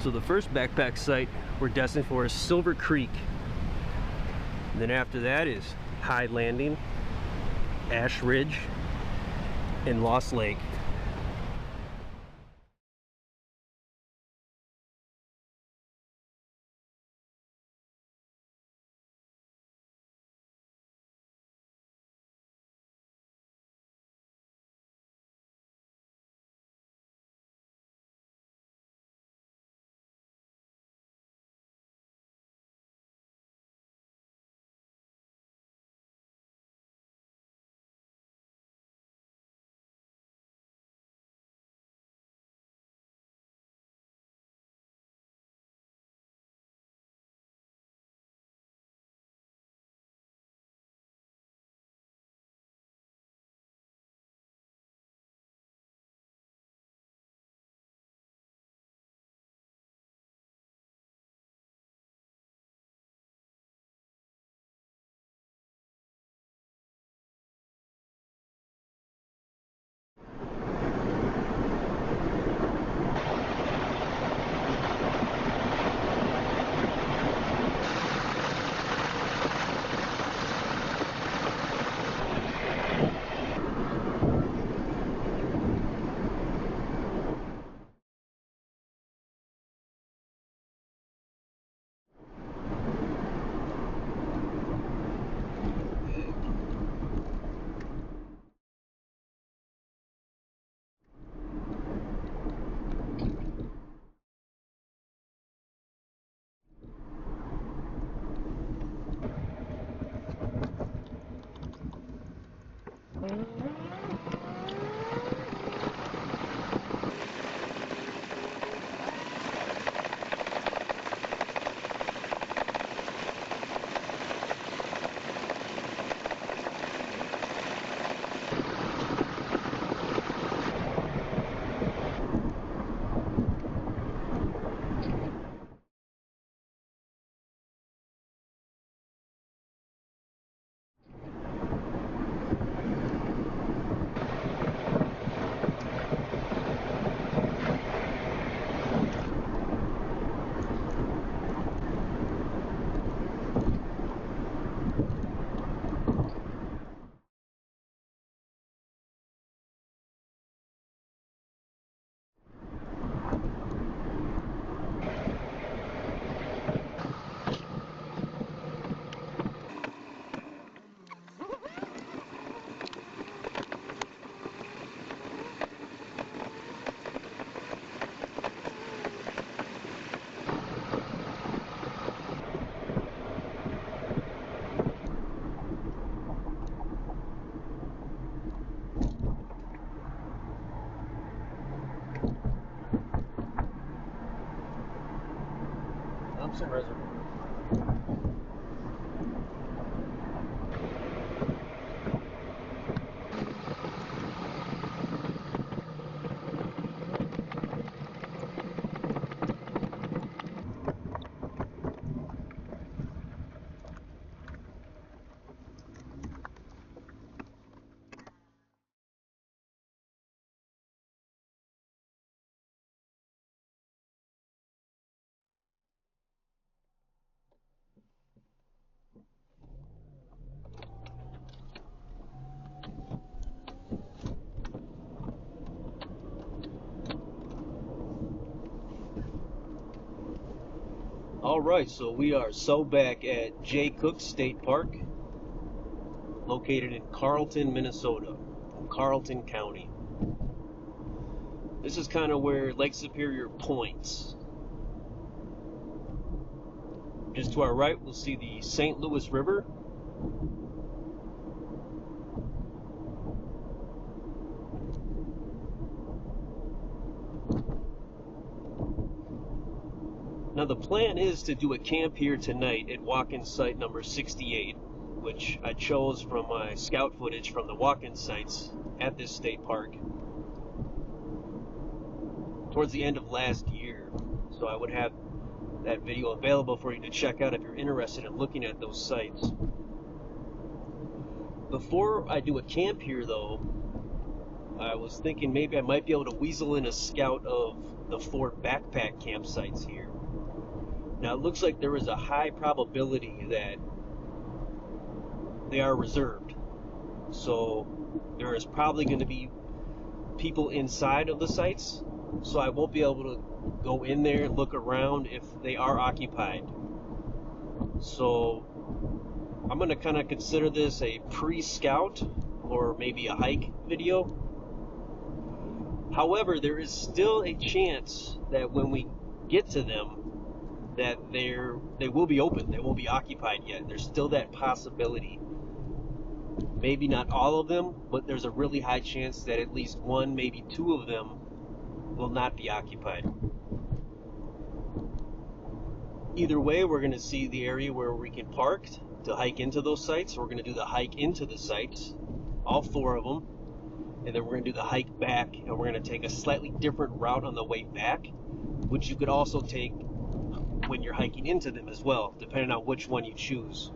So the first backpack site we're destined for is Silver Creek. And then after that is High Landing, Ash Ridge, and Lost Lake. Reservoir. Alright, so we are back at Jay Cooke State Park, located in Carlton, Minnesota, Carlton County. This is kind of where Lake Superior points. Just to our right, we'll see the St. Louis River. Now the plan is to do a camp here tonight at walk-in site number 68, which I chose from my scout footage from the walk-in sites at this state park towards the end of last year. So I would have that video available for you to check out if you're interested in looking at those sites. Before I do a camp here though, I was thinking maybe I might be able to weasel in a scout of the 4 backpack campsites here. Now it looks like there is a high probability that they are reserved. So there is probably going to be people inside of the sites. So I won't be able to go in there and look around if they are occupied. So I'm going to kind of consider this a pre-scout or maybe a hike video. However, there is still a chance that when we get to them that they will be open, they won't be occupied yet. There's still that possibility. Maybe not all of them, but there's a really high chance that at least one, maybe 2 of them will not be occupied. Either way, we're going to see the area where we can park to hike into those sites. We're going to do the hike into the sites, all 4 of them, and then we're going to do the hike back, and we're going to take a slightly different route on the way back, which you could also take when you're hiking into them as well, depending on which one you choose.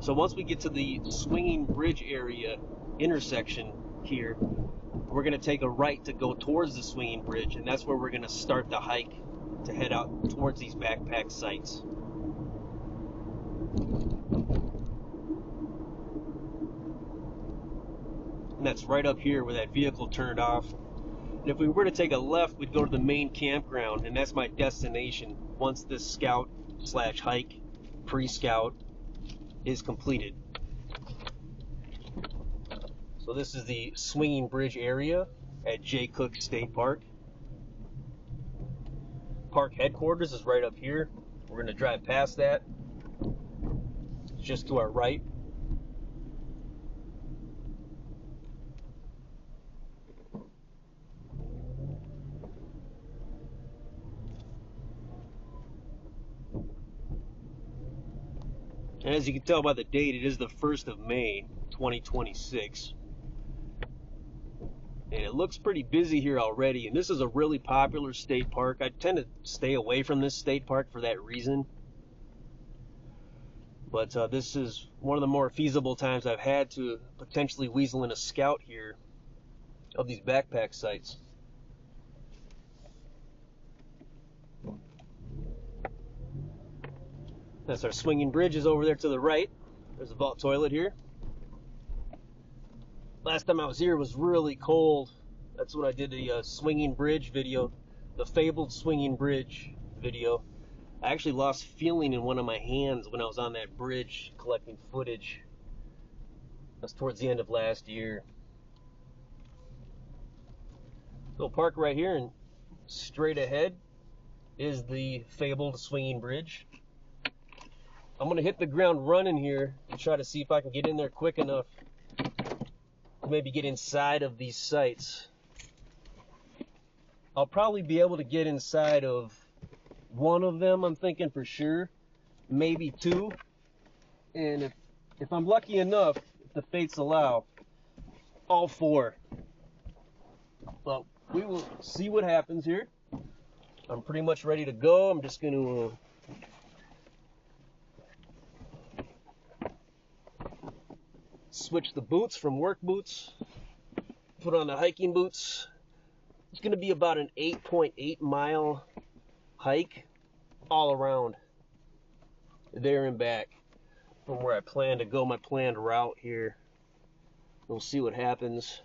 So once we get to the swinging bridge area intersection here, we're going to take a right to go towards the swinging bridge, and that's where we're going to start the hike to head out towards these backpack sites. And that's right up here where that vehicle turned off. And if we were to take a left, we'd go to the main campground, and that's my destination once this scout / hike pre-scout is completed. So this is the swinging bridge area at Jay Cooke State Park. Park headquarters is right up here. We're going to drive past that. It's just to our right. And as you can tell by the date, it is the 1st of May, 2026. And it looks pretty busy here already. And this is a really popular state park. I tend to stay away from this state park for that reason. But this is one of the more feasible times I've had to potentially weasel in a scout here of these backpack sites. That's our swinging bridge is over there to the right. There's a vault toilet here. Last time I was here, it was really cold. That's when I did the swinging bridge video, the fabled swinging bridge video. I actually lost feeling in one of my hands when I was on that bridge collecting footage. That's towards the end of last year. So we'll park right here, and straight ahead is the fabled swinging bridge. I'm going to hit the ground running here and try to see if I can get in there quick enough to maybe get inside of these sites. I'll probably be able to get inside of one of them, I'm thinking for sure, maybe 2. And if I'm lucky enough, if the fates allow, all 4. But we will see what happens here. I'm pretty much ready to go. I'm just going to switch the boots from work boots, put on the hiking boots. It's going to be about an 8.8 mile hike all around there and back from where I plan to go, my planned route here. We'll see what happens.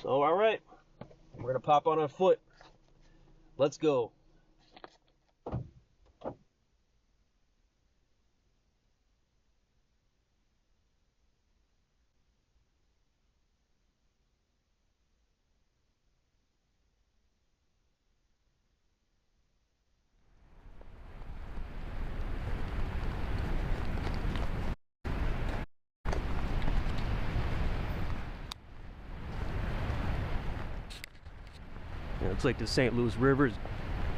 So all right, we're going to pop on foot. Let's go. Looks like the St. Louis River's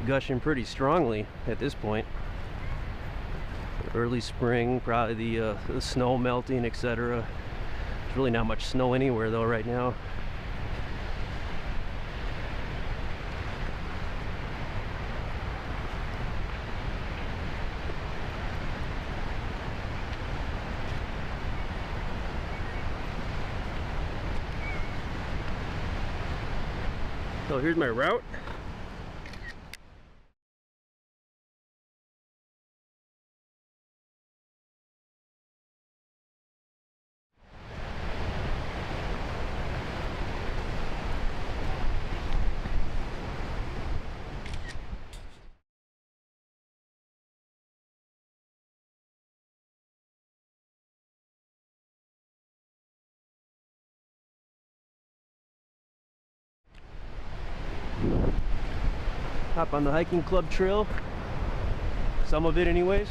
gushing pretty strongly at this point. Early spring, probably the snow melting, etc. There's really not much snow anywhere though right now. So here's my route. Hop on the hiking club trail, some of it anyways.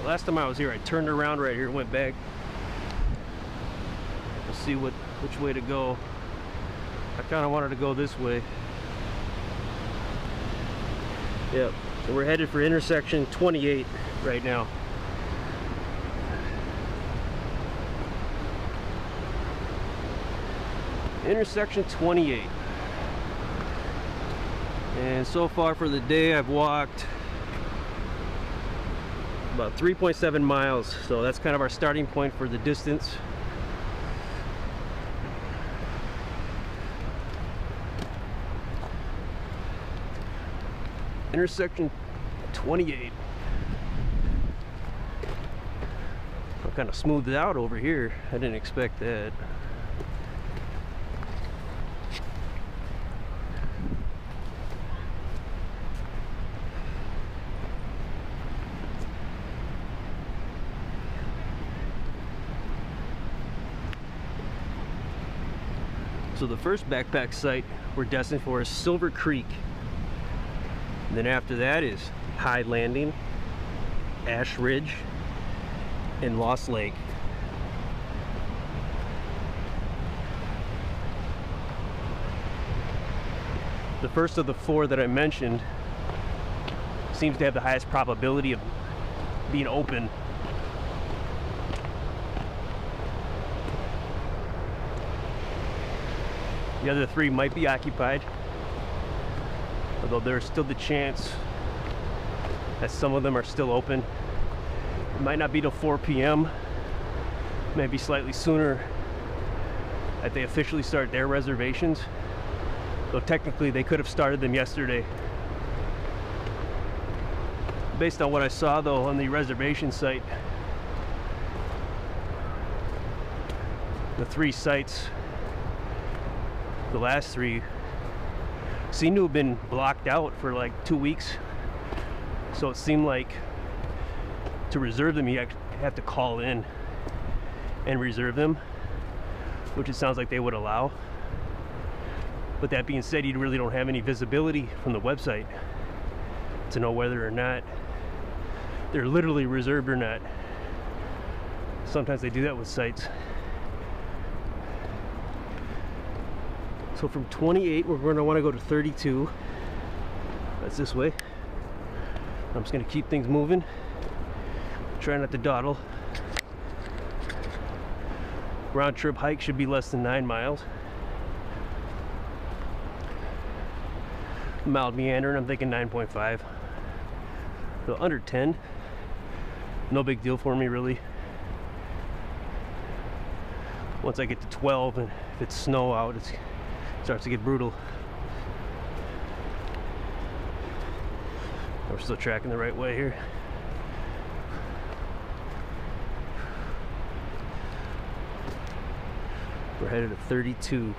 Last time I was here, I turned around right here and went back. Let's see which way to go. I kind of wanted to go this way. Yep, so we're headed for intersection 28 right now. Intersection 28. And so far for the day, I've walked about 3.7 miles, so that's kind of our starting point for the distance. Intersection 28. I'm kind of smoothed out over here. I didn't expect that. So the first backpack site we're destined for is Silver Creek. And then after that is High Landing, Ash Ridge, and Lost Lake. The first of the four that I mentioned seems to have the highest probability of being open. The other three might be occupied, although there's still the chance that some of them are still open. It might not be till 4 p.m., maybe slightly sooner that they officially start their reservations. Though technically they could have started them yesterday. Based on what I saw though on the reservation site, the three sites, the last three, seem to have been blocked out for like 2 weeks. So it seemed like to reserve them you have to call in and reserve them, which it sounds like they would allow. But that being said, you really don't have any visibility from the website to know whether or not they're literally reserved or not. Sometimes they do that with sites. So from 28, we're going to want to go to 32. That's this way. I'm just going to keep things moving. Try not to dawdle. Round trip hike should be less than 9 miles. mild meander, and I'm thinking 9.5. So under 10, no big deal for me really. Once I get to 12 and if it's snow out, it starts to get brutal. We're still tracking the right way here. We're headed to 32.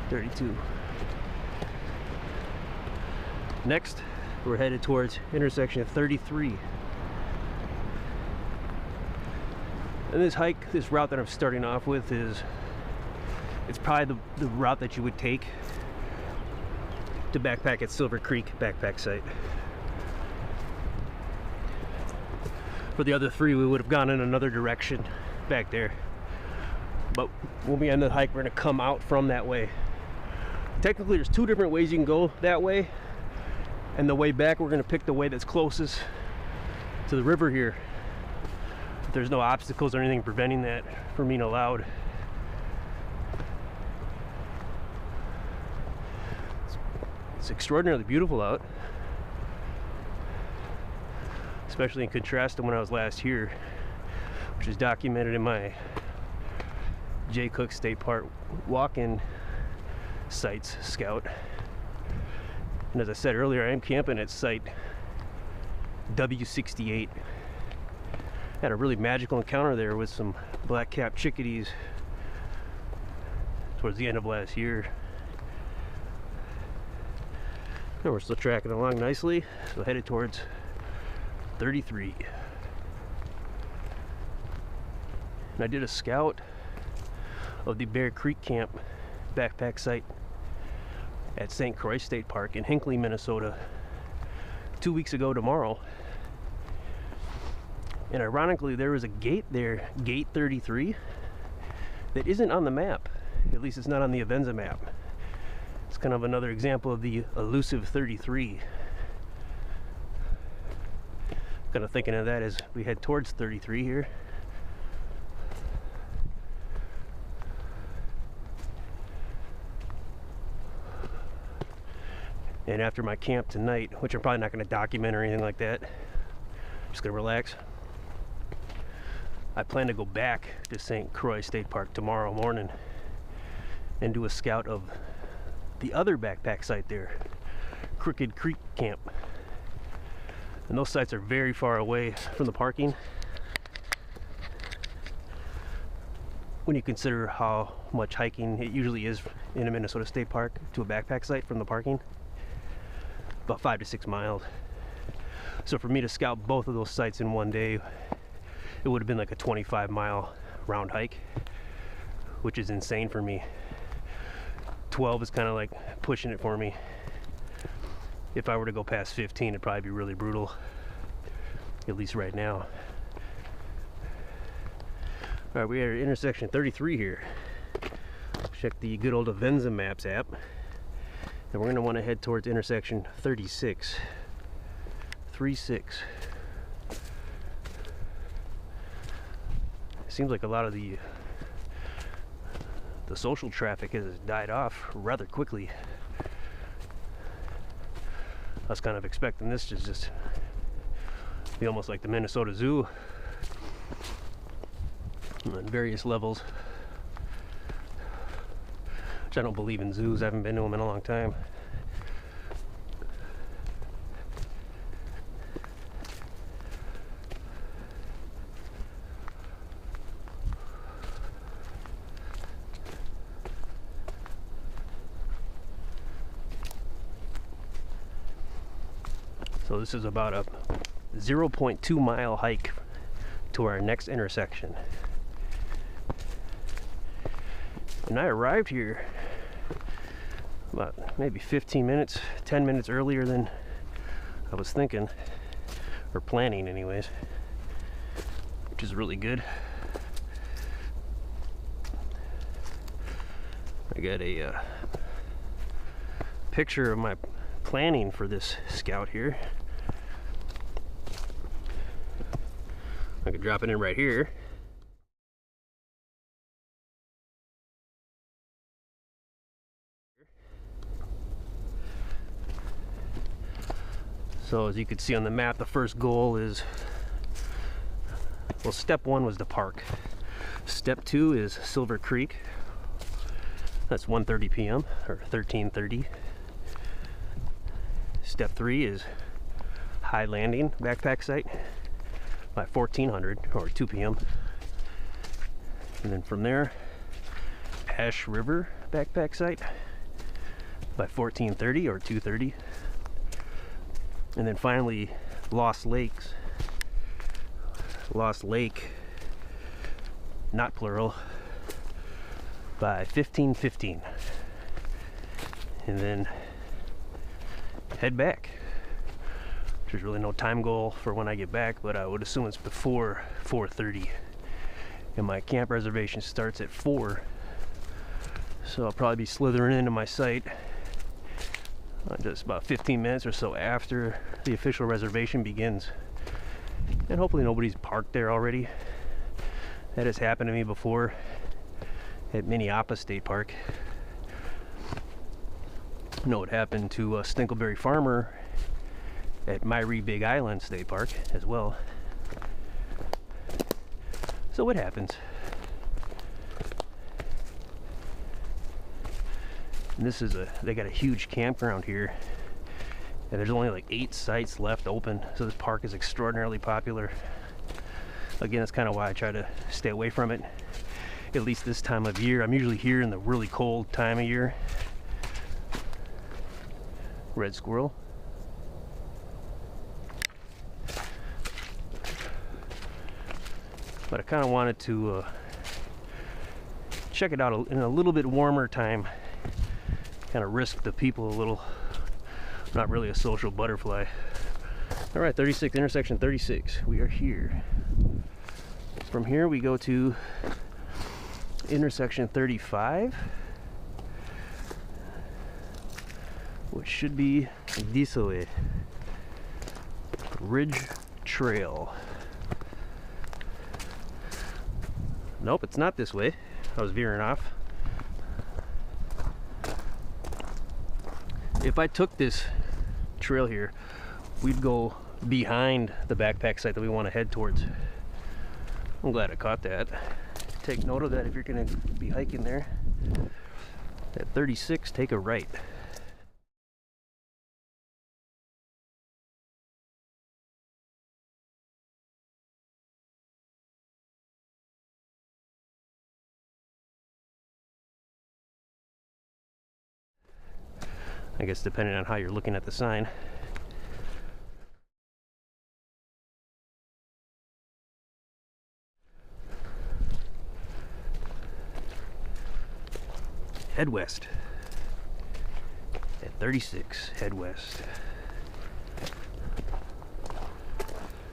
32. Next, we're headed towards intersection of 33. And this hike, this route that I'm starting off with it's probably the route that you would take to backpack at Silver Creek backpack site. For the other three, we would have gone in another direction back there. But when we end the hike, we're gonna come out from that way. Technically, there's two different ways you can go that way. And the way back, we're gonna pick the way that's closest to the river here. There's no obstacles or anything preventing that from being allowed. It's extraordinarily beautiful out, especially in contrast to when I was last here, which is documented in my Jay Cooke State Park walk-in sites scout. And as I said earlier, I am camping at site W68. Had a really magical encounter there with some black-capped chickadees towards the end of last year. And we're still tracking along nicely, so headed towards 33. And I did a scout of the Bear Creek Camp backpack site at St. Croix State Park in Hinckley, Minnesota 2 weeks ago tomorrow. And ironically, there was a gate there, gate 33, that isn't on the map. At least it's not on the Avenza map. It's kind of another example of the elusive 33. Kind of thinking of that as we head towards 33 here. And after my camp tonight, which I'm probably not going to document or anything like that, I'm just going to relax. I plan to go back to St. Croix State Park tomorrow morning and do a scout of the other backpack site there, Crooked Creek Camp. And those sites are very far away from the parking. When you consider how much hiking it usually is in a Minnesota State Park to a backpack site from the parking, about 5 to 6 miles. So for me to scout both of those sites in one day, it would have been like a 25-mile round hike, which is insane for me. 12 is kind of like pushing it for me. If I were to go past 15, it'd probably be really brutal, at least right now. All right, we are at intersection 33 here. Check the good old Avenza Maps app. And we're going to want to head towards intersection 36. 36. Seems like a lot of the social traffic has died off rather quickly. I was kind of expecting this to just be almost like the Minnesota Zoo on various levels, which I don't believe in zoos. I haven't been to them in a long time. So this is about a 0.2 mile hike to our next intersection. And I arrived here about maybe 15 minutes, 10 minutes earlier than I was thinking, or planning anyways, which is really good. I got a picture of my planning for this scout here. I could drop it in right here. So as you can see on the map, the first goal is, well, step 1 was the park. Step 2 is Silver Creek. That's 1:30 p.m. or 13:30. Step 3 is High Landing backpack site by 1400 or 2 p.m. And then from there, Ash River backpack site by 14:30 or 2:30. And then finally, Lost Lake, not plural, by 15:15. And then head back. There's really no time goal for when I get back, but I would assume it's before 4:30. And my camp reservation starts at 4. So I'll probably be slithering into my site just about 15 minutes or so after the official reservation begins. And hopefully nobody's parked there already. That has happened to me before at Minneapolis State Park. I know it happened to Stinkleberry Farmer at Myrie Big Island State Park as well. So it happens. And this is they got a huge campground here, and there's only like 8 sites left open, so this park is extraordinarily popular. Again, that's kind of why I try to stay away from it, at least this time of year. I'm usually here in the really cold time of year. Red squirrel. But I kind of wanted to check it out in a little bit warmer time. Kind of risk the people a little. Not really a social butterfly. All right, 36, intersection 36. We are here. From here we go to intersection 35, which should be this way. Ridge Trail. Nope, it's not this way. I was veering off. If I took this trail here, we'd go behind the backpack site that we want to head towards. I'm glad I caught that. Take note of that if you're going to be hiking there. At 36, take a right. I guess depending on how you're looking at the sign. Head west. At 36, head west.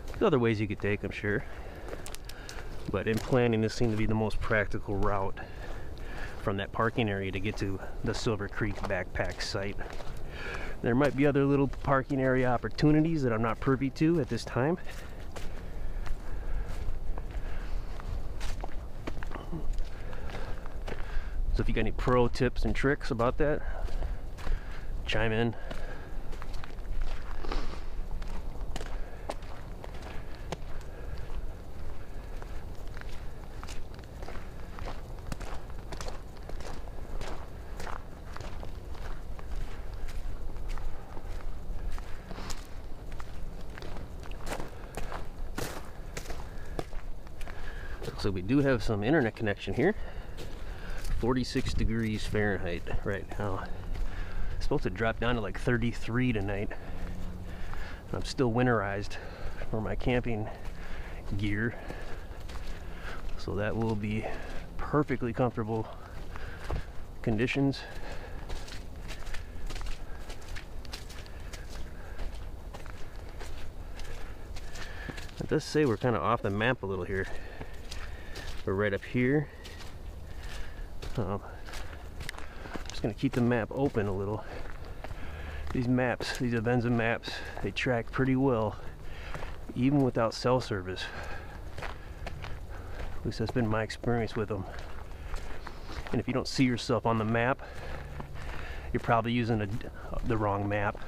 There's other ways you could take, I'm sure. But in planning, this seemed to be the most practical route from that parking area to get to the Silver Creek backpack site. There might be other little parking area opportunities that I'm not privy to at this time. So if you got any pro tips and tricks about that, chime in. So we do have some internet connection here. 46 degrees Fahrenheit right now. It's supposed to drop down to like 33 tonight. I'm still winterized for my camping gear, so that will be perfectly comfortable conditions. It does say we're kind of off the map a little here. We're right up here. I'm just going to keep the map open a little. These maps, these Avenza maps, they track pretty well, even without cell service. At least that's been my experience with them. And if you don't see yourself on the map, you're probably using the wrong map.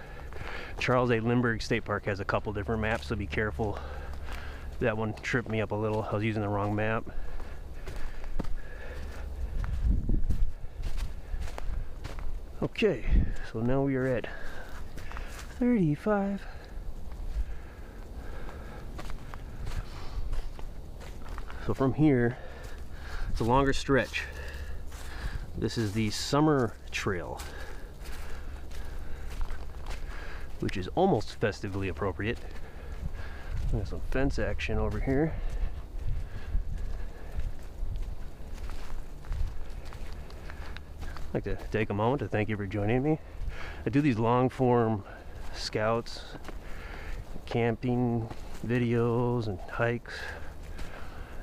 Charles A. Lindbergh State Park has a couple different maps, so be careful. That one tripped me up a little. I was using the wrong map. Okay, so now we are at 35. So from here, it's a longer stretch. This is the summer trail, which is almost festively appropriate. There's some fence action over here. I'd like to take a moment to thank you for joining me. I do these long form scouts, camping videos, and hikes.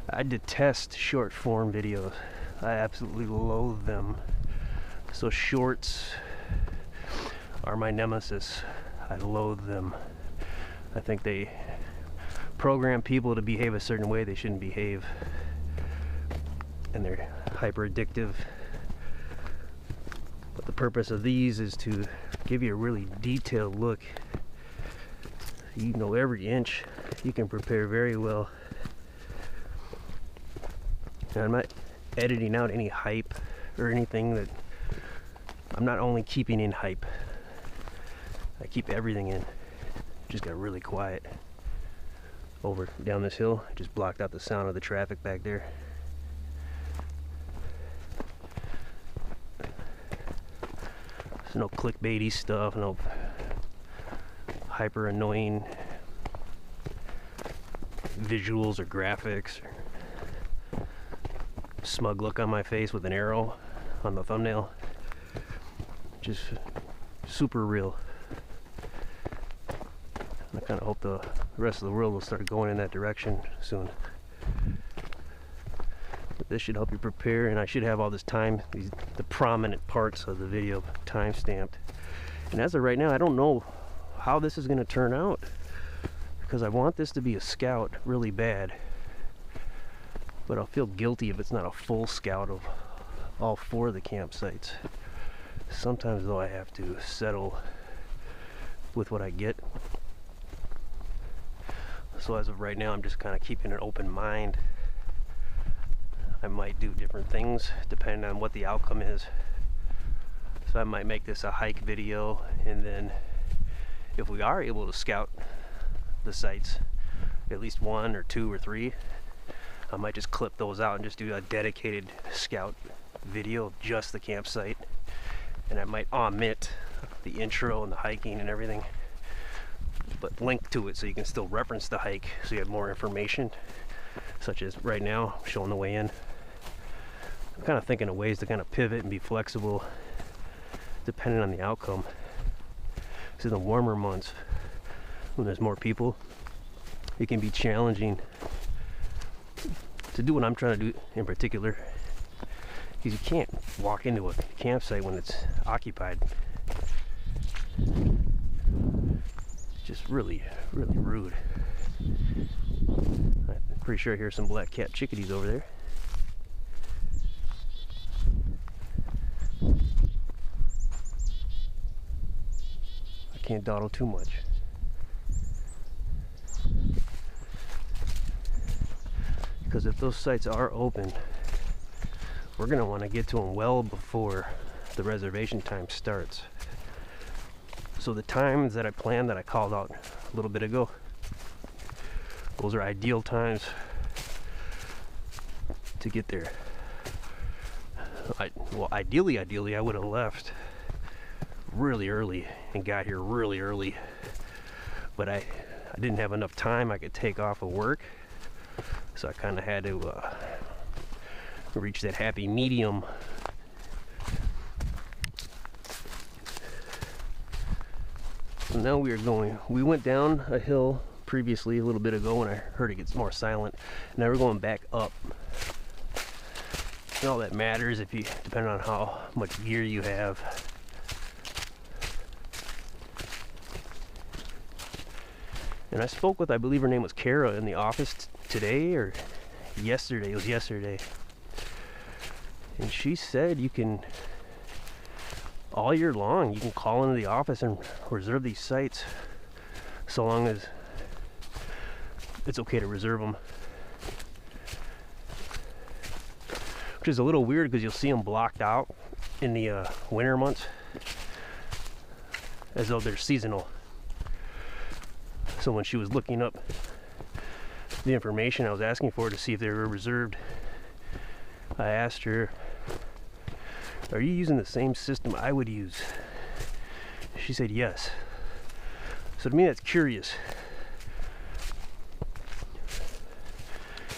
I detest short form videos. I absolutely loathe them. So shorts are my nemesis. I loathe them. I think they program people to behave a certain way they shouldn't behave, and they're hyper addictive. But the purpose of these is to give you a really detailed look. You know every inch. You can prepare very well. And I'm not editing out any hype or anything. That I'm not only keeping in hype, I keep everything in. Just got really quiet over down this hill. I just blocked out the sound of the traffic back there. There's no clickbaity stuff, no hyper annoying visuals or graphics, or smug look on my face with an arrow on the thumbnail. Just super real. I kind of hope the rest of the world will start going in that direction soon. But this should help you prepare, and I should have all this time, the prominent parts of the video time stamped. And as of right now, I don't know how this is going to turn out, because I want this to be a scout really bad. But I'll feel guilty if it's not a full scout of all 4 of the campsites. Sometimes though I have to settle with what I get. So as of right now, I'm just kind of keeping an open mind. I might do different things depending on what the outcome is. So I might make this a hike video, and then if we are able to scout the sites, at least 1 or 2 or 3, I might just clip those out and just do a dedicated scout video of just the campsite. And I might omit the intro and the hiking and everything, but link to it so you can still reference the hike, so you have more information, such as right now showing the way in. I'm kind of thinking of ways to kind of pivot and be flexible depending on the outcome. So in the warmer months, when there's more people, it can be challenging to do what I'm trying to do in particular, because you can't walk into a campsite when it's occupied. Just really, really rude. I'm pretty sure I hear some black-capped chickadees over there. I can't dawdle too much. Because if those sites are open, we're going to want to get to them well before the reservation time starts. So the times that I planned, that I called out a little bit ago, those are ideal times to get there. Well, ideally I would have left really early and got here really early, but I didn't have enough time I could take off of work, so I kind of had to reach that happy medium. So now we went down a hill previously a little bit ago, and I heard it gets more silent. Now we're going back up. And all that matters, if you, depending on how much gear you have. And I spoke with, I believe her name was Kara, in the office today or yesterday. It was yesterday. And she said you can all year long. You can call into the office and reserve these sites, so long as it's okay to reserve them. Which is a little weird because you'll see them blocked out in the winter months as though they're seasonal. So when she was looking up the information I was asking for to see if they were reserved, I asked her, "Are you using the same system I would use?" She said yes. So to me that's curious,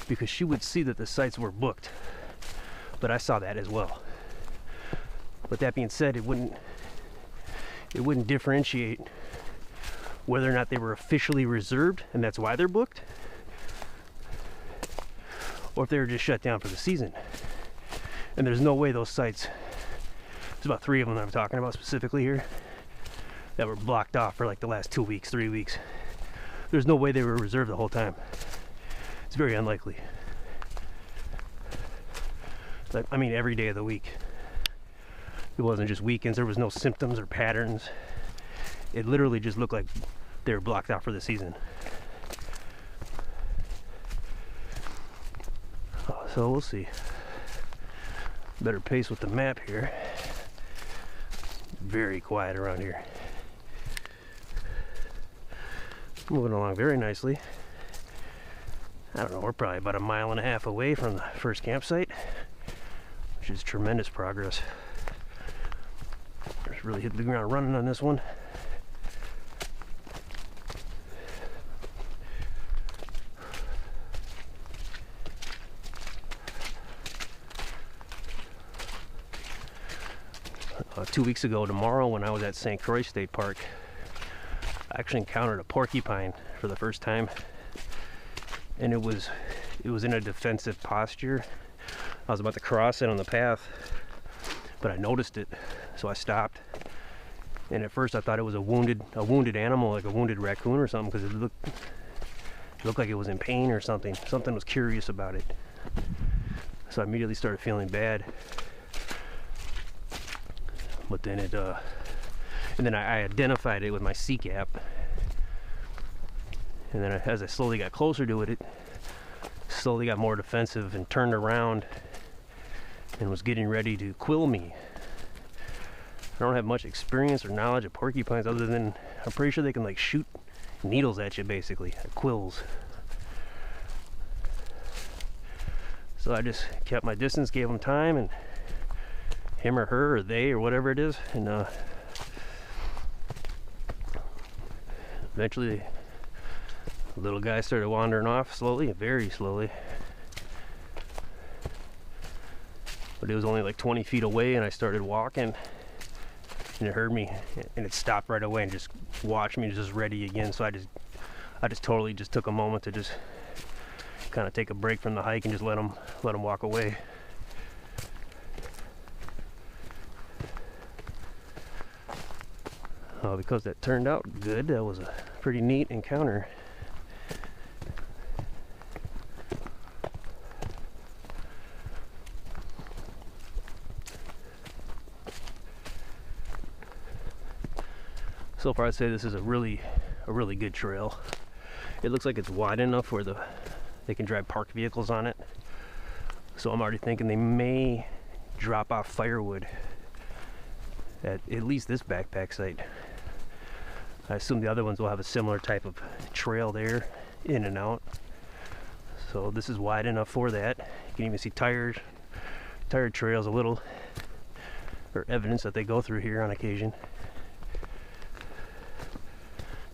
because she would see that the sites were booked, but I saw that as well. But that being said, it wouldn't differentiate whether or not they were officially reserved and that's why they're booked, or if they were just shut down for the season. And there's no way those sites, there's about 3 of them that I'm talking about specifically here, that were blocked off for like the last 2 weeks, 3 weeks. There's no way they were reserved the whole time. It's very unlikely. But, I mean, every day of the week. It wasn't just weekends. There was no symptoms or patterns. It literally just looked like they were blocked out for the season. So we'll see. Better pace with the map here. Very quiet around here. Moving along very nicely. I don't know, we're probably about 1.5 miles away from the first campsite, which is tremendous progress. Just really hit the ground running on this one. 2 weeks ago tomorrow, when I was at St. Croix State Park, I actually encountered a porcupine for the first time, and it was in a defensive posture. I was about to cross it on the path, but I noticed it, so I stopped. And at first I thought it was a wounded animal, like a wounded raccoon or something, because it looked like it was in pain or something. Something was curious about it. So I immediately started feeling bad. But then I identified it with my C-cap. And then as I slowly got closer to it, it slowly got more defensive and turned around and was getting ready to quill me. I don't have much experience or knowledge of porcupines, other than I'm pretty sure they can like shoot needles at you, basically, quills. So I just kept my distance, gave them time, and him or her or they or whatever it is, and eventually the little guy started wandering off slowly, very slowly. But it was only like 20 feet away, and I started walking, and it heard me, and it stopped right away and just watched me, just ready again. So I just totally just took a moment to just kind of take a break from the hike and just let him walk away. Because that turned out good, that was a pretty neat encounter. So far I'd say this is a really good trail. It looks like it's wide enough where they can drive parked vehicles on it. So I'm already thinking they may drop off firewood at least this backpack site. I assume the other ones will have a similar type of trail there, in and out. So this is wide enough for that. You can even see tire trails, a little, or evidence that they go through here on occasion.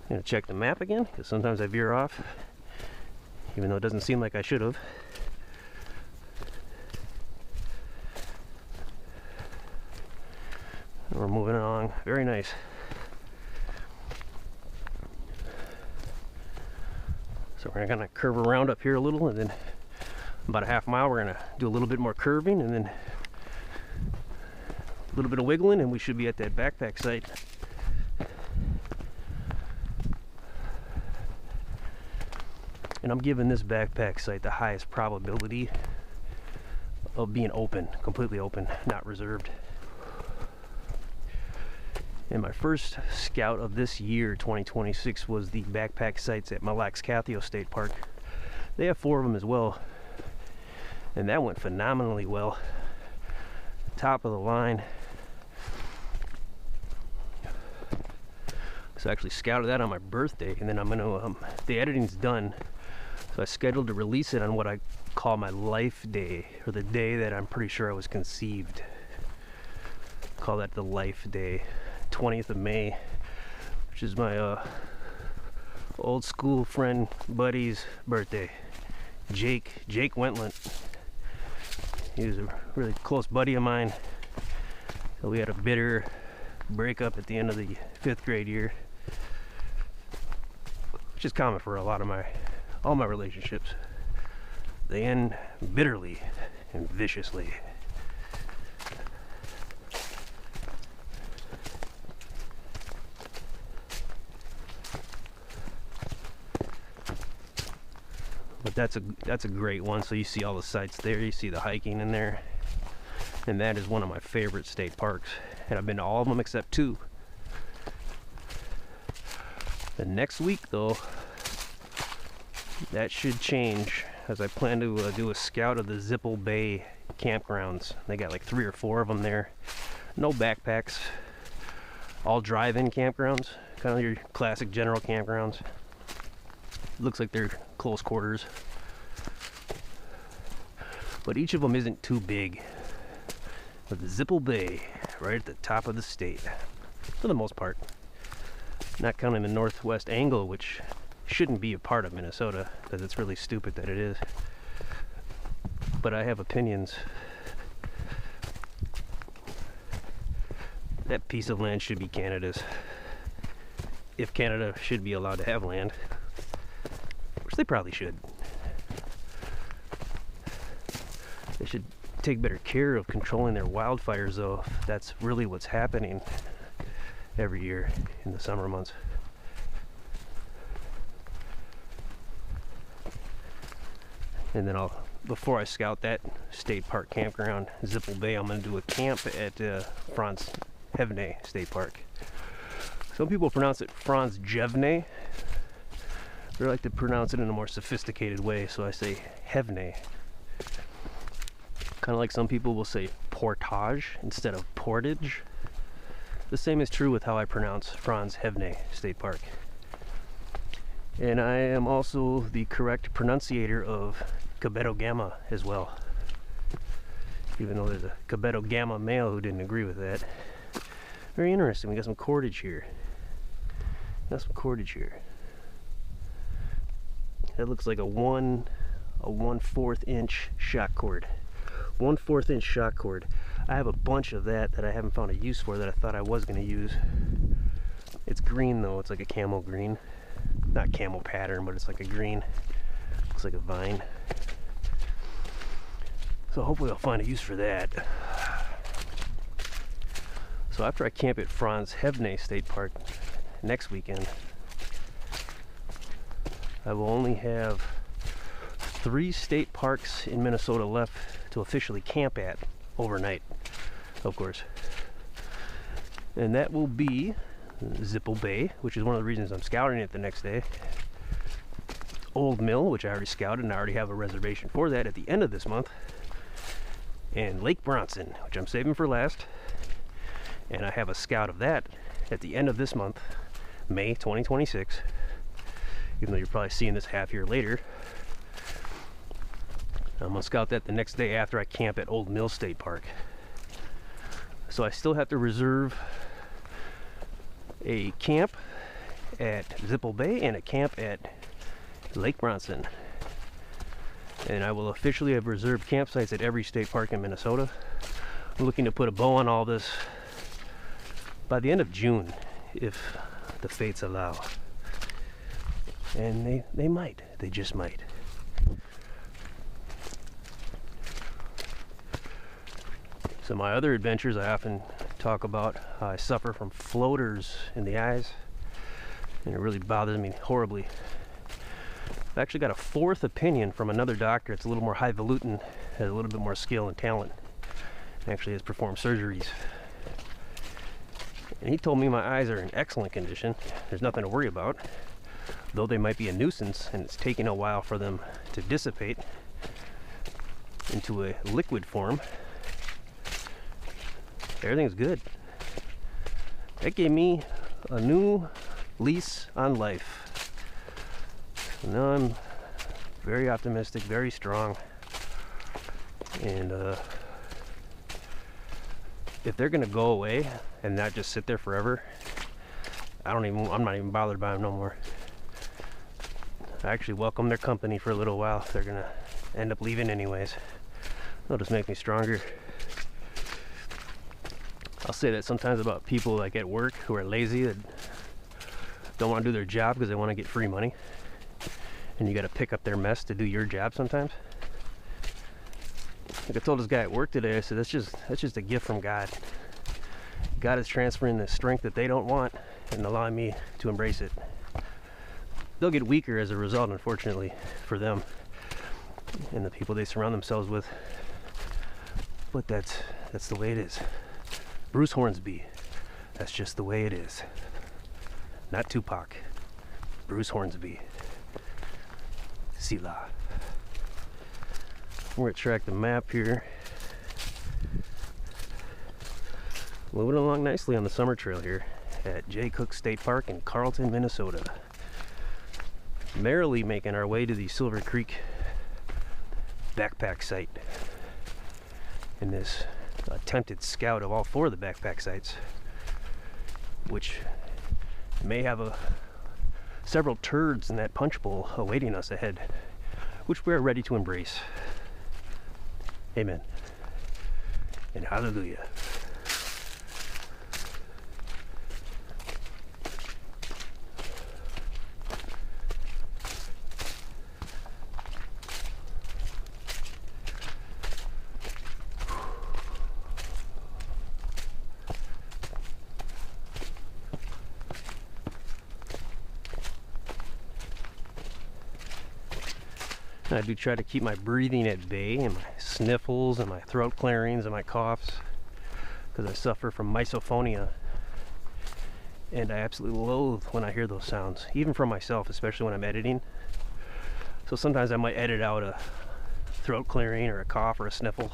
I'm gonna check the map again, because sometimes I veer off, even though it doesn't seem like I should have. We're moving along, very nice. So we're gonna curve around up here a little, and then about a half mile we're gonna do a little bit more curving, and then a little bit of wiggling, and we should be at that backpack site. And I'm giving this backpack site the highest probability of being open, completely open, not reserved. And my first scout of this year, 2026, was the backpack sites at Cipher-Tu State Park. They have 4 of them as well, and that went phenomenally well. Top of the line. So I actually scouted that on my birthday, and then I'm gonna, the editing's done, so I scheduled to release it on what I call my life day, or the day that I'm pretty sure I was conceived. Call that the life day. 20th of May, which is my old school friend buddy's birthday. Jake Wentland. He was a really close buddy of mine. So we had a bitter breakup at the end of the 5th grade year, which is common for a lot of all my relationships. They end bitterly and viciously. But that's a great one. So you see all the sites there, you see the hiking in there, and that is one of my favorite state parks, and I've been to all of them except 2. The next week though, that should change, as I plan to do a scout of the Zipple Bay campgrounds. They got like 3 or 4 of them there. No backpacks, all drive-in campgrounds, kind of your classic general campgrounds. Looks like they're close quarters, but each of them isn't too big. But the Zipple Bay, right at the top of the state, for the most part, not counting the northwest angle, which shouldn't be a part of Minnesota, because it's really stupid that it is. But I have opinions. That piece of land should be Canada's, if Canada should be allowed to have land. Which they probably should. They should take better care of controlling their wildfires, though. That's really what's happening every year in the summer months. And then before I scout that state park campground, Zipple Bay, I'm going to do a camp at Franz Jevne State Park. Some people pronounce it Franz Jevne. They like to pronounce it in a more sophisticated way, so I say Jevne. Kind of like some people will say portage instead of portage. The same is true with how I pronounce Franz Jevne State Park. And I am also the correct pronunciator of Cabeto Gamma as well. Even though there's a Cabeto Gamma male who didn't agree with that. Very interesting. We got some cordage here. Got some cordage here. That looks like a 1/4 inch shock cord. 1/4 inch shock cord. I have a bunch of that I haven't found a use for, that I thought I was going to use. It's green though. It's like a camel green. Not camel pattern, but it's like a green. Looks like a vine. So hopefully I'll find a use for that. So after I camp at Franz Jevne State Park next weekend, I will only have 3 state parks in Minnesota left to officially camp at overnight, of course. And that will be Zipple Bay, which is one of the reasons I'm scouting it the next day. Old Mill, which I already scouted, and I already have a reservation for that at the end of this month. And Lake Bronson, which I'm saving for last. And I have a scout of that at the end of this month, May 2026. Even though you're probably seeing this half year later. I'm gonna scout that the next day after I camp at Old Mill State Park. So I still have to reserve a camp at Zipple Bay and a camp at Lake Bronson. And I will officially have reserved campsites at every state park in Minnesota. I'm looking to put a bow on all this by the end of June, if the fates allow. And they might. They just might. So my other adventures, I often talk about how I suffer from floaters in the eyes, and it really bothers me horribly. I've actually got a 4th opinion from another doctor. It's a little more highfalutin, has a little bit more skill and talent, and actually has performed surgeries. And he told me my eyes are in excellent condition. There's nothing to worry about, though they might be a nuisance and it's taking a while for them to dissipate into a liquid form. Everything's good. That gave me a new lease on life. So now I'm very optimistic, very strong, and if they're gonna go away and not just sit there forever, I'm not even bothered by them no more. I actually welcome their company for a little while. They're gonna end up leaving anyways. They'll just make me stronger. I'll say that sometimes about people like at work who are lazy, that don't want to do their job because they want to get free money, and you got to pick up their mess to do your job sometimes. Like I told this guy at work today, I said that's just a gift from God. God is transferring the strength that they don't want and allowing me to embrace it. They'll get weaker as a result, unfortunately, for them and the people they surround themselves with. But that's the way it is. Bruce Hornsby, that's just the way it is. Not Tupac, Bruce Hornsby. Sila. We're gonna track the map here. Moving along nicely on the summer trail here at Jay Cooke State Park in Carlton, Minnesota. Merrily making our way to the Silver Creek backpack site in this attempted scout of all 4 of the backpack sites, which may have several turds in that punch bowl awaiting us ahead, which we are ready to embrace. Amen and hallelujah. I do try to keep my breathing at bay and my sniffles and my throat clearings and my coughs, because I suffer from misophonia, and I absolutely loathe when I hear those sounds, even from myself, especially when I'm editing. So sometimes I might edit out a throat clearing or a cough or a sniffle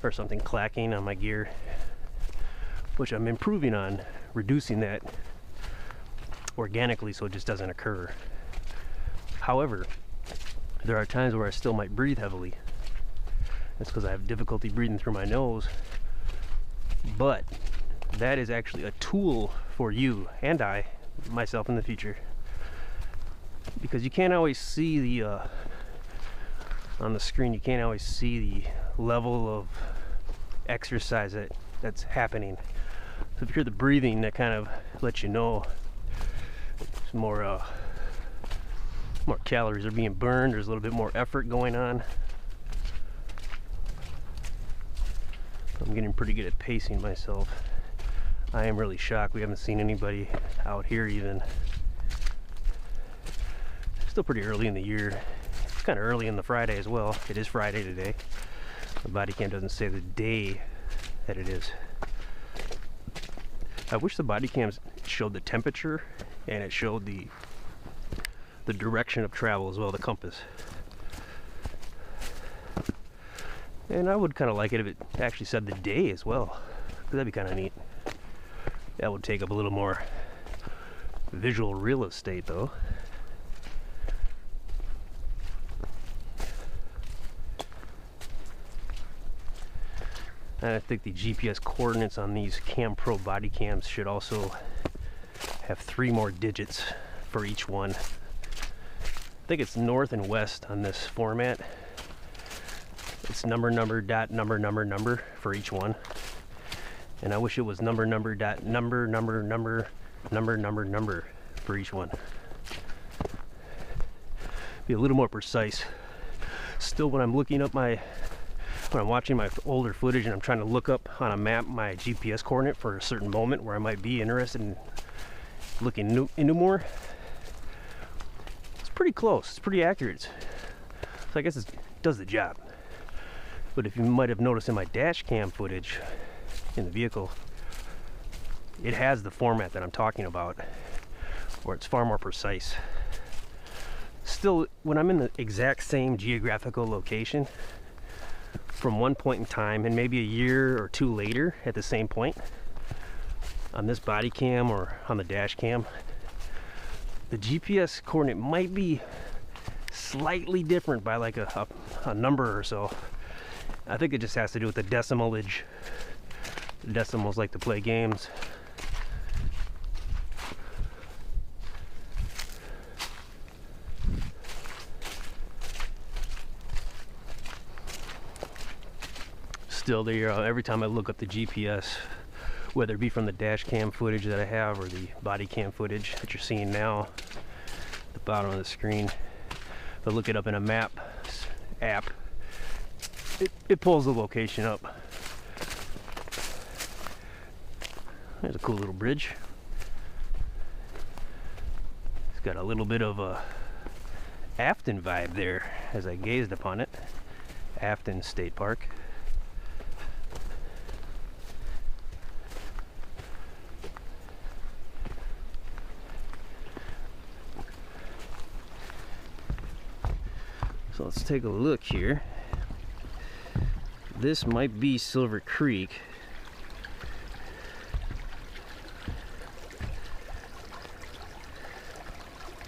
or something clacking on my gear, which I'm improving on reducing that organically so it just doesn't occur. However, there are times where I still might breathe heavily. That's because I have difficulty breathing through my nose. But that is actually a tool for you and myself in the future. Because you can't always see the, on the screen, you can't always see the level of exercise that's happening. So if you hear the breathing, that kind of lets you know it's more calories are being burned, there's a little bit more effort going on. I'm getting pretty good at pacing myself. I am really shocked we haven't seen anybody out here even. Still pretty early in the year. It's kind of early in the Friday as well. It is Friday today. The body cam doesn't say the day that it is. I wish the body cams showed the temperature and it showed the direction of travel as well, the compass. And I would kind of like it if it actually said the day as well, because that'd be kind of neat. That would take up a little more visual real estate though. And I think the GPS coordinates on these Cam Pro body cams should also have 3 more digits for each one. I think it's north and west on this format. It's number dot number for each one. And I wish it was number dot number for each one. Be a little more precise. Still, when I'm looking up when I'm watching my older footage and I'm trying to look up on a map my GPS coordinate for a certain moment where I might be interested in looking into more, it's pretty close, it's pretty accurate. So I guess it does the job. But if you might have noticed in my dash cam footage in the vehicle, it has the format that I'm talking about, where it's far more precise. Still, when I'm in the exact same geographical location from one point in time and maybe a year or two later at the same point on this body cam or on the dash cam, the GPS coordinate might be slightly different by like a number or so. I think it just has to do with the decimalage. The decimals like to play games. Still, there, every time I look up the GPS, whether it be from the dash cam footage that I have or the body cam footage that you're seeing now at the bottom of the screen, if I look it up in a map app, it pulls the location up. There's a cool little bridge. It's got a little bit of a Afton vibe there as I gazed upon it. Afton State Park. So let's take a look here. This might be Silver Creek.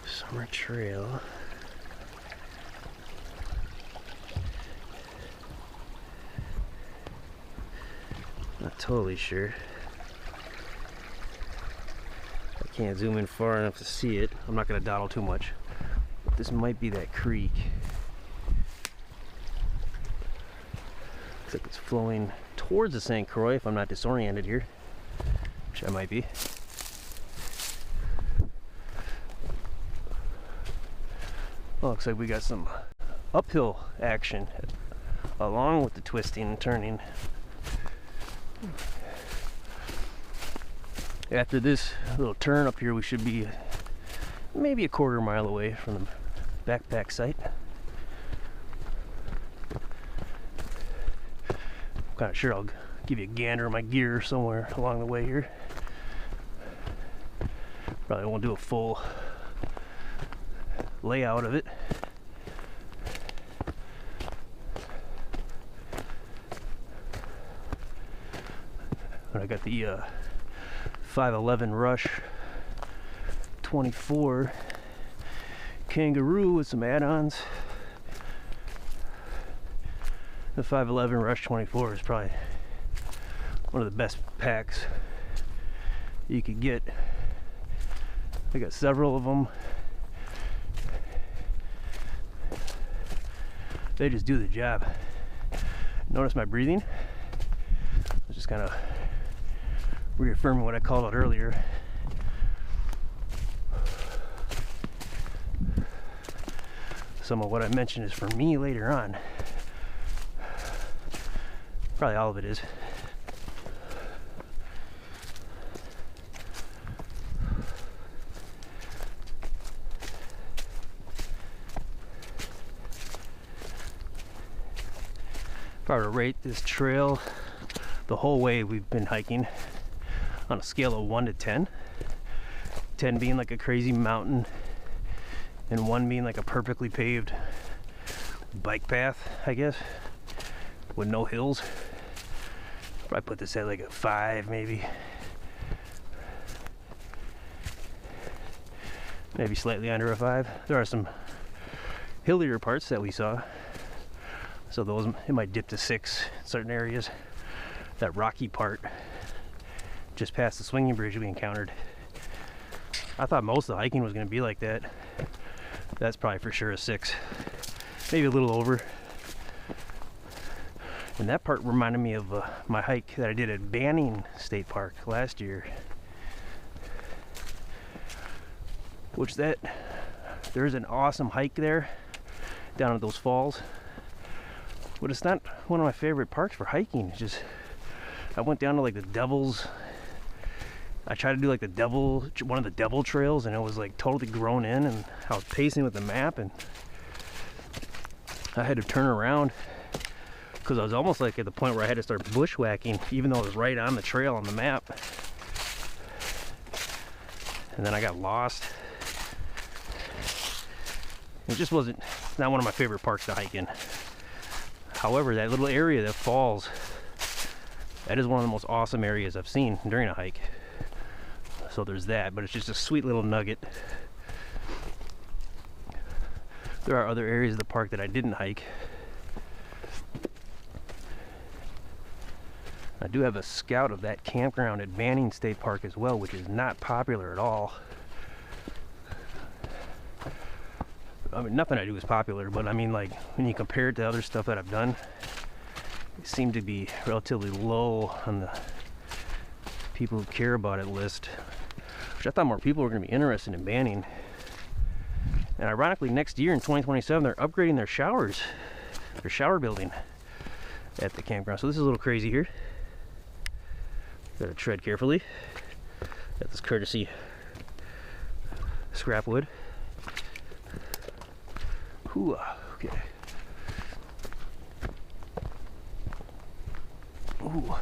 Summer Trail. Not totally sure. I can't zoom in far enough to see it. I'm not going to dawdle too much. But this might be that creek. Looks like it's flowing towards the St. Croix if I'm not disoriented here, which I might be. Well, looks like we got some uphill action along with the twisting and turning. After this little turn up here, we should be maybe a quarter mile away from the backpack site. I'm kind of sure I'll give you a gander of my gear somewhere along the way here. Probably won't do a full layout of it. But I got the 511 Rush 24 Kangaroo with some add-ons. The 511 Rush 24 is probably one of the best packs you could get. I got several of them. They just do the job. Notice my breathing? I was just kind of reaffirming what I called out earlier. Some of what I mentioned is for me later on. Probably all of it is. If I were to rate this trail the whole way we've been hiking on a scale of 1 to 10, 10 being like a crazy mountain and 1 being like a perfectly paved bike path, I guess, with no hills, probably put this at like a 5 maybe. Maybe slightly under a 5. There are some hillier parts that we saw, so those it might dip to 6 in certain areas. That rocky part just past the swinging bridge we encountered, I thought most of the hiking was going to be like that. That's probably for sure a 6, maybe a little over. And that part reminded me of my hike that I did at Banning State Park last year, which there's an awesome hike there down at those falls, but it's not one of my favorite parks for hiking. It's just, I went down to like the Devil's, I tried to do like one of the Devil trails, and it was like totally grown in, and I was pacing with the map, and I had to turn around because I was almost like at the point where I had to start bushwhacking, even though it was right on the trail on the map. and then I got lost. It just wasn't not one of my favorite parks to hike in. However, that little area that falls, that is one of the most awesome areas I've seen during a hike. So there's that, but it's just a sweet little nugget. There are other areas of the park that I didn't hike. I do have a scout of that campground at Banning State Park as well, which is not popular at all. I mean, nothing I do is popular, but I mean, like, when you compare it to other stuff that I've done, it seemed to be relatively low on the people who care about it list, which I thought more people were going to be interested in Banning. And ironically, next year in 2027, they're upgrading their showers, their shower building at the campground. So this is a little crazy here. Gotta tread carefully. Got this courtesy scrap wood. Ooh, okay. Ooh.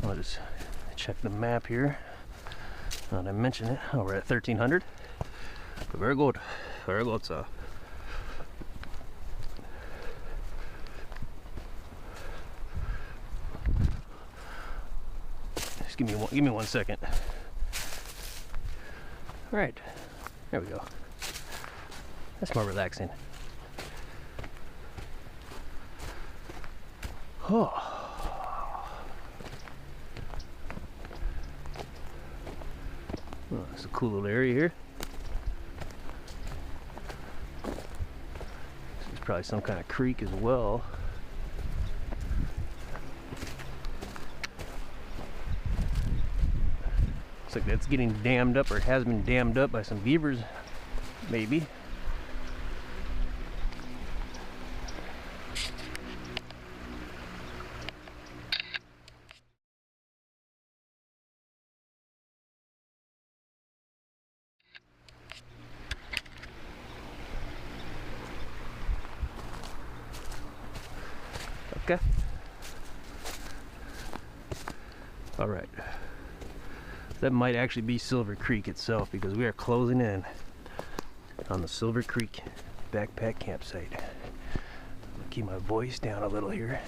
I'll just check the map here. Now that I mention it, oh, we're at 1300. Very good. Very good, sir. Just give me one second. All right, there we go. That's more relaxing. Oh. Oh, it's a cool little area here. This is probably some kind of creek as well. Looks like that's getting dammed up, or it has been dammed up by some beavers, maybe. Okay. All right. That might actually be Silver Creek itself, because we are closing in on the Silver Creek backpack campsite. I'll keep my voice down a little here.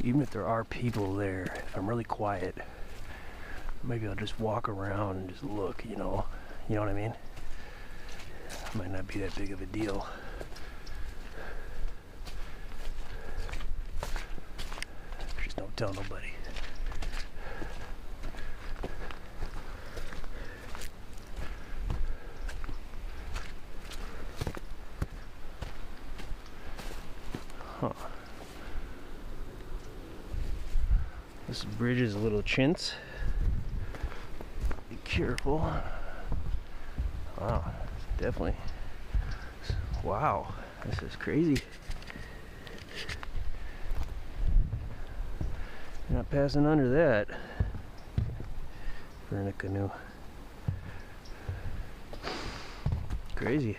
Even if there are people there, if I'm really quiet, maybe I'll just walk around and just look, you know what I mean? It might not be that big of a deal. Just don't tell nobody. Huh. This bridge is a little chintz. Be careful. Wow, definitely. Wow, this is crazy. You're not passing under that. For in a canoe. Crazy.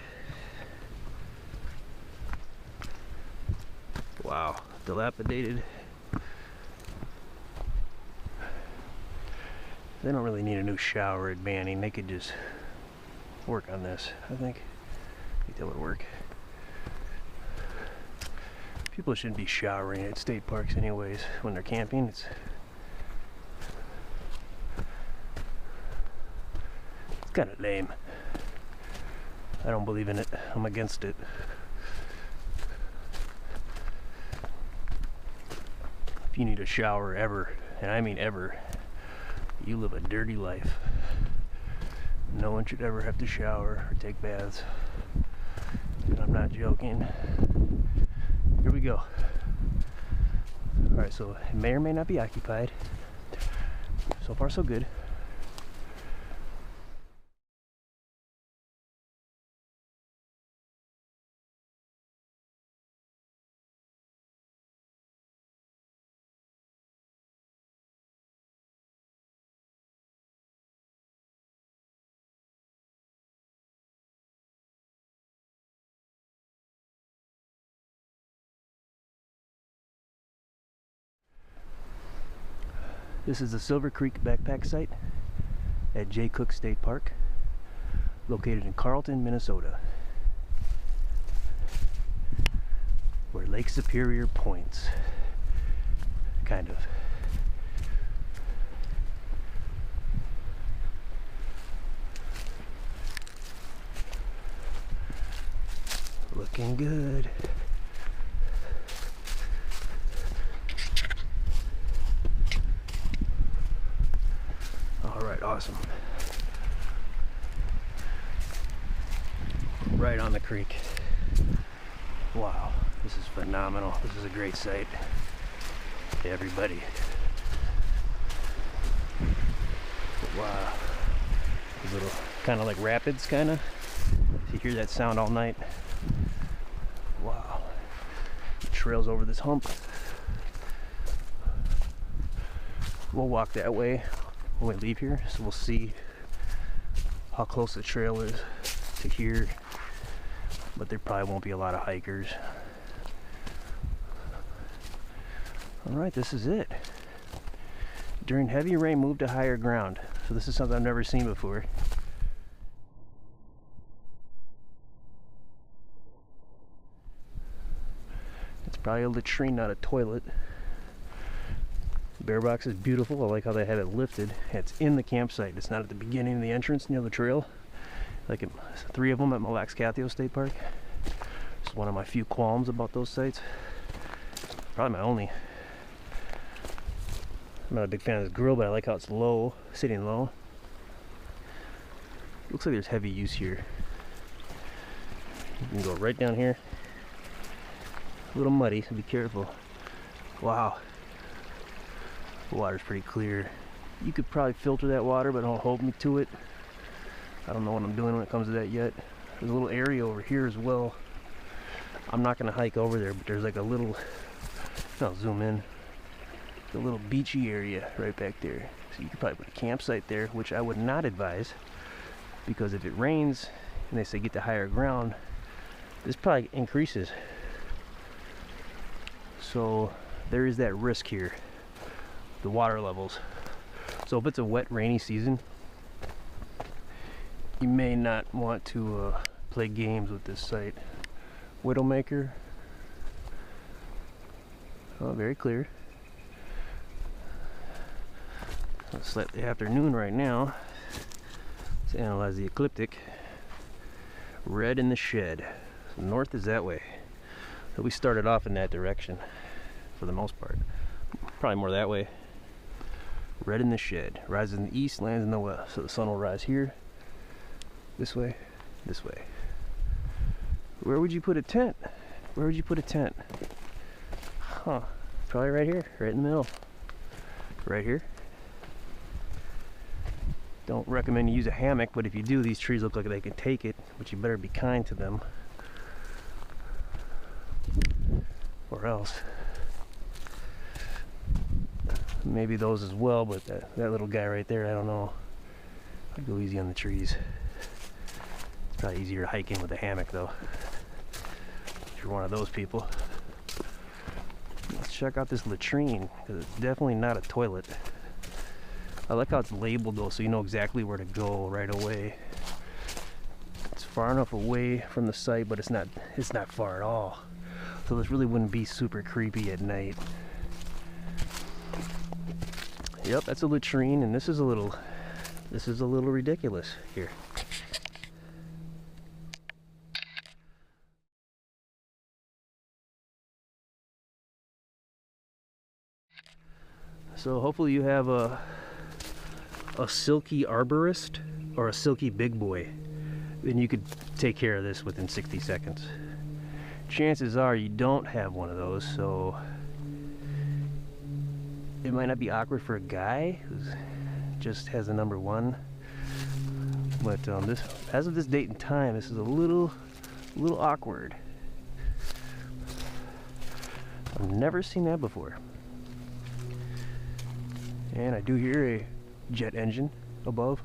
Wow, dilapidated. They don't really need a new shower at Banning. They could just work on this. I think that would work. People shouldn't be showering at state parks anyways when they're camping. It's kind of lame. I don't believe in it. I'm against it. If you need a shower ever, and I mean ever, you live a dirty life. No one should ever have to shower or take baths. And I'm not joking. Here we go. Alright, so it may or may not be occupied. So far so good. This is the Silver Creek backpack site at Jay Cooke State Park, located in Carlton, Minnesota, where Lake Superior points, kind of. Looking good. Alright, awesome. Right on the creek. Wow, this is phenomenal. This is a great site. Hey, everybody. Wow. These little, kind of like rapids, kind of. You hear that sound all night. Wow. The trail's over this hump. We'll walk that way when we leave here, so we'll see how close the trail is to here, but there probably won't be a lot of hikers. Alright, this is it. During heavy rain, move to higher ground. So this is something I've never seen before. It's probably a latrine, not a toilet. The bear box is beautiful. I like how they have it lifted. It's in the campsite. It's not at the beginning of the entrance near the trail. Like 3 of them at Mille Lacs State Park. It's one of my few qualms about those sites. Probably my only. I'm not a big fan of this grill, but I like how it's low, sitting low. Looks like there's heavy use here. You can go right down here. A little muddy, so be careful. Wow. The water's pretty clear. You could probably filter that water, but don't hold me to it. I don't know what I'm doing when it comes to that yet. There's a little area over here as well. I'm not going to hike over there, but there's like a little, I'll zoom in, a little beachy area right back there. So you could probably put a campsite there, which I would not advise, because if it rains and they say get to higher ground, this probably increases. So there is that risk here, the water levels. So if it's a wet, rainy season, you may not want to play games with this site. Widowmaker. Oh, very clear. It's like the afternoon right now. Let's analyze the ecliptic. Red in the shed. So north is that way. So we started off in that direction for the most part. Probably more that way. Red in the shed. Rises in the east, lands in the west. So the sun will rise here. This way. This way. Where would you put a tent? Where would you put a tent? Huh. Probably right here. Right in the middle. Right here. Don't recommend you use a hammock, but if you do, these trees look like they can take it, but you better be kind to them. Or else. Maybe those as well, but that little guy right there, I don't know. I'd go easy on the trees. It's probably easier to hike in with a hammock though, if you're one of those people. Let's check out this latrine, because it's definitely not a toilet. I like how it's labeled though, so you know exactly where to go right away. It's far enough away from the site, but it's not far at all. So this really wouldn't be super creepy at night. Yep, that's a latrine, and this is a little ridiculous here. So hopefully you have a silky arborist or a silky big boy. Then you could take care of this within 60 seconds. Chances are you don't have one of those, so it might not be awkward for a guy who just has a number 1. But this, as of this date and time, this is a little awkward. I've never seen that before. And I do hear a jet engine above.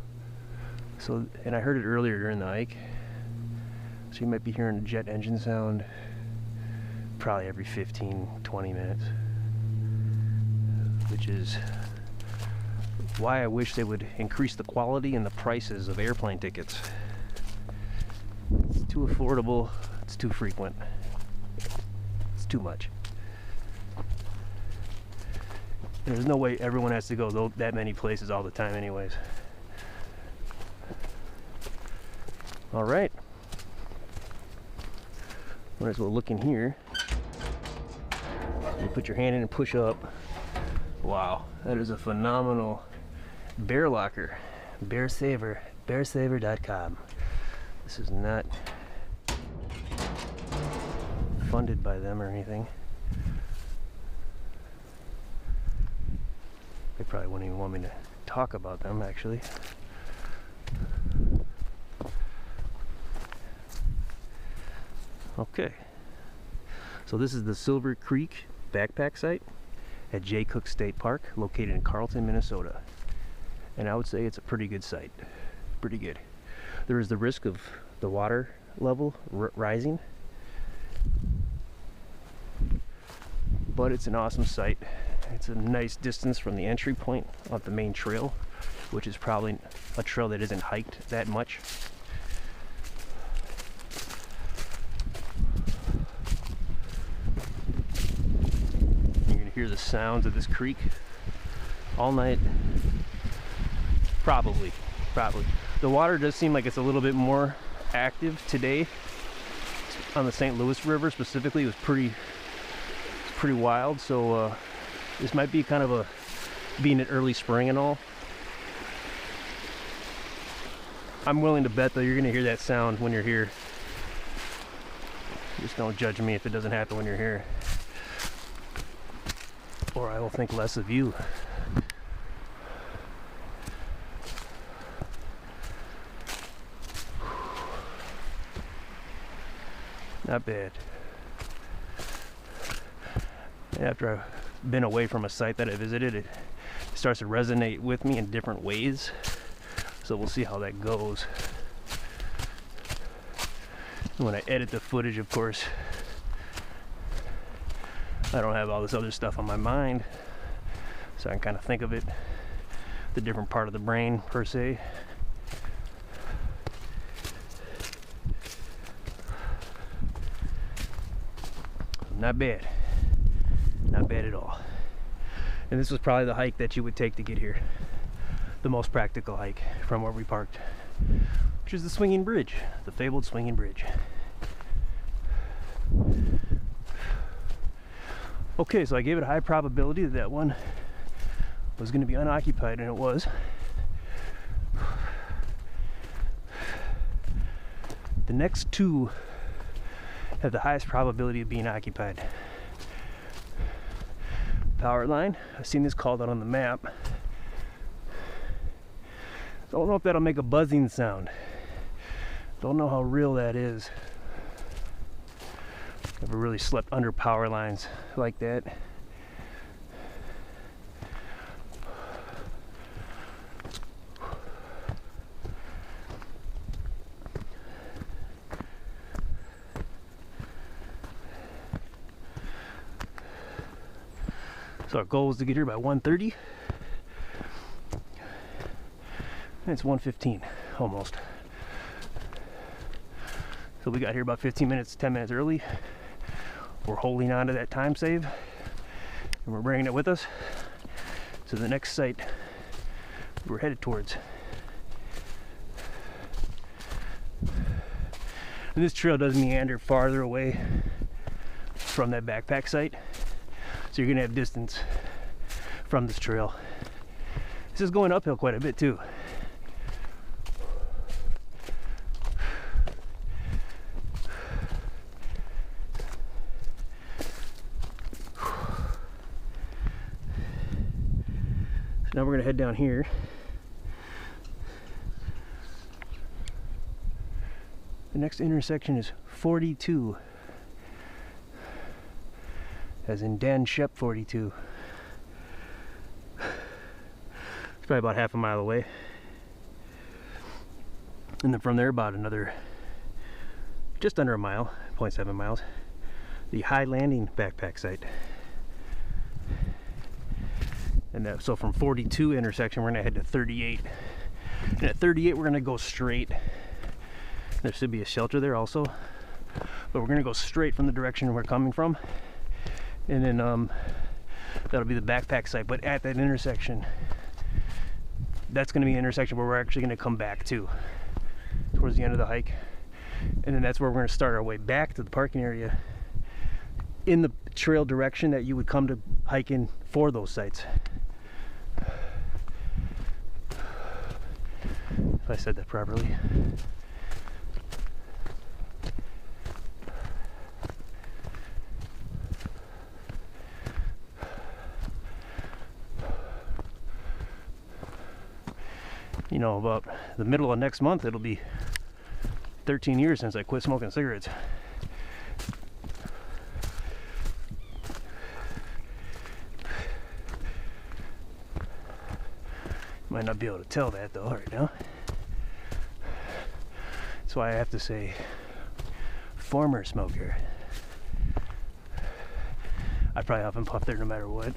So, and I heard it earlier during the hike. So you might be hearing a jet engine sound probably every 15-20 minutes, which is why I wish they would increase the quality and the prices of airplane tickets. It's too affordable, it's too frequent, it's too much. There's no way everyone has to go that many places all the time anyways. All right. Might as well look in here. You put your hand in and push up. Wow, that is a phenomenal bear locker. Bear Saver, bearsaver.com. This is not funded by them or anything. They probably wouldn't even want me to talk about them, actually. Okay, so this is the Silver Creek backpack site at Jay Cooke State Park, located in Carlton, Minnesota. And I would say it's a pretty good site. Pretty good. There is the risk of the water level rising, but it's an awesome site. It's a nice distance from the entry point of the main trail, which is probably a trail that isn't hiked that much. You're gonna hear the sounds of this creek all night. Probably. The water does seem like it's a little bit more active today on the St. Louis River specifically. It was pretty wild, so this might be kind of a, being an early spring and all. I'm willing to bet though you're gonna hear that sound when you're here. Just don't judge me if it doesn't happen when you're here, or I will think less of you. Not bad. After I've been away from a site that I visited, it starts to resonate with me in different ways. So we'll see how that goes. And when I edit the footage, of course, I don't have all this other stuff on my mind, so I can kind of think of it, the different part of the brain per se. Not bad. Not bad at all. And this was probably the hike that you would take to get here. The most practical hike from where we parked, which is the swinging bridge, the fabled swinging bridge. Okay, so I gave it a high probability that that one was going to be unoccupied, and it was. The next two have the highest probability of being occupied. Power line, I've seen this called out on the map. Don't know if that'll make a buzzing sound. Don't know how real that is. Never really slept under power lines like that. So our goal was to get here by 1:30. And it's 1:15 almost. So we got here about 10 minutes early. We're holding on to that time save, and we're bringing it with us to the next site we're headed towards. And this trail does meander farther away from that backpack site, so you're gonna have distance from this trail. This is going uphill quite a bit too. So now we're gonna head down here. The next intersection is 42. As in Dan Shep 42. It's probably about half a mile away. And then from there about another, just under a mile, 0.7 miles, the High Landing backpack site. And that, so from 42 intersection, we're gonna head to 38. And at 38, we're gonna go straight. There should be a shelter there also, but we're gonna go straight from the direction we're coming from. And then that'll be the backpack site. But at that intersection, that's gonna be an intersection where we're actually gonna come back to, towards the end of the hike. And then that's where we're gonna start our way back to the parking area in the trail direction that you would come to hike in for those sites. If I said that properly. You know, about the middle of next month, it'll be 13 years since I quit smoking cigarettes. Might not be able to tell that though right now. That's why I have to say former smoker. I probably huff and puff there no matter what.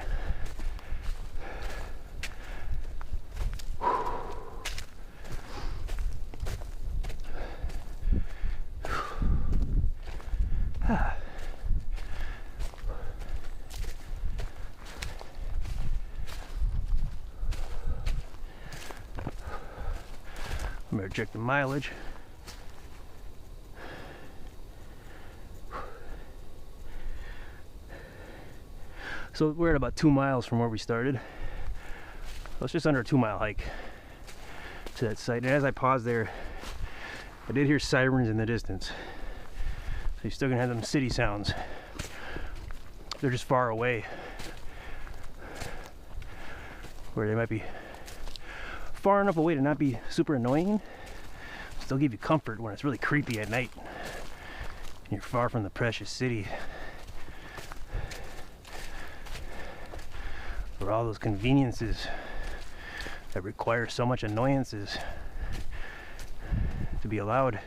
I'm gonna check the mileage. So we're at about 2 miles from where we started. So it's just under a 2-mile hike to that site. And as I paused there, I did hear sirens in the distance. So you're still gonna have them city sounds. They're just far away, where they might be far enough away to not be super annoying, still give you comfort when it's really creepy at night and you're far from the precious city, where all those conveniences that require so much annoyances to be allowed.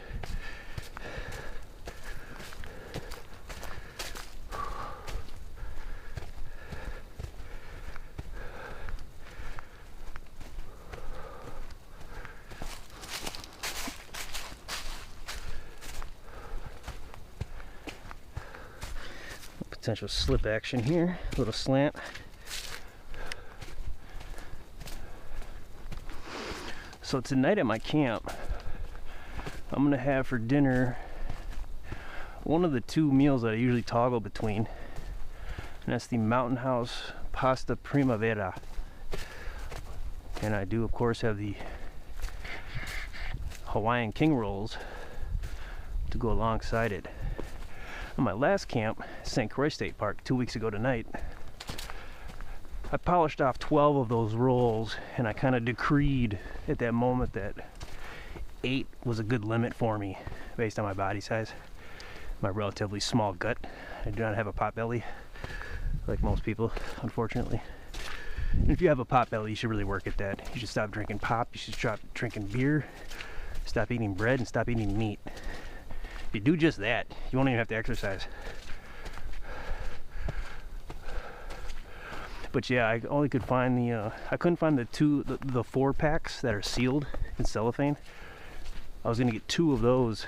Potential slip action here, a little slant. So tonight at my camp, I'm gonna have for dinner one of the 2 meals that I usually toggle between, and that's the Mountain House Pasta Primavera. And I do of course have the Hawaiian King Rolls to go alongside it. On my last camp, St. Croix State Park, 2 weeks ago tonight, I polished off 12 of those rolls, and I kind of decreed at that moment that 8 was a good limit for me based on my body size, my relatively small gut. I do not have a pot belly like most people, unfortunately. And if you have a pot belly, you should really work at that. You should stop drinking pop, you should stop drinking beer, stop eating bread, and stop eating meat. If you do just that, you won't even have to exercise. But yeah, I only could find the I couldn't find the 4 packs that are sealed in cellophane. I was gonna get 2 of those,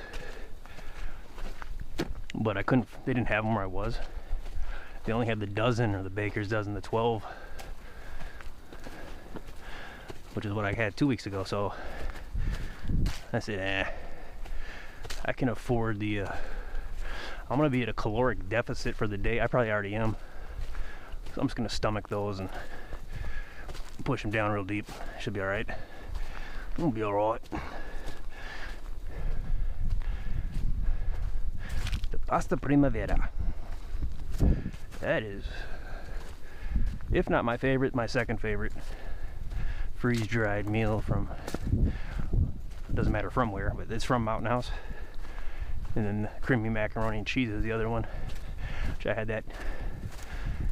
but I couldn't. They didn't have them where I was. They only had the dozen, or the baker's dozen, the 12, which is what I had 2 weeks ago. So I said, I can afford the, I'm gonna be at a caloric deficit for the day. I probably already am. So I'm just gonna stomach those and push them down real deep. Should be all right. We'll be all right. The Pasta Primavera. That is, if not my favorite, my second favorite freeze-dried meal from, doesn't matter from where, but it's from Mountain House. And then creamy macaroni and cheese is the other one, which I had that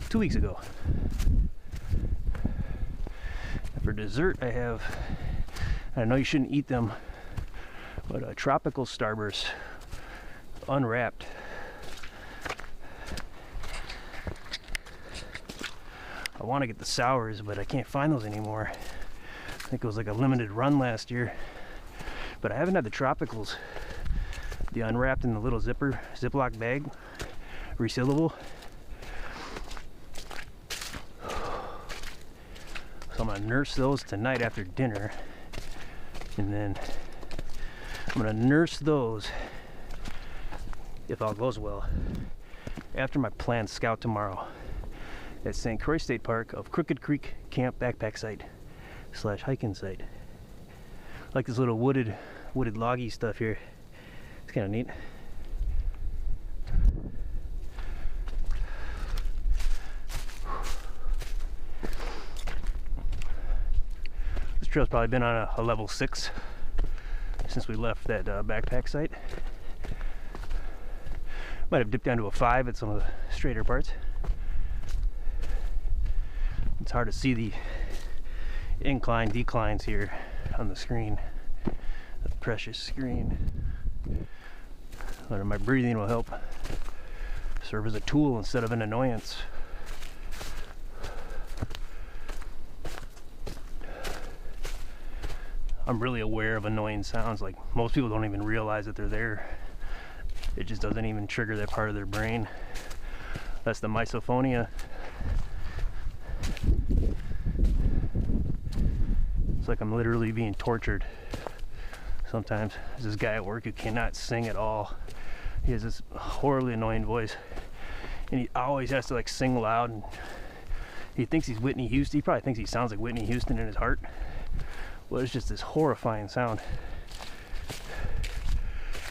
2 weeks ago. And for dessert, I have, I know you shouldn't eat them, but a tropical Starburst unwrapped. A want to get the sours, but I can't find those anymore. I think it was like a limited run last year. But I haven't had the tropicals. The unwrapped in the little Ziploc bag, resealable. So I'm gonna nurse those tonight after dinner, and then I'm gonna nurse those, if all goes well, after my planned scout tomorrow at St. Croix State Park of Crooked Creek Camp Backpack Site / hiking site. I like this little wooded loggy stuff here. It's kind of neat. This trail's probably been on a level 6 since we left that backpack site. Might have dipped down to a 5 at some of the straighter parts. It's hard to see the incline declines here on the screen, the precious screen. But my breathing will help serve as a tool instead of an annoyance. I'm really aware of annoying sounds. Like, most people don't even realize that they're there. It just doesn't even trigger that part of their brain. That's the misophonia. It's like I'm literally being tortured sometimes. There's this guy at work who cannot sing at all. He has this horribly annoying voice, and he always has to like sing loud, and he thinks he's Whitney Houston. He probably thinks he sounds like Whitney Houston in his heart. Well, it's just this horrifying sound.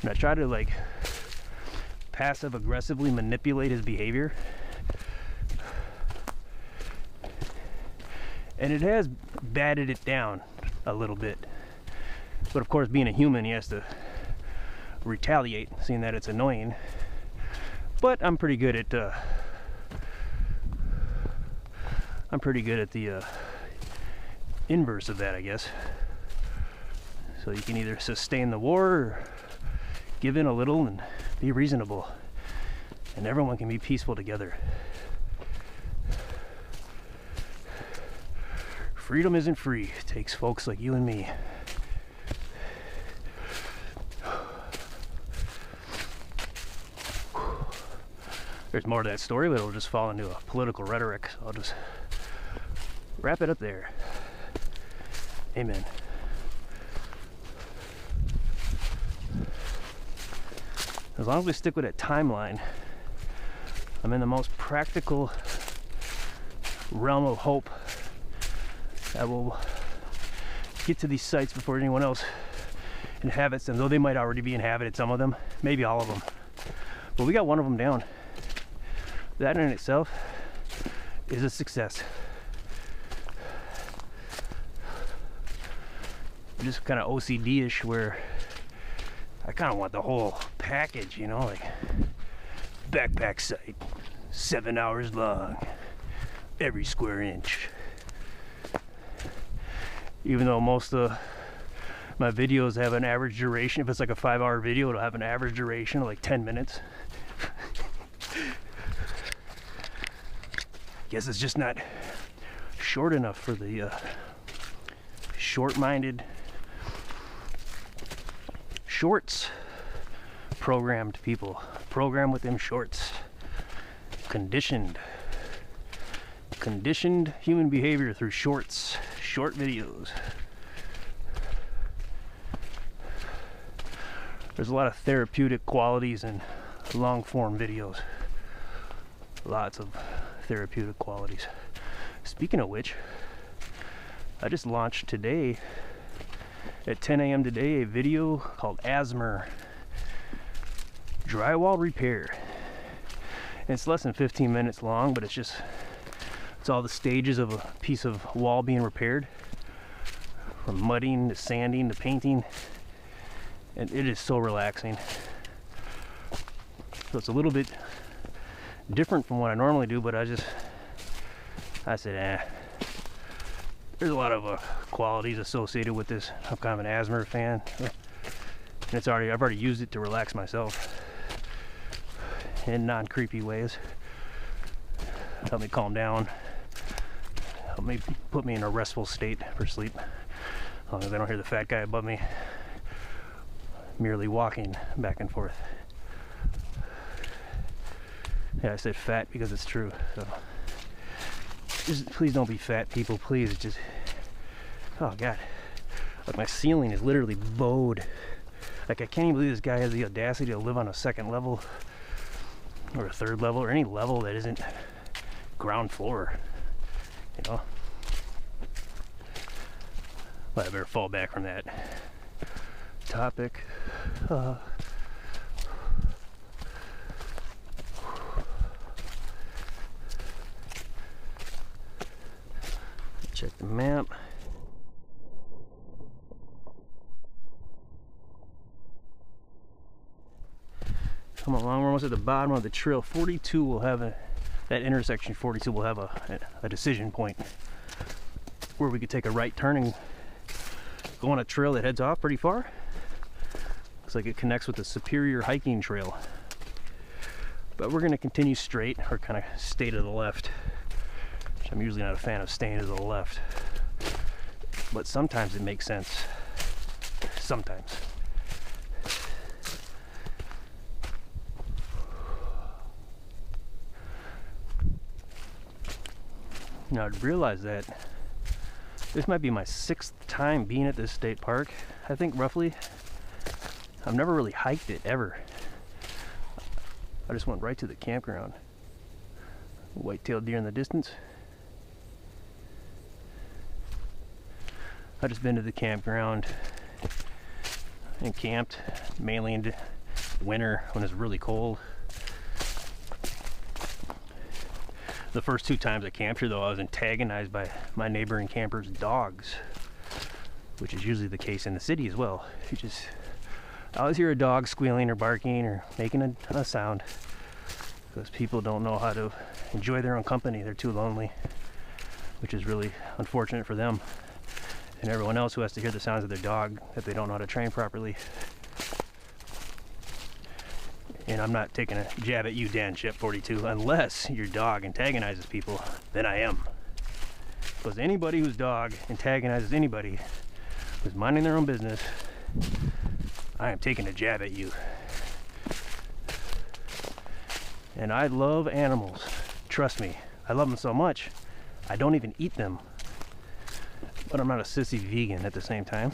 And I try to like passive aggressively manipulate his behavior, and it has batted it down a little bit. But of course, being a human, he has to retaliate, seeing that it's annoying. But I'm pretty good at the inverse of that, I guess. So you can either sustain the war or give in a little and be reasonable, and everyone can be peaceful together. Freedom isn't free. It takes folks like you and me. There's more to that story, but it'll just fall into a political rhetoric, so I'll just wrap it up there. Amen. As long as we stick with that timeline, I'm in the most practical realm of hope that will get to these sites before anyone else inhabits them, though they might already be inhabited, some of them, maybe all of them. But we got one of them down. That in itself is a success. I'm just kind of OCD-ish, where I kind of want the whole package, you know, like backpack site, 7 hours long, every square inch. Even though most of my videos have an average duration, if it's like a 5-hour video, it'll have an average duration of like 10 minutes. Guess it's just not short enough for the short-minded, shorts programmed people. Program with them shorts. Conditioned human behavior through shorts, short videos. There's a lot of therapeutic qualities in long-form videos. Lots of therapeutic qualities. Speaking of which, I just launched today at 10 a.m. today a video called Asthma Drywall Repair. And it's less than 15 minutes long, but it's all the stages of a piece of wall being repaired, from mudding to sanding to painting, and it is so relaxing. So it's a little bit different from what I normally do, but I said, there's a lot of qualities associated with this. I'm kind of an asthma fan, and I've already used it to relax myself in non-creepy ways. Help me calm down, Help me put me in a restful state for sleep. As long as I don't hear the fat guy above me merely walking back and forth. Yeah, I said fat because it's true. So just please don't be fat, people. Please, it's just, oh god, like my ceiling is literally bowed. Like I can't even believe this guy has the audacity to live on a second level or a third level or any level that isn't ground floor. You know. Well, I better fall back from that topic. Check the map. Come along, we're almost at the bottom of the trail. 42 will have that intersection 42 will have a decision point where we could take a right turn and go on a trail that heads off pretty far. Looks like it connects with the Superior hiking trail. But we're gonna continue straight or kind of stay to the left. Which I'm usually not a fan of staying to the left. But sometimes it makes sense. Sometimes. Now, I'd realize that this might be my 6th time being at this state park. I think roughly. I've never really hiked it ever. I just went right to the campground. White-tailed deer in the distance. I've just been to the campground and camped, mainly in winter when it's really cold. The first 2 times I camped here, though, I was antagonized by my neighboring campers' dogs, which is usually the case in the city as well. I always hear a dog squealing or barking or making a sound because people don't know how to enjoy their own company. They're too lonely, which is really unfortunate for them and everyone else who has to hear the sounds of their dog that they don't know how to train properly. And I'm not taking a jab at you, Dan Chip 42, unless your dog antagonizes people, then I am. Because anybody whose dog antagonizes anybody who's minding their own business, I am taking a jab at you. And I love animals. Trust me, I love them so much, I don't even eat them. But I'm not a sissy vegan at the same time.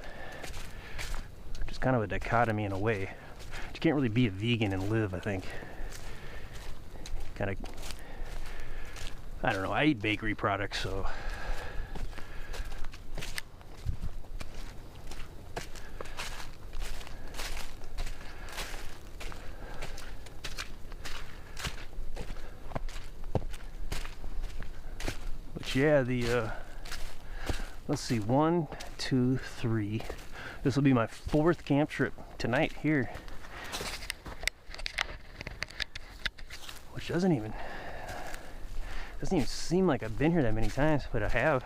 Which is kind of a dichotomy in a way. You can't really be a vegan and live, I think. Kind of, I don't know, I eat bakery products, so. But yeah, let's see, 1, 2, 3. This will be my 4th camp trip tonight here. Which doesn't even seem like I've been here that many times, but I have.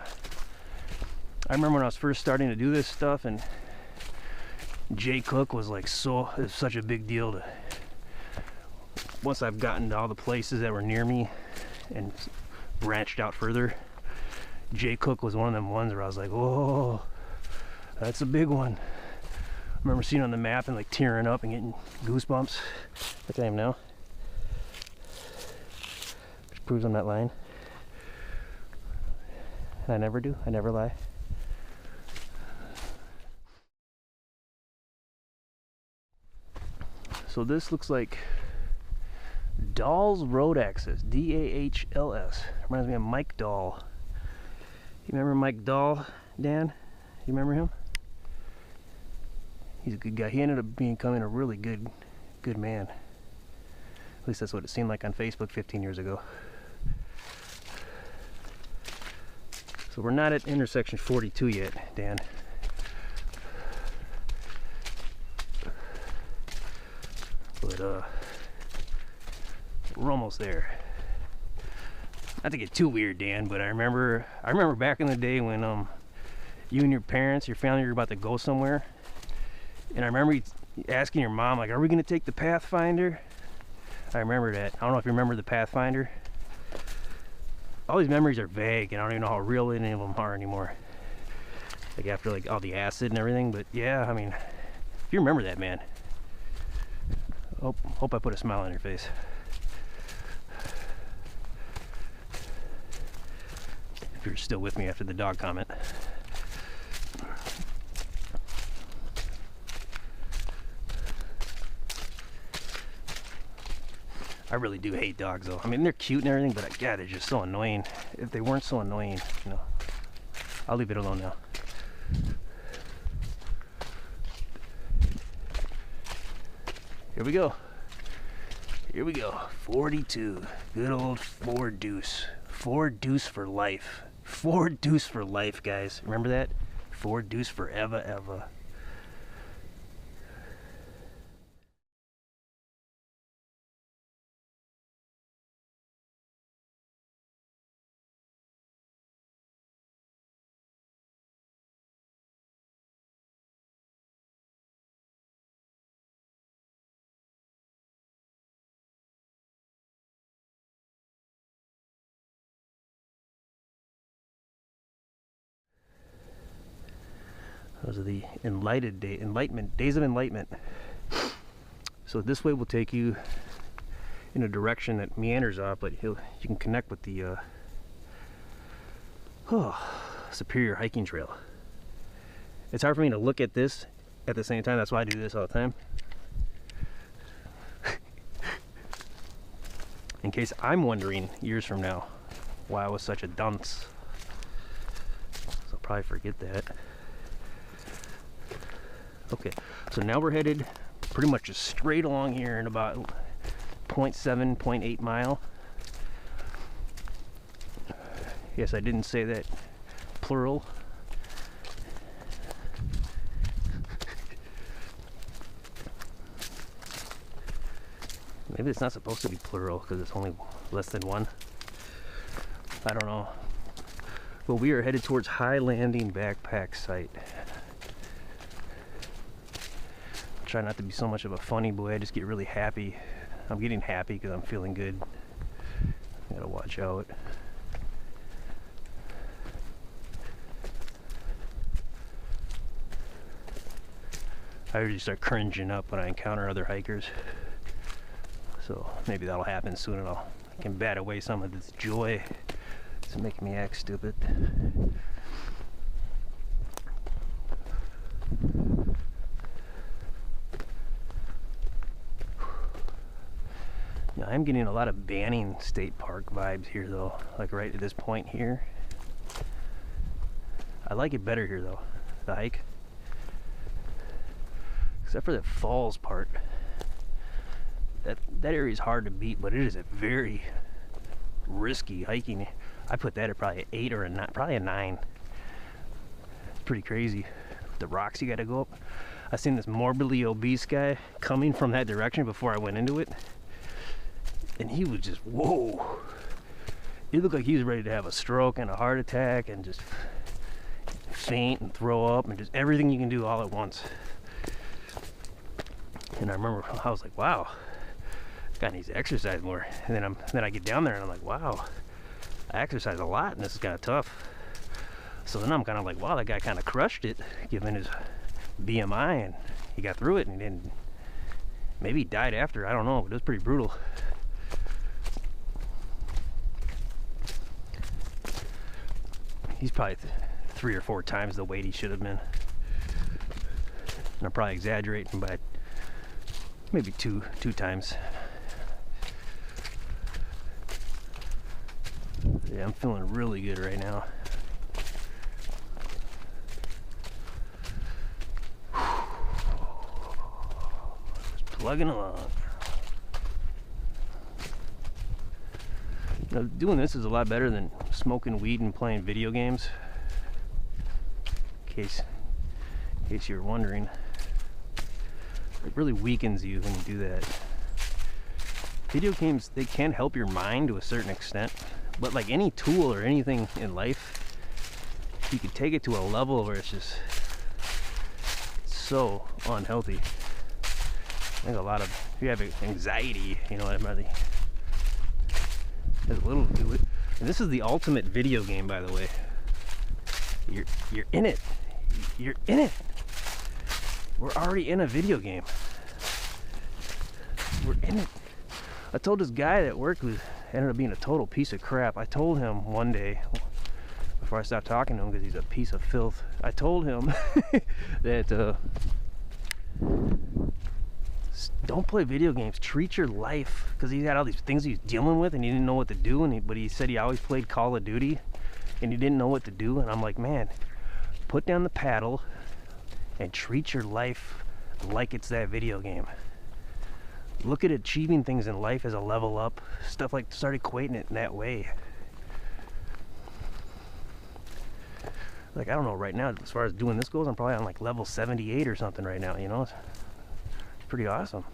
I remember when I was first starting to do this stuff, and Jay Cooke was like it's such a big deal to. Once I've gotten to all the places that were near me and branched out further, Jay Cooke was one of them ones where I was like, whoa, that's a big one. I remember seeing it on the map and like tearing up and getting goosebumps like I am now. Which proves I'm not lying. And I never do. I never lie. So this looks like Dahl's Road Access. D-A-H-L-S. Reminds me of Mike Dahl. You remember Mike Dahl, Dan? You remember him? He's a good guy. He ended up becoming a really good man. At least that's what it seemed like on Facebook 15 years ago. So we're not at intersection 42 yet, Dan. But we're almost there. Not to get too weird, Dan, but I remember back in the day when you and your parents, your family were about to go somewhere, and I remember asking your mom, like, are we gonna take the Pathfinder? I remember that. I don't know if you remember the Pathfinder. all these memories are vague, and I don't even know how real any of them are anymore. Like after like all the acid and everything, but yeah, I mean, if you remember that, man. Hope I put a smile on your face. If you're still with me after the dog comment. I really do hate dogs though. I mean, they're cute and everything, but God, they're just so annoying. If they weren't so annoying, you know, I'll leave it alone now. Here we go. Here we go. 42. Good old 4 deuce. 4 deuce for life. 4 deuce for life, guys. Remember that? 4 deuce forever, ever. Those are the days of enlightenment. So this way will take you in a direction that meanders off, but you can connect with the Superior hiking trail. It's hard for me to look at this at the same time. That's why I do this all the time. In case I'm wondering years from now why I was such a dunce. So I'll probably forget that. Okay, so now we're headed pretty much just straight along here in about 0.7, 0.8 mile. Yes, I didn't say that plural. Maybe it's not supposed to be plural because it's only less than 1. I don't know. But we are headed towards High Landing Backpack Site. Try not to be so much of a funny boy. I just get really happy. I'm getting happy because I'm feeling good. Gotta watch out. I usually start cringing up when I encounter other hikers. So maybe that'll happen soon and I can bat away some of this joy that's making me act stupid. Now, I'm getting a lot of Banning State Park vibes here though, like right at this point here. I like it better here though, the hike. Except for the falls part. That area is hard to beat, but it is a very risky hiking. I put that at probably an 8 or a 9, probably a 9. It's pretty crazy. The rocks you gotta go up. I seen this morbidly obese guy coming from that direction before I went into it. And he was just, whoa. He looked like he was ready to have a stroke and a heart attack and just faint and throw up and just everything you can do all at once. And I remember I was like, wow, this guy needs to exercise more. And then I get down there and I'm like, wow, I exercise a lot and this is kind of tough. So then I'm kind of like, wow, that guy kind of crushed it given his BMI, and he got through it and then maybe he died after, I don't know, but it was pretty brutal. He's probably 3 or 4 times the weight he should have been. And I'm probably exaggerating by maybe two times. Yeah, I'm feeling really good right now. Just plugging along. Now, doing this is a lot better than smoking weed and playing video games. In case you were wondering. It really weakens you when you do that. Video games, they can help your mind to a certain extent, but like any tool or anything in life, you can take it to a level where it's just so unhealthy. I think a lot of, if you have anxiety, you know, there's a little to do it. And this is the ultimate video game, by the way. You're in it. You're in it. We're already in a video game. We're in it. I told this guy that worked with, ended up being a total piece of crap. I told him one day, before I stopped talking to him because he's a piece of filth, I told him that don't play video games, treat your life, because he had all these things he was dealing with and he didn't know what to do, but he said he always played Call of Duty and he didn't know what to do. And I'm like, man, put down the paddle and treat your life like it's that video game. Look at achieving things in life as a level up, stuff like, start equating it in that way. Like, I don't know, right now, as far as doing this goes, I'm probably on like level 78 or something right now, you know? It's pretty awesome.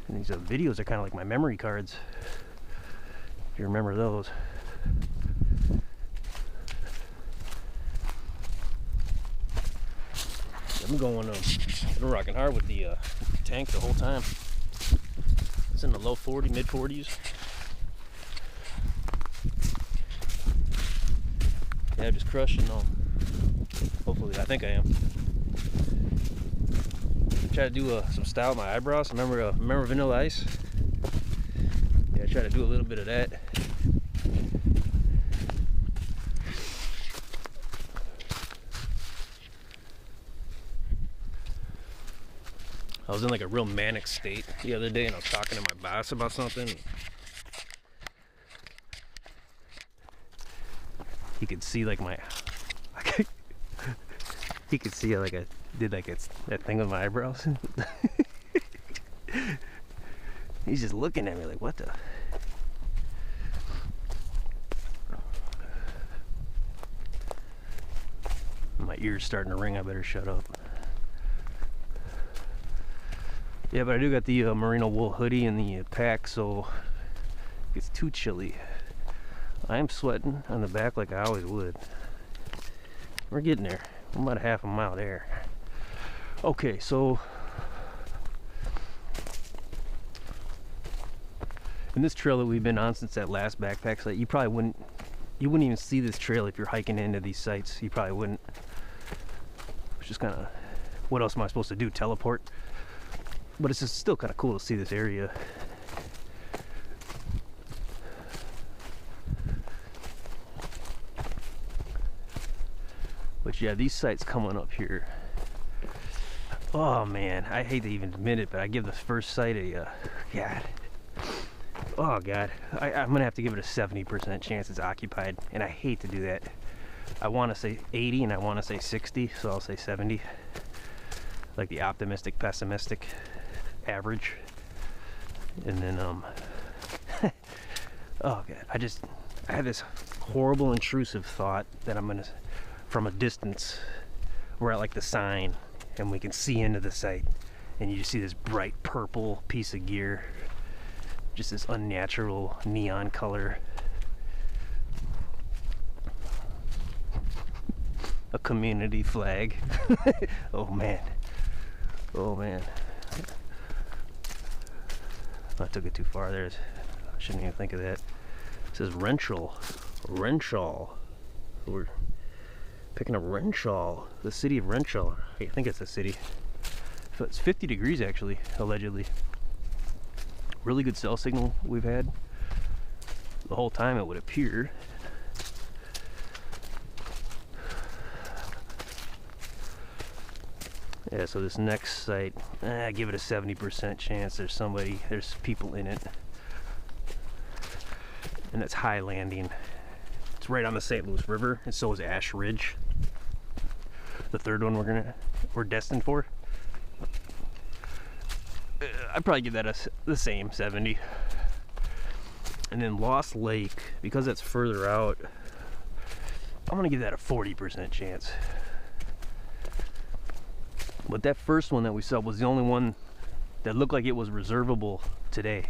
And these videos are kind of like my memory cards, if you remember those. I've been going, I've been rocking hard with the tank the whole time. It's in the low 40, mid 40s. Yeah, just crushing them. Hopefully, I think I am. Try to do some style with my eyebrows. Remember Vanilla Ice? Yeah, I try to do a little bit of that. I was in like a real manic state the other day, and I was talking to my boss about something. He could see like my, he could see like I did like that thing with my eyebrows. He's just looking at me like, what the? My ear's starting to ring, I better shut up. Yeah, but I do got the merino wool hoodie and the pack, so it's too chilly. I am sweating on the back like I always would. We're getting there. I'm about a half a mile there. Okay, so in this trail that we've been on since that last backpack site, you wouldn't even see this trail if you're hiking into these sites. You probably wouldn't. It's just kind of, what else am I supposed to do? Teleport? But it's just still kind of cool to see this area. But yeah, these sites coming up here. Oh man, I hate to even admit it, but I give the first site a, God. Oh God, I'm gonna have to give it a 70% chance it's occupied, and I hate to do that. I want to say 80 and I want to say 60, so I'll say 70. Like the optimistic, pessimistic average. And then oh God, I have this horrible intrusive thought that I'm gonna, from a distance, we're at like the sign and we can see into the site, and you just see this bright purple piece of gear, just this unnatural neon color, a community flag. Oh man, oh man, I took it too far there. I shouldn't even think of that. It says Wrenshall. We're picking up Wrenshall, the city of Wrenshall. I think it's a city. So it's 50 degrees actually, allegedly. Really good cell signal we've had the whole time, it would appear. Yeah, so this next site, I give it a 70% chance there's people in it. And that's High Landing. It's right on the St. Louis River, and so is Ash Ridge. The third one we're destined for. I'd probably give that the same 70. And then Lost Lake, because that's further out, I'm gonna give that a 40% chance. But that first one that we saw was the only one that looked like it was reservable today.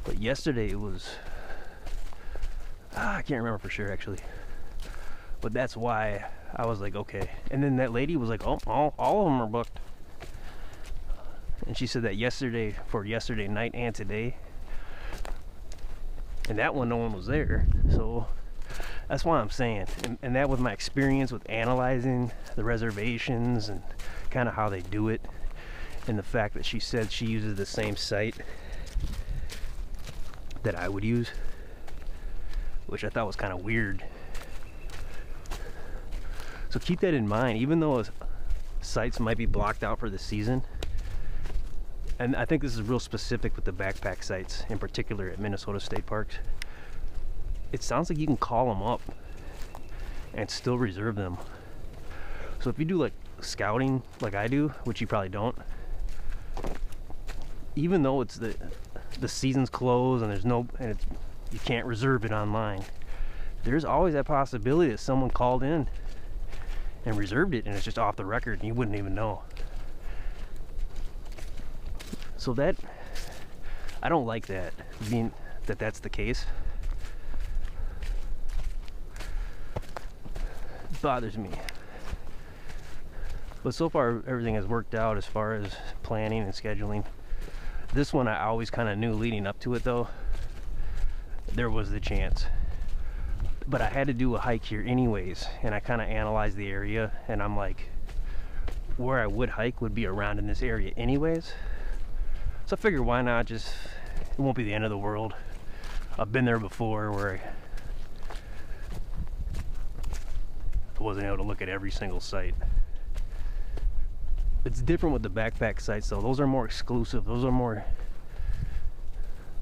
But yesterday it was, I can't remember for sure actually. But that's why I was like, okay. And then that lady was like, oh, all of them are booked. and she said that yesterday, for yesterday night and today, and that one no one was there. So that's why I'm saying, and that with my experience with analyzing the reservations and kind of how they do it, and the fact that she said she uses the same site that I would use, which I thought was kind of weird. So keep that in mind, even though sites might be blocked out for the season. And I think this is real specific with the backpack sites, in particular at Minnesota State Parks. It sounds like you can call them up and still reserve them. So if you do like scouting like I do, which you probably don't, even though it's the season's closed and you can't reserve it online, there's always that possibility that someone called in and reserved it and it's just off the record and you wouldn't even know. So that, I don't like that, being that that's the case. It bothers me. But so far everything has worked out as far as planning and scheduling. This one I always kind of knew leading up to it though, there was the chance. But I had to do a hike here anyways, and I kind of analyzed the area, and I'm like, where I would hike would be around in this area anyways. So I figured, why not just, it won't be the end of the world. I've been there before where I wasn't able to look at every single site. It's different with the backpack sites though. Those are more exclusive. Those are more,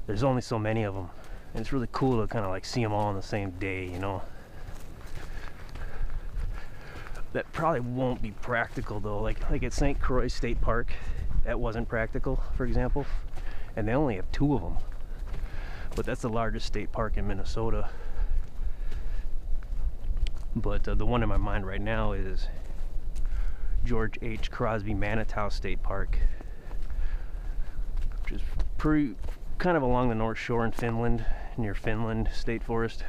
there's only so many of them. And it's really cool to kind of like see them all on the same day, you know. That probably won't be practical though. Like at St. Croix State Park, that wasn't practical, for example. And they only have 2 of them. But that's the largest state park in Minnesota. But the one in my mind right now is George H. Crosby Manitou State Park, which is pretty kind of along the North Shore in Finland, near Finland State Forest.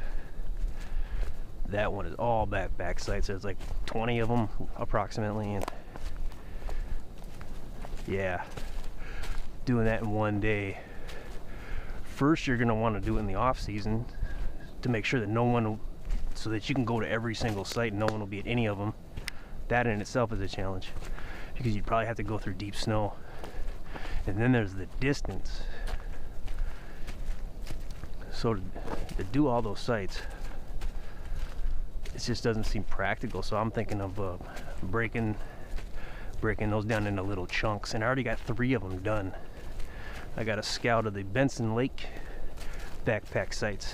That one is all backpack sites. There's like 20 of them approximately, and yeah, doing that in one day. First, you're going to want to do it in the off season to make sure that no one, so that you can go to every single site and no one will be at any of them. That in itself is a challenge, because you'd probably have to go through deep snow. And then there's the distance. So to do all those sites, it just doesn't seem practical. So I'm thinking of breaking those down into little chunks, and I already got 3 of them done. I got a scout of the Benson Lake backpack sites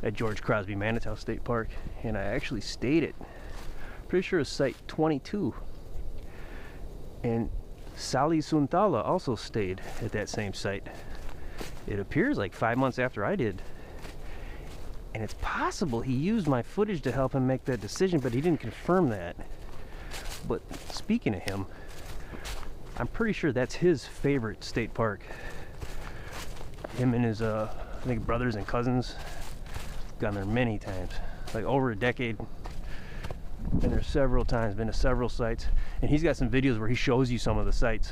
at George Crosby Manitou State Park, and I actually stayed at, pretty sure it's site 22, and Sali Suntala also stayed at that same site. It appears like 5 months after I did, and it's possible he used my footage to help him make that decision, but he didn't confirm that. But speaking of him, I'm pretty sure that's his favorite state park. Him and his I think brothers and cousins gone there many times, like over a decade. Been there several times, been to several sites, and he's got some videos where he shows you some of the sites.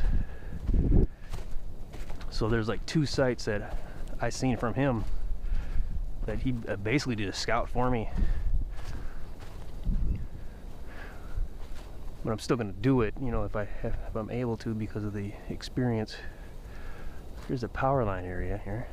So there's like 2 sites that I seen from him that he basically did a scout for me. But I'm still gonna do it, you know, if I'm able to, because of the experience. Here's the power line area here.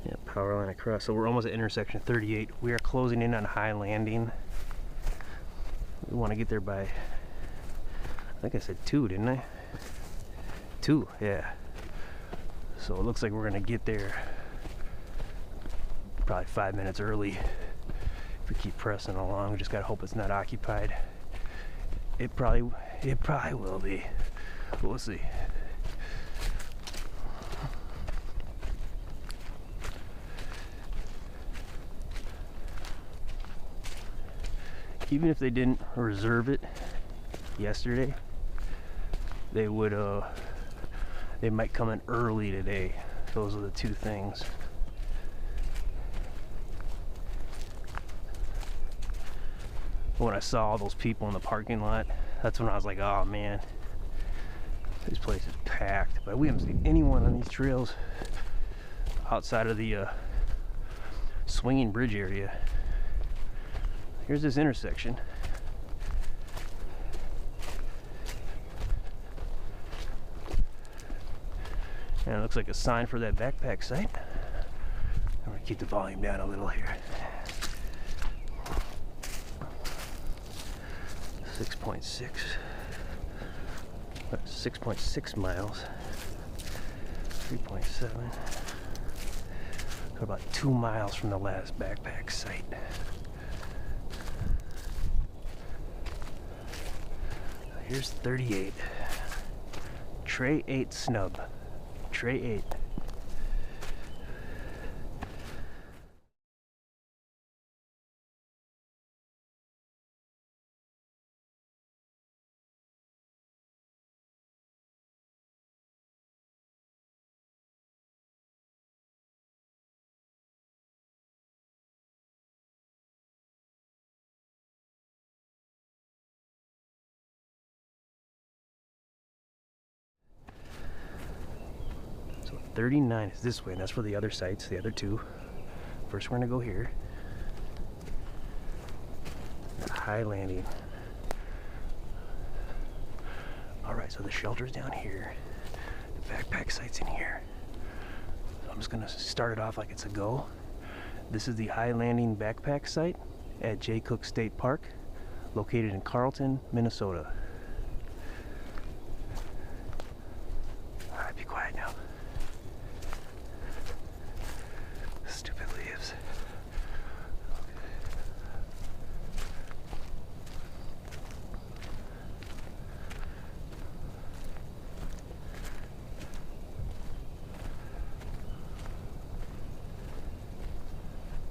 Yeah, power line across. So we're almost at intersection 38. We are closing in on High Landing. We want to get there by, I think I said 2, didn't I? 2, yeah. So it looks like we're gonna get there probably 5 minutes early if we keep pressing along. We just gotta hope it's not occupied. It probably will be. We'll see. Even if they didn't reserve it yesterday, they would they might come in early today. Those are the 2 things. when I saw all those people in the parking lot, that's when I was like, oh man, this place is packed. But we haven't seen anyone on these trails outside of the swinging bridge area. Here's this intersection. And it looks like a sign for that backpack site. I'm gonna keep the volume down a little here. 6.6 miles. 3.7. We're about 2 miles from the last backpack site. Here's 38. Tray 8 snub. Tray 8. So 39 is this way, and that's for the other sites, the other two. First we're gonna go here. High landing. Alright, so the shelter's down here. The backpack site's in here. So I'm just gonna start it off like it's a go. This is the high landing backpack site at Jay Cooke State Park, located in Carlton, Minnesota. Alright, be quiet now. Stupid leaves.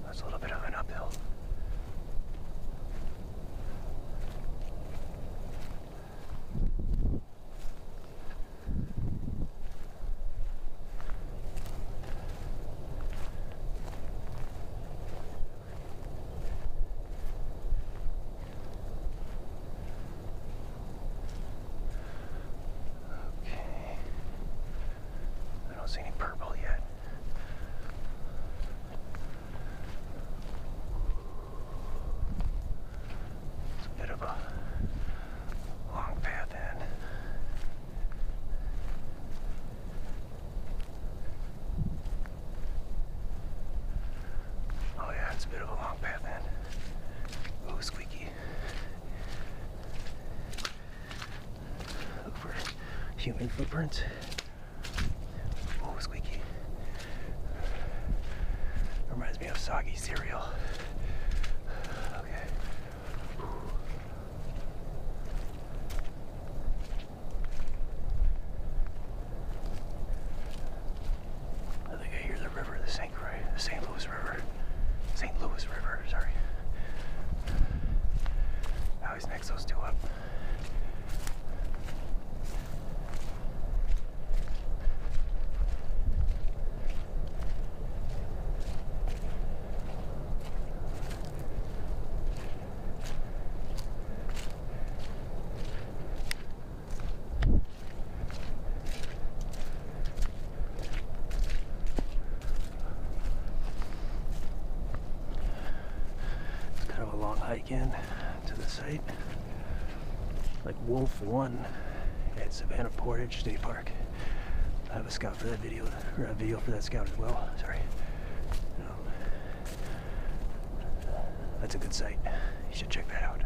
That's a little bit of an uphill. I don't see any purple yet. It's a bit of a long path in. Oh yeah, it's a bit of a long path in. Ooh, squeaky. Look for human footprints. Oh, squeaky. Reminds me of soggy cereal. Okay. I think I hear the river, the St. Louis River. St. Louis River, sorry. I always mix those two up. It's kind of a long hike in to the site. Like Wolf 1 at Savannah Portage State Park. I have a scout for that video, or a video for that scout as well. Sorry. That's a good site. You should check that out.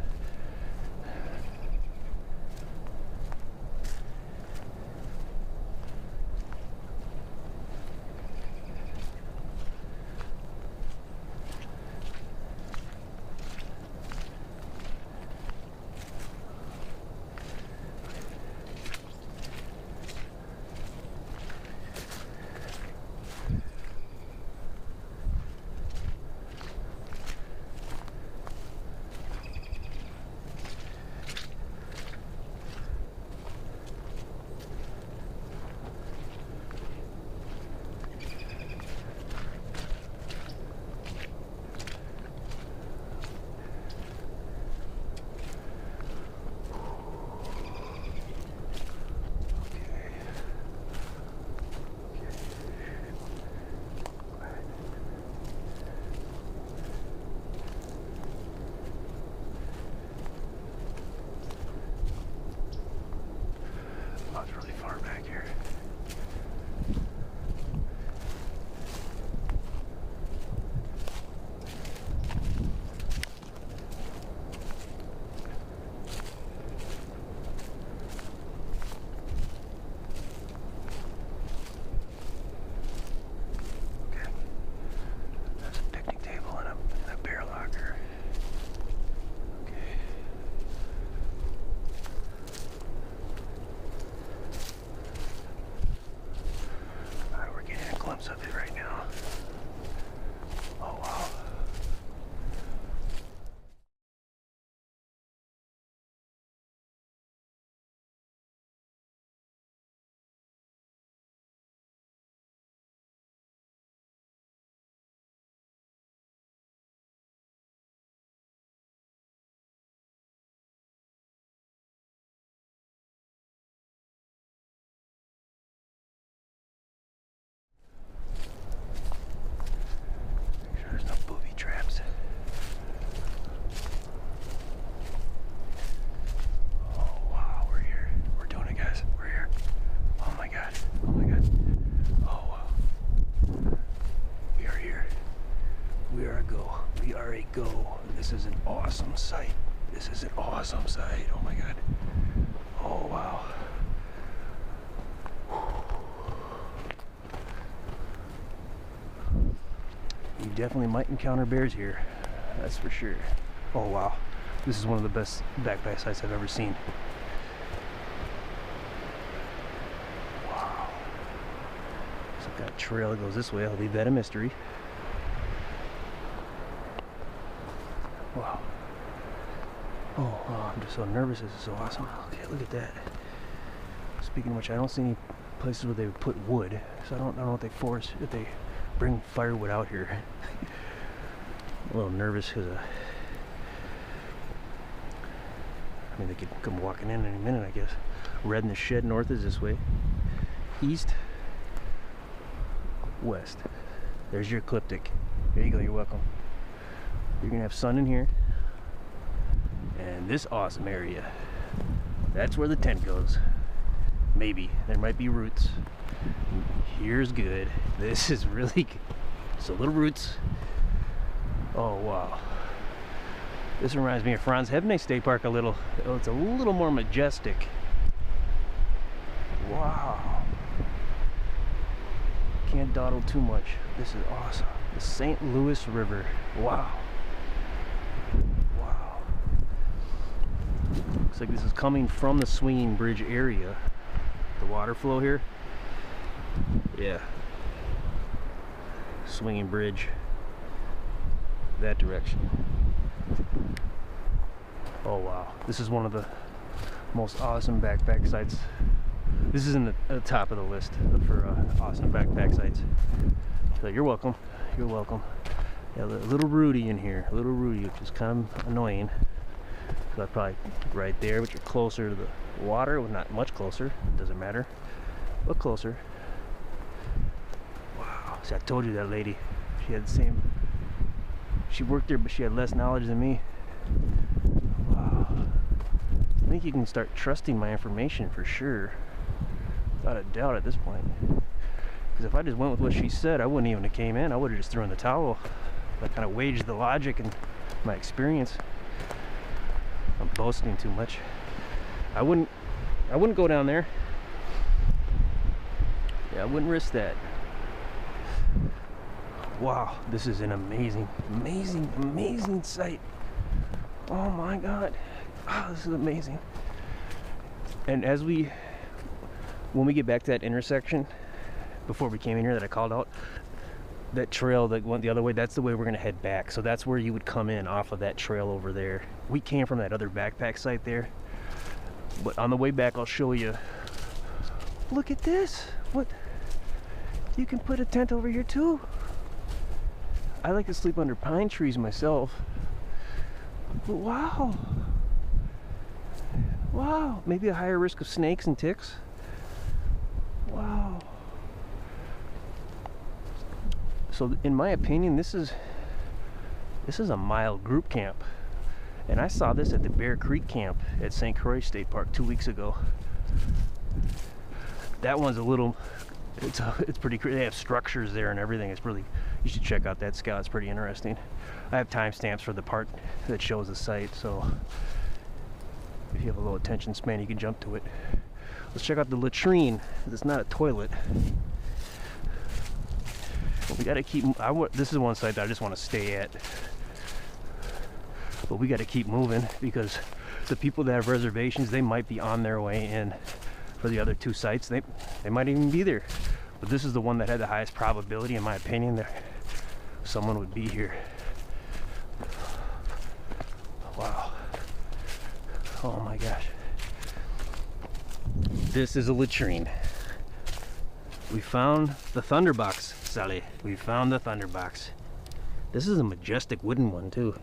this is an awesome site. This is an awesome site. Oh my God. Oh wow. You definitely might encounter bears here. That's for sure. Oh wow. This is one of the best backpack sites I've ever seen. Wow. So I've got a trail that goes this way. I'll leave that a mystery. Wow. Oh, wow, I'm just so nervous. This is so awesome. Okay, look at that. Speaking of which, I don't see any places where they would put wood, so I don't know if they bring firewood out here. I'm a little nervous because I mean, they could come walking in any minute, I guess. Red in the shed north is this way. East, west. There's your ecliptic. There you go, you're welcome. You're gonna have sun in here. And this awesome area. That's where the tent goes. Maybe. There might be roots. Here's good. This is really good. So little roots. Oh wow. This reminds me of Franz Hebne State Park a little. Oh, it's a little more majestic. Wow. Can't dawdle too much. This is awesome. The St. Louis River. Wow. Wow. Looks like this is coming from the swinging bridge area. The water flow here. Yeah. Swinging bridge. That direction. Oh wow, this is one of the most awesome backpack sites. This is in the top of the list for awesome backpack sites. So you're welcome, you're welcome. Yeah, a little Rudy in here, a little Rudy, which is kind of annoying. So I'm probably right there, but you're closer to the water. Well, not much closer, it doesn't matter, but closer. Wow, see, I told you that lady, she had the same, she worked there, but she had less knowledge than me. Wow. I think you can start trusting my information for sure. Without a doubt at this point. Because if I just went with what she said, I wouldn't even have came in. I would have just thrown the towel. I kind of waged the logic and my experience. I'm boasting too much. I wouldn't go down there. Yeah, I wouldn't risk that. Wow, this is an amazing, amazing, amazing sight. Oh my God. Oh, this is amazing. And when we get back to that intersection, before we came in here that I called out, that trail that went the other way, that's the way we're gonna head back. So that's where you would come in off of that trail over there. We came from that other backpack site there. But on the way back, I'll show you. Look at this. What? You can put a tent over here too. I like to sleep under pine trees myself. But wow. Wow. Maybe a higher risk of snakes and ticks. Wow. So in my opinion, this is a mild group camp. And I saw this at the Bear Creek camp at St. Croix State Park 2 weeks ago. That one's a little, it's pretty crazy. They have structures there and everything. It's really, you should check out that scout. It's pretty interesting. I have timestamps for the part that shows the site, so if you have a low attention span, you can jump to it. Let's check out the latrine. It's not a toilet. But we got to keep. This is one site that I just want to stay at. But we got to keep moving because the people that have reservations, they might be on their way in for the other two sites. They might even be there. But this is the one that had the highest probability, in my opinion, that someone would be here. Wow. Oh my gosh. This is a latrine. We found the Thunderbox, Sally. We found the Thunderbox. This is a majestic wooden one too.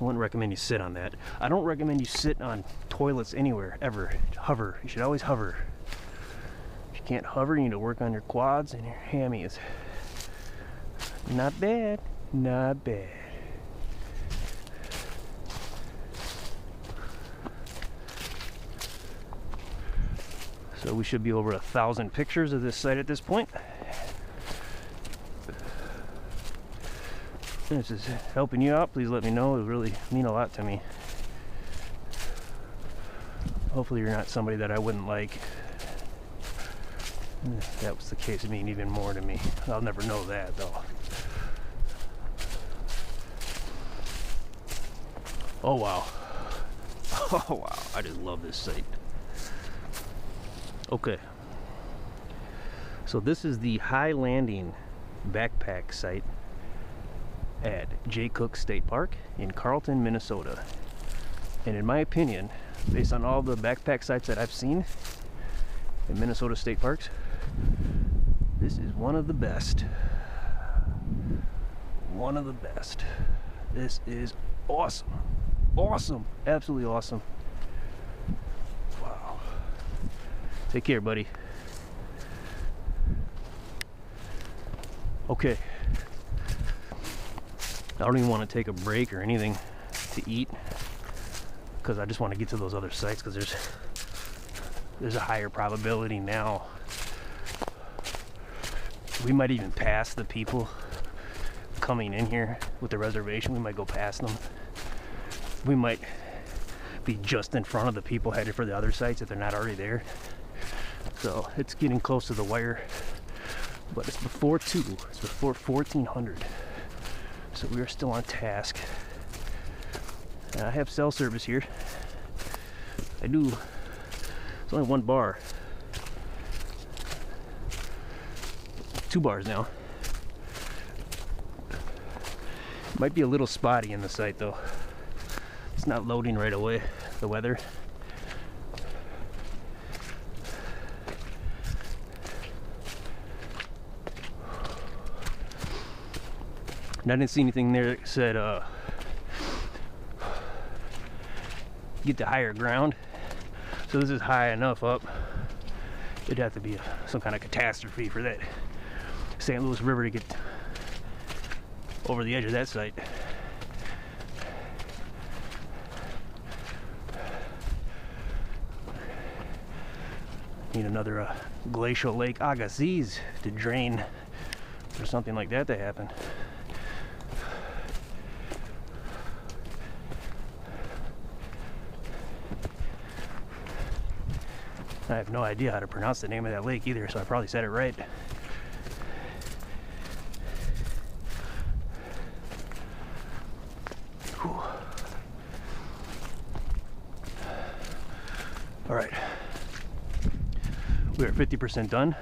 I wouldn't recommend you sit on that. I don't recommend you sit on toilets anywhere, ever. Hover. You should always hover. If you can't hover, you need to work on your quads and your hammies. Not bad. Not bad. So we should be over 1,000 pictures of this site at this point. this is helping you out, please let me know. It would really mean a lot to me. Hopefully you're not somebody that I wouldn't like. If that was the case, it'd mean even more to me. I'll never know that though. Oh wow. Oh wow, I just love this site. Okay. So this is the High Landing backpack site at Jay Cooke State Park in Carlton, Minnesota. And in my opinion, based on all the backpack sites that I've seen in Minnesota state parks, this is one of the best. One of the best. This is awesome. Awesome. Absolutely awesome. Wow. Take care, buddy. Okay. I don't even want to take a break or anything to eat, because I just want to get to those other sites, because there's a higher probability now. We might even pass the people coming in here with the reservation. We might go past them. We might be just in front of the people headed for the other sites if they're not already there. So it's getting close to the wire, but it's before 2. It's before 1400. So we are still on task. And I have cell service here. I do. It's only 1 bar. 2 bars now. Might be a little spotty in the site though. It's not loading right away, the weather. And I didn't see anything there that said get to higher ground. So this is high enough up. It'd have to be some kind of catastrophe for that St. Louis River to get over the edge of that site. Need another glacial lake Agassiz to drain or something like that to happen. I have no idea how to pronounce the name of that lake either, so I probably said it right. Whew. All right, we are 50% done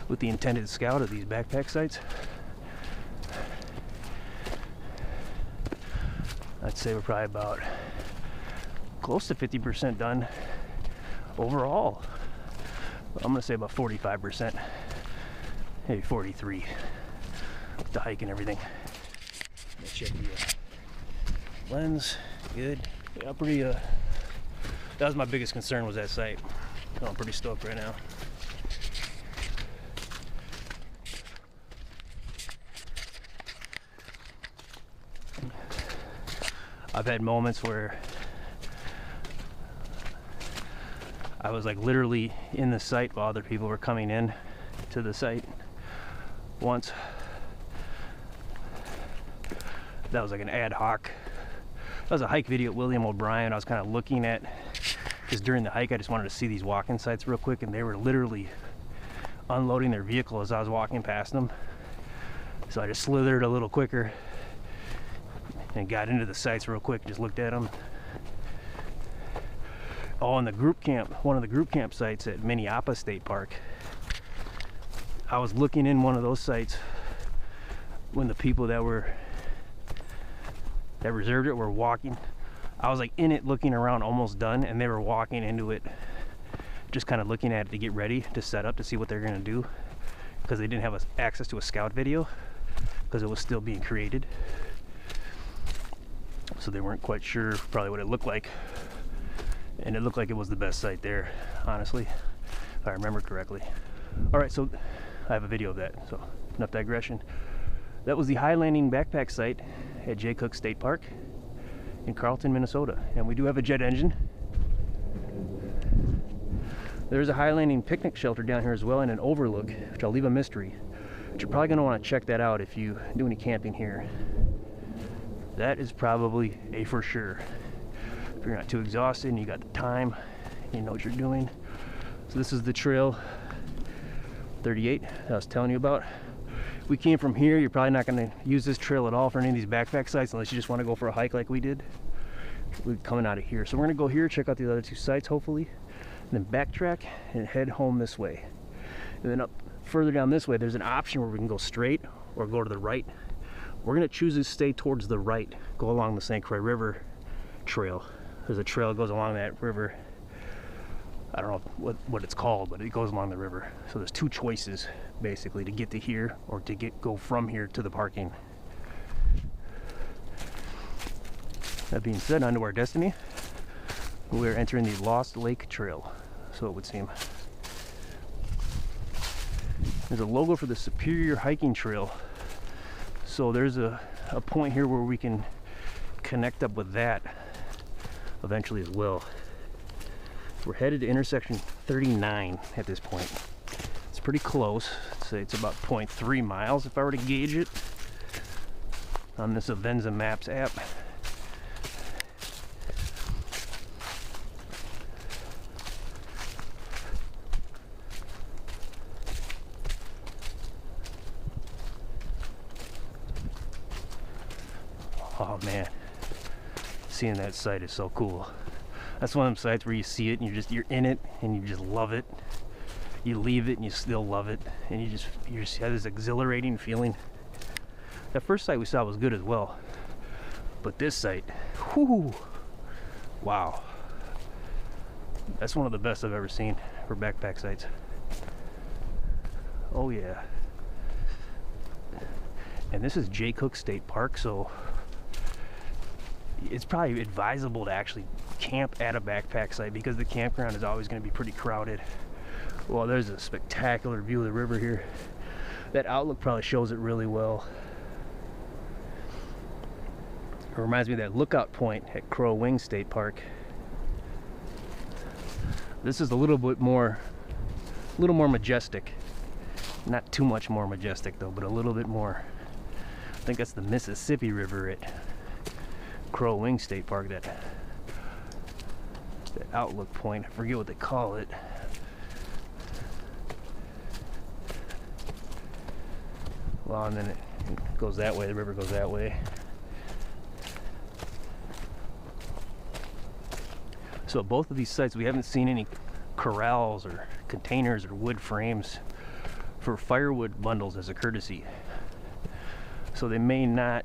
with the intended scout of these backpack sites. I'd say we're probably about close to 50% done overall. I'm gonna say about 45%, maybe 43 with the hike and everything. Let's check the lens. Good. Yeah, pretty. That was my biggest concern, was that site. So I'm pretty stoked right now. I've had moments where I was like literally in the site while other people were coming in to the site. Once that was like an ad hoc. That was a hike video at William O'Brien. I was kind of looking at, because during the hike I just wanted to see these walk-in sites real quick, and they were literally unloading their vehicle as I was walking past them. So I just slithered a little quicker and got into the sites real quick, just looked at them. Oh, and the group camp, one of the group camp sites at Minneopa State Park, I was looking in one of those sites when the people that reserved it were walking. I was like in it looking around, almost done, and they were walking into it, just kind of looking at it to get ready to set up to see what they're going to do, because they didn't have access to a scout video because it was still being created. So they weren't quite sure probably what it looked like. And it looked like it was the best site there, honestly, if I remember correctly. All right, so I have a video of that, so enough digression. That was the High Landing backpack site at Jay Cooke State Park in Carlton, Minnesota. And we do have a jet engine. There's a High Landing picnic shelter down here as well, and an overlook, which I'll leave a mystery. But you're probably gonna wanna check that out if you do any camping here. That is probably a for sure. If you're not too exhausted and you got the time, you know what you're doing. So this is the trail 38 that I was telling you about. We came from here. You're probably not going to use this trail at all for any of these backpack sites unless you just want to go for a hike like we did. We're coming out of here. So we're going to go here, check out the other two sites hopefully, and then backtrack and head home this way. And then up further down this way, there's an option where we can go straight or go to the right. We're going to choose to stay towards the right, go along the St. Croix River trail. There's a trail that goes along that river. I don't know what it's called, but it goes along the river. So there's two choices basically to get to here or to go from here to the parking. That being said, on to our destiny. We're entering the Lost Lake Trail, so it would seem. There's a logo for the Superior Hiking Trail. So there's a point here where we can connect up with that eventually as well. We're headed to intersection 39 at this point. It's pretty close. I'd say it's about 0.3 miles if I were to gauge it on this Avenza Maps app. Oh man, seeing that site is so cool. That's one of them sites where you see it and you're in it and you just love it. You leave it and you still love it, and you just have this exhilarating feeling. That first site we saw was good as well, but this site, whoo, wow, that's one of the best I've ever seen for backpack sites. Oh yeah. And this is Jay Cooke State Park, so it's probably advisable to actually camp at a backpack site because the campground is always going to be pretty crowded. Well, there's a spectacular view of the river here. That outlook probably shows it really well. It reminds me of that lookout point at Crow Wing State Park. This is a little more majestic. Not too much more majestic though, but a little bit more. I think that's the Mississippi River at Crow Wing State Park, that outlook point. I forget what they call it. Well, and then it goes that way, the river goes that way. So both of these sites, we haven't seen any corrals or containers or wood frames for firewood bundles as a courtesy. So they may not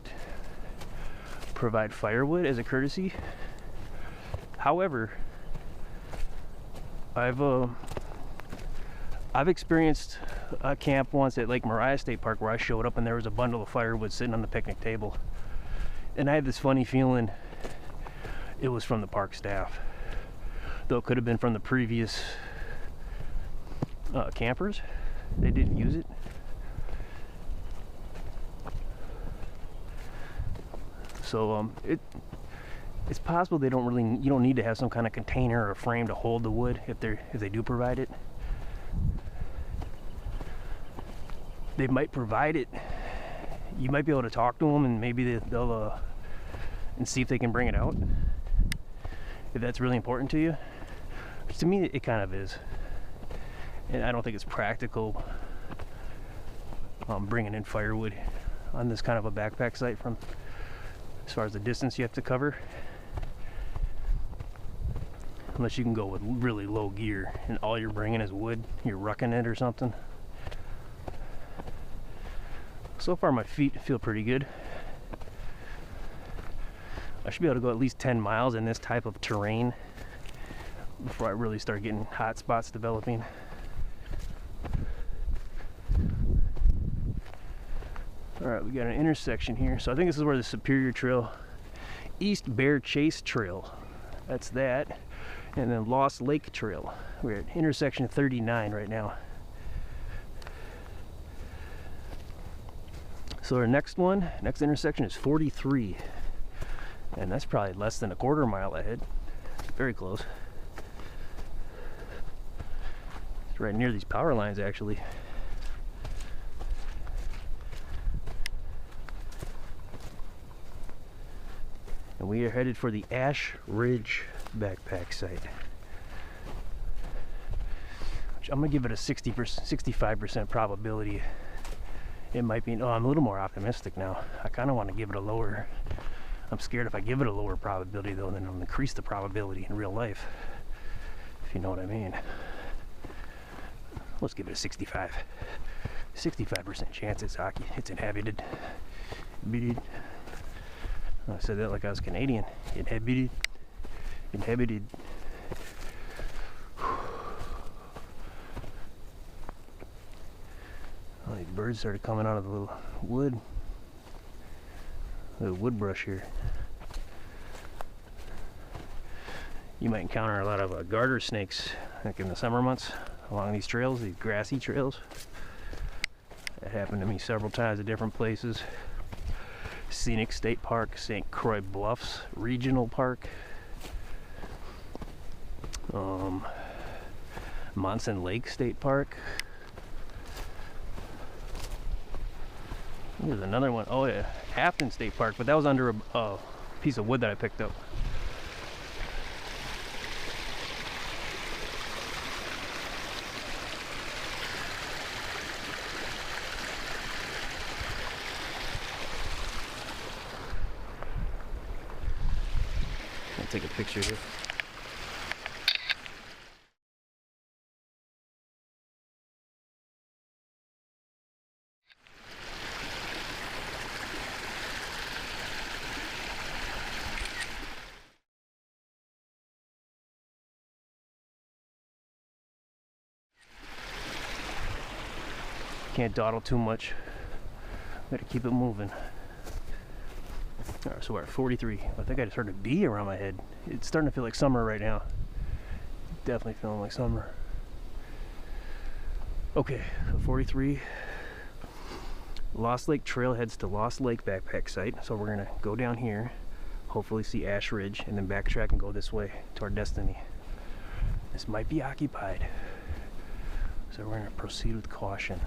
provide firewood as a courtesy. However, I've experienced a camp once at Lake Mariah State Park where I showed up and there was a bundle of firewood sitting on the picnic table, and I had this funny feeling it was from the park staff, though it could have been from the previous campers. They didn't use it. So it's possible you don't need to have some kind of container or frame to hold the wood if they do provide it. They might provide it. You might be able to talk to them and maybe they'll and see if they can bring it out, if that's really important to you. Which to me it kind of is, and I don't think it's practical bringing in firewood on this kind of a backpack site, from as far as the distance you have to cover, unless you can go with really low gear and all you're bringing is wood, you're rucking it or something. So far my feet feel pretty good. I should be able to go at least 10 miles in this type of terrain before I really start getting hot spots developing. Alright, we got an intersection here. So I think this is where the Superior Trail, East Bear Chase Trail, that's that. And then Lost Lake Trail. We're at intersection 39 right now. So our next intersection is 43. And that's probably less than a quarter mile ahead. Very close. It's right near these power lines actually. And we are headed for the Ash Ridge backpack site. Which I'm gonna give it a 65% probability. It might be, oh, I'm a little more optimistic now. I kind of want to give it a lower. I'm scared if I give it a lower probability though, then I'll increase the probability in real life. If you know what I mean. Let's give it a 65. 65% chance it's inhabited. I said that like I was Canadian. Inhabited. Oh, these birds started coming out of the little wood brush here. You might encounter a lot of garter snakes like in the summer months along these trails, these grassy trails. That happened to me several times at different places. Scenic State Park, St. Croix Bluffs Regional Park, Monson Lake State Park. There's another one. Oh yeah, Afton State Park, but that was under a piece of wood that I picked up. I'll take a picture here. Can't dawdle too much. Gotta keep it moving. Alright, so we're at 43. I think I just heard a bee around my head. It's starting to feel like summer right now. Definitely feeling like summer. Okay, so 43. Lost Lake Trail heads to Lost Lake backpack site. So we're gonna go down here, hopefully see Ash Ridge, and then backtrack and go this way to our destiny. This might be occupied. So we're gonna proceed with caution.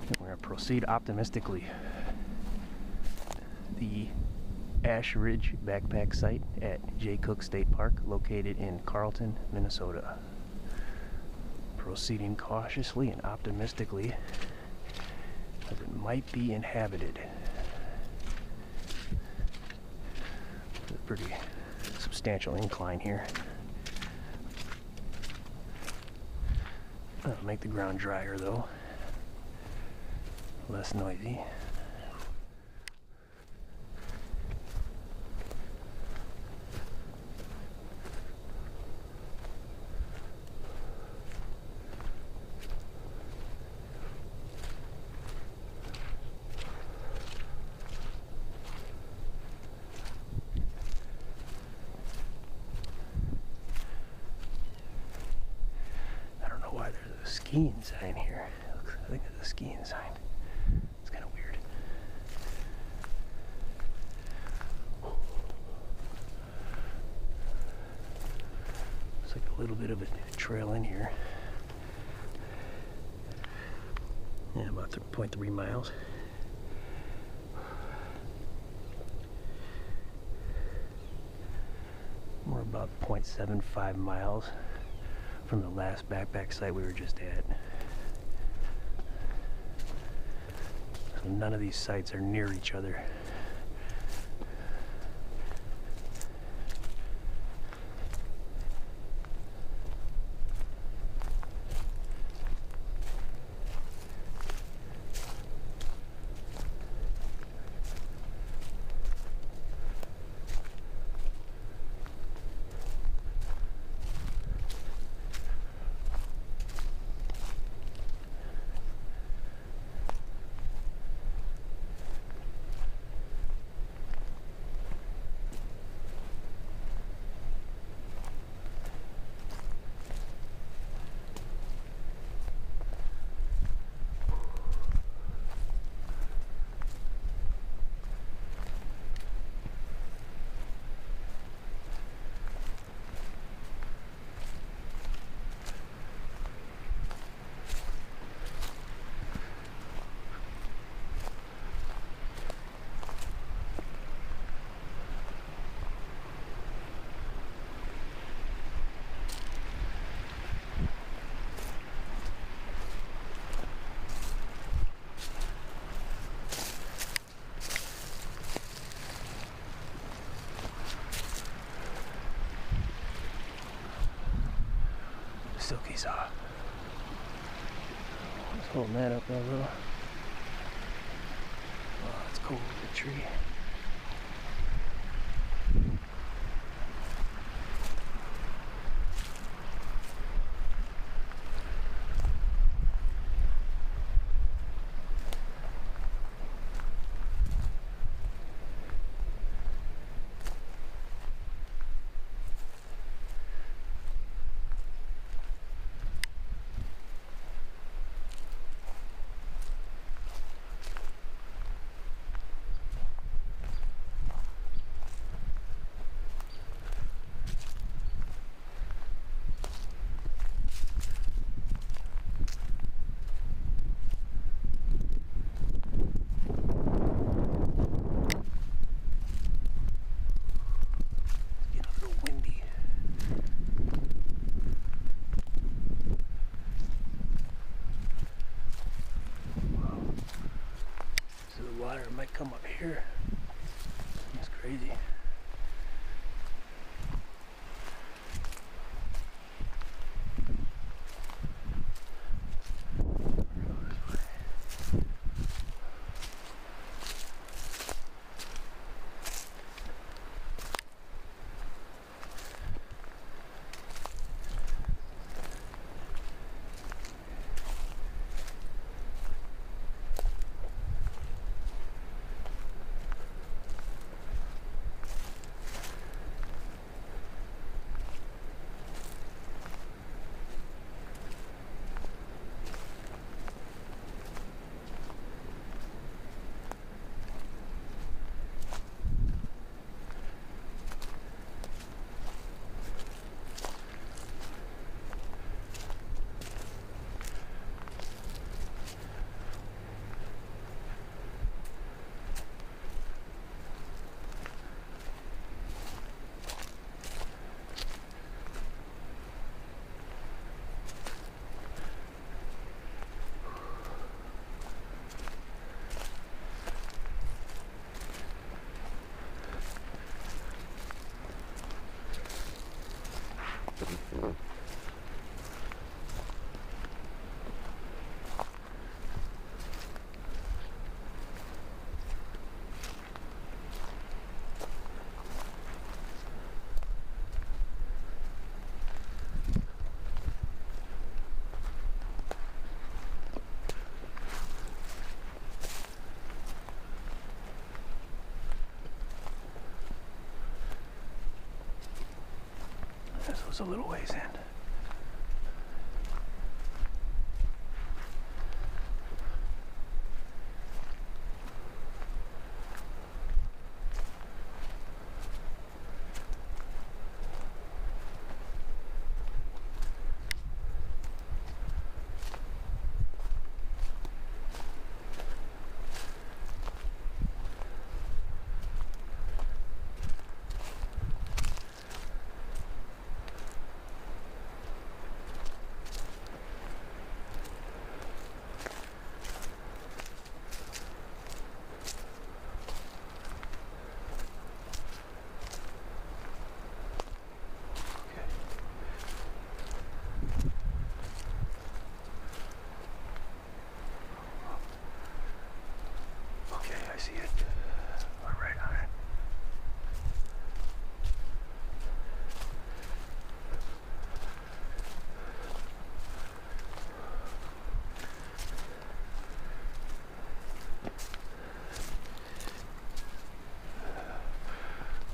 And we're going to proceed optimistically. The Ash Ridge backpack site at Jay Cooke State Park, located in Carlton, Minnesota. Proceeding cautiously and optimistically, as it might be inhabited. It's a pretty substantial incline here. That'll make the ground drier though. Less noisy. I don't know why there's a skiing sign here. I think it's a skiing sign. It's kind of weird. Looks like a little bit of a trail in here. Yeah, about 0.3 miles. We're about 0.75 miles from the last backpack site we were just at. So none of these sites are near each other. cookies off. Just holding that up a little. Oh, it's cold with the tree. Water might come up here. It's crazy. This was a little ways in. I see it. We're right on it.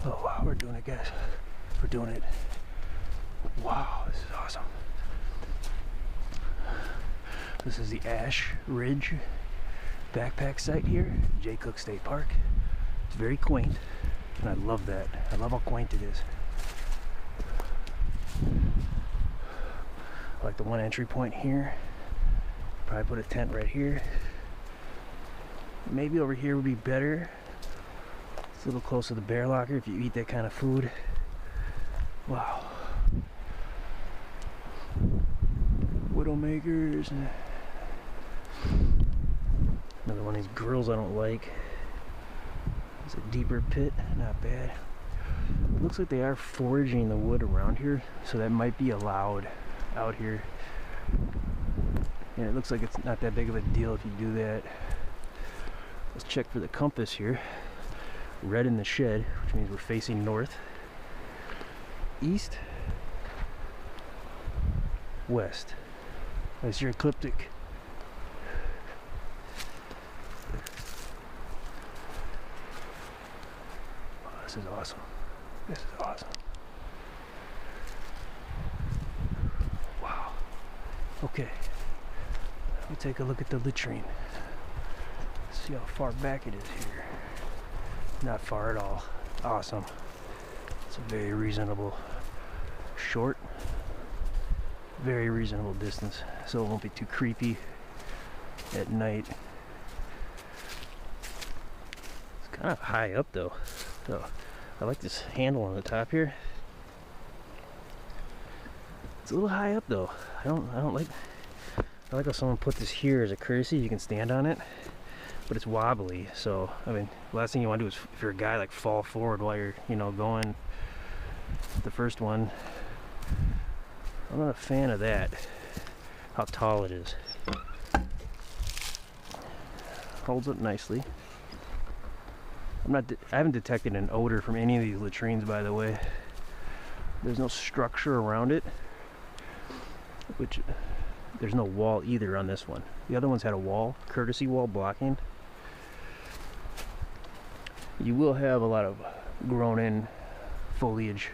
Oh wow, we're doing it, guys. We're doing it. Wow, this is awesome. This is the Ash Ridge backpack site here, Jay Cooke State Park. It's very quaint, and I love that. I love how quaint it is. I like the one entry point here. Probably put a tent right here. Maybe over here would be better. It's a little close to the bear locker if you eat that kind of food. Wow. Widowmakers. Another one of these grills I don't like. It's a deeper pit, not bad. Looks like they are foraging the wood around here, so that might be allowed out here. And it looks like it's not that big of a deal if you do that. Let's check for the compass here. Red in the shed, which means we're facing north, east, west. That's your ecliptic. Oh, this is awesome. This is awesome. Wow. Okay. Let me take a look at the latrine. See how far back it is here. Not far at all. Awesome. It's a very reasonable, short, very reasonable distance, so it won't be too creepy at night. It's kind of high up though, so I like this handle on the top here. It's a little high up though. I like how someone put this here as a courtesy. You can stand on it, but it's wobbly. So I mean, the last thing you want to do is, if you're a guy, like fall forward while you're, you know, going the first one. I'm not a fan of that, how tall it is. Holds up nicely. I haven't detected an odor from any of these latrines, by the way. There's no structure around it, which there's no wall either on this one. The other one's had a wall, courtesy wall blocking. You will have a lot of grown in foliage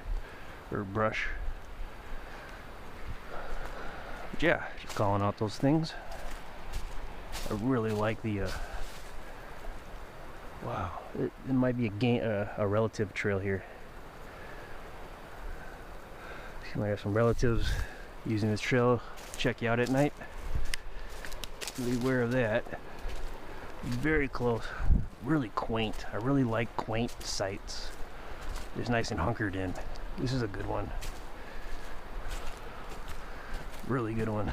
or brush. But yeah, just calling out those things. I really like the wow, it might be a relative trail here. You might have some relatives using this trail, check you out at night. Be aware of that. Very close, really quaint. I really like quaint sites. Just nice and hunkered in. This is a good one. Really good one.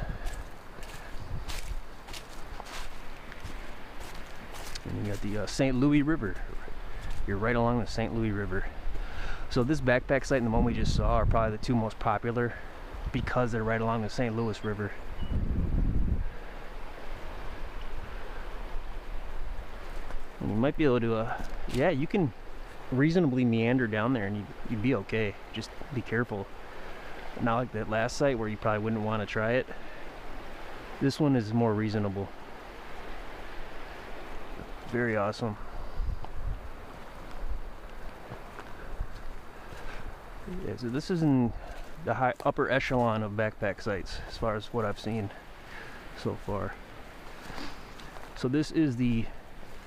And you got the St. Louis River. You're right along the St. Louis River. So this backpack site and the one we just saw are probably the two most popular because they're right along the St. Louis River. And you might be able to, yeah, you can reasonably meander down there and you'd be okay. Just be careful. Not like that last site where you probably wouldn't want to try it. This one is more reasonable. Very awesome. Yeah, so this is in the upper echelon of backpack sites as far as what I've seen so far. So this is the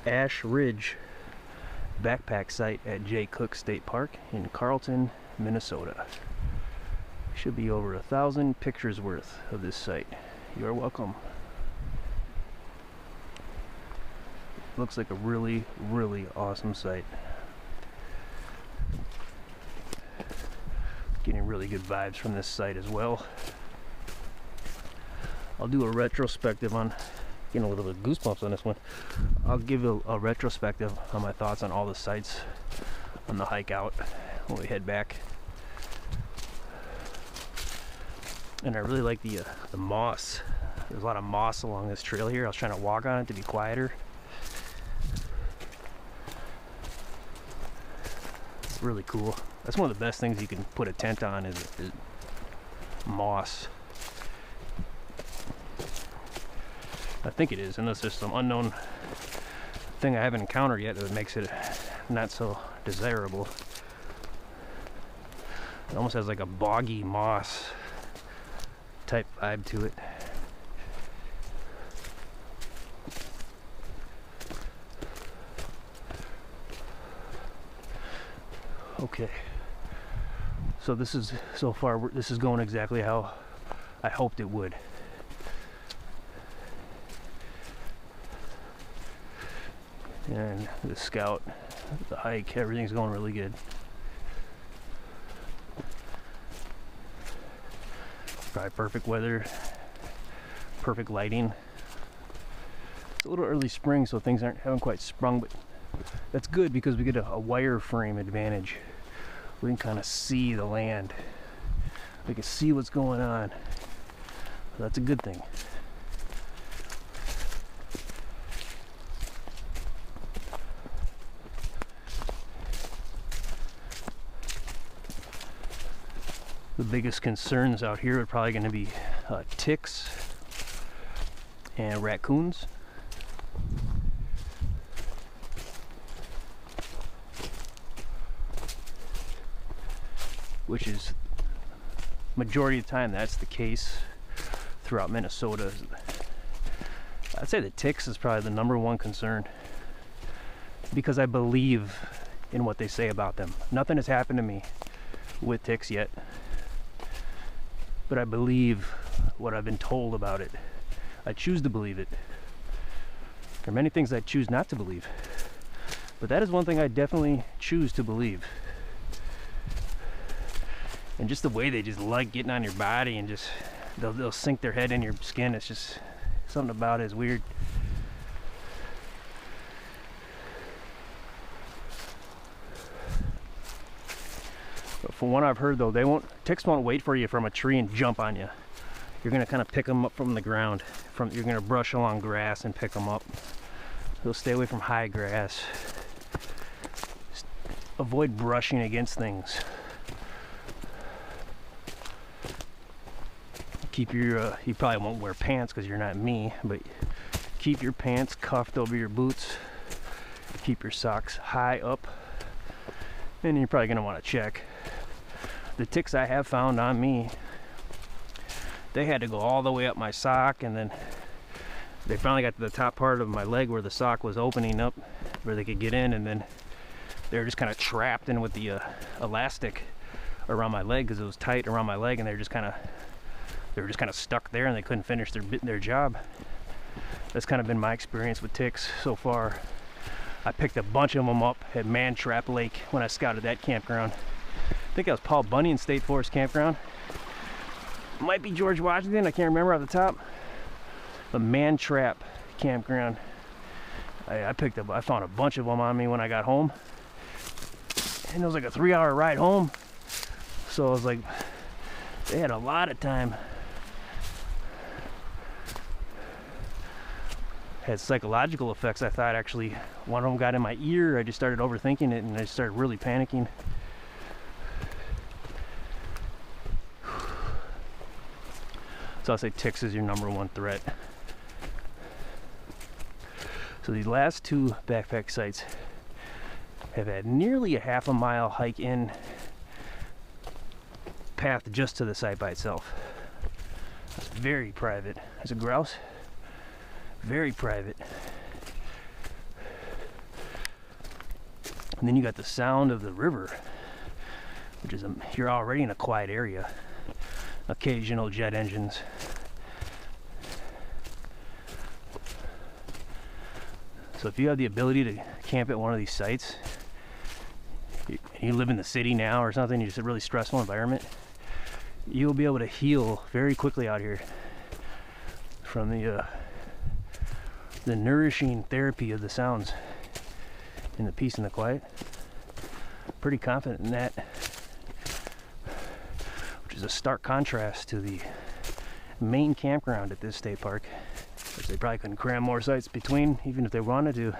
Ash Ridge backpack site at Jay Cooke State Park in Carlton, Minnesota. Should be over 1,000 pictures worth of this site. You're welcome. Looks like a really, really awesome site. Getting really good vibes from this site as well. I'll do a retrospective on, getting a little bit of goosebumps on this one. I'll give a retrospective on my thoughts on all the sites on the hike out when we head back. And I really like the moss. There's a lot of moss along this trail here. I was trying to walk on it to be quieter. It's really cool. That's one of the best things you can put a tent on is moss. I think it is, unless there's some unknown thing I haven't encountered yet that makes it not so desirable. It almost has like a boggy moss type vibe to it. Okay, so this is, so far this is going exactly how I hoped it would. And the scout, the hike, everything's going really good. Probably perfect weather, perfect lighting. It's a little early spring, so things haven't quite sprung, but that's good because we get a wireframe advantage. We can kind of see the land. We can see what's going on. So that's a good thing. The biggest concerns out here are probably going to be ticks and raccoons. Which is, majority of the time, that's the case throughout Minnesota. I'd say the ticks is probably the #1 concern, because I believe in what they say about them. Nothing has happened to me with ticks yet, but I believe what I've been told about it. I choose to believe it. There are many things I choose not to believe, but that is one thing I definitely choose to believe. And just the way they just like getting on your body and just they'll sink their head in your skin. It's just something about it is weird. But from what I've heard though, ticks won't wait for you from a tree and jump on you. You're gonna kind of pick them up from the ground. You're gonna brush along grass and pick them up. They'll stay away from high grass. Just avoid brushing against things. Keep your, you probably won't wear pants because you're not me, but keep your pants cuffed over your boots. Keep your socks high up. And you're probably going to want to check. The ticks I have found on me, they had to go all the way up my sock, and then they finally got to the top part of my leg where the sock was opening up, where they could get in, and then they were just kind of trapped in with the elastic around my leg because it was tight around my leg, and they were just kind of stuck there and they couldn't finish their job. That's kind of been my experience with ticks so far. I picked a bunch of them up at Man Trap Lake when I scouted that campground. I think that was Paul Bunyan State Forest Campground. Might be George Washington, I can't remember off the top. The Man Trap Campground. I found a bunch of them on me when I got home. And it was like a 3-hour ride home. So I was like, they had a lot of time. Had psychological effects. I thought actually one of them got in my ear. I just started overthinking it and I started really panicking. So I'll say ticks is your #1 threat. So these last 2 backpack sites have had nearly a half a mile hike in path just to the site by itself. It's very private. There's a grouse. Very private. And then you got the sound of the river, which is you're already in a quiet area. Occasional jet engines. So if you have the ability to camp at one of these sites, you live in the city now or something, you're just a really stressful environment, you'll be able to heal very quickly out here from the nourishing therapy of the sounds and the peace and the quiet. Pretty confident in that, which is a stark contrast to the main campground at this state park, which they probably couldn't cram more sites between, even if they wanted to.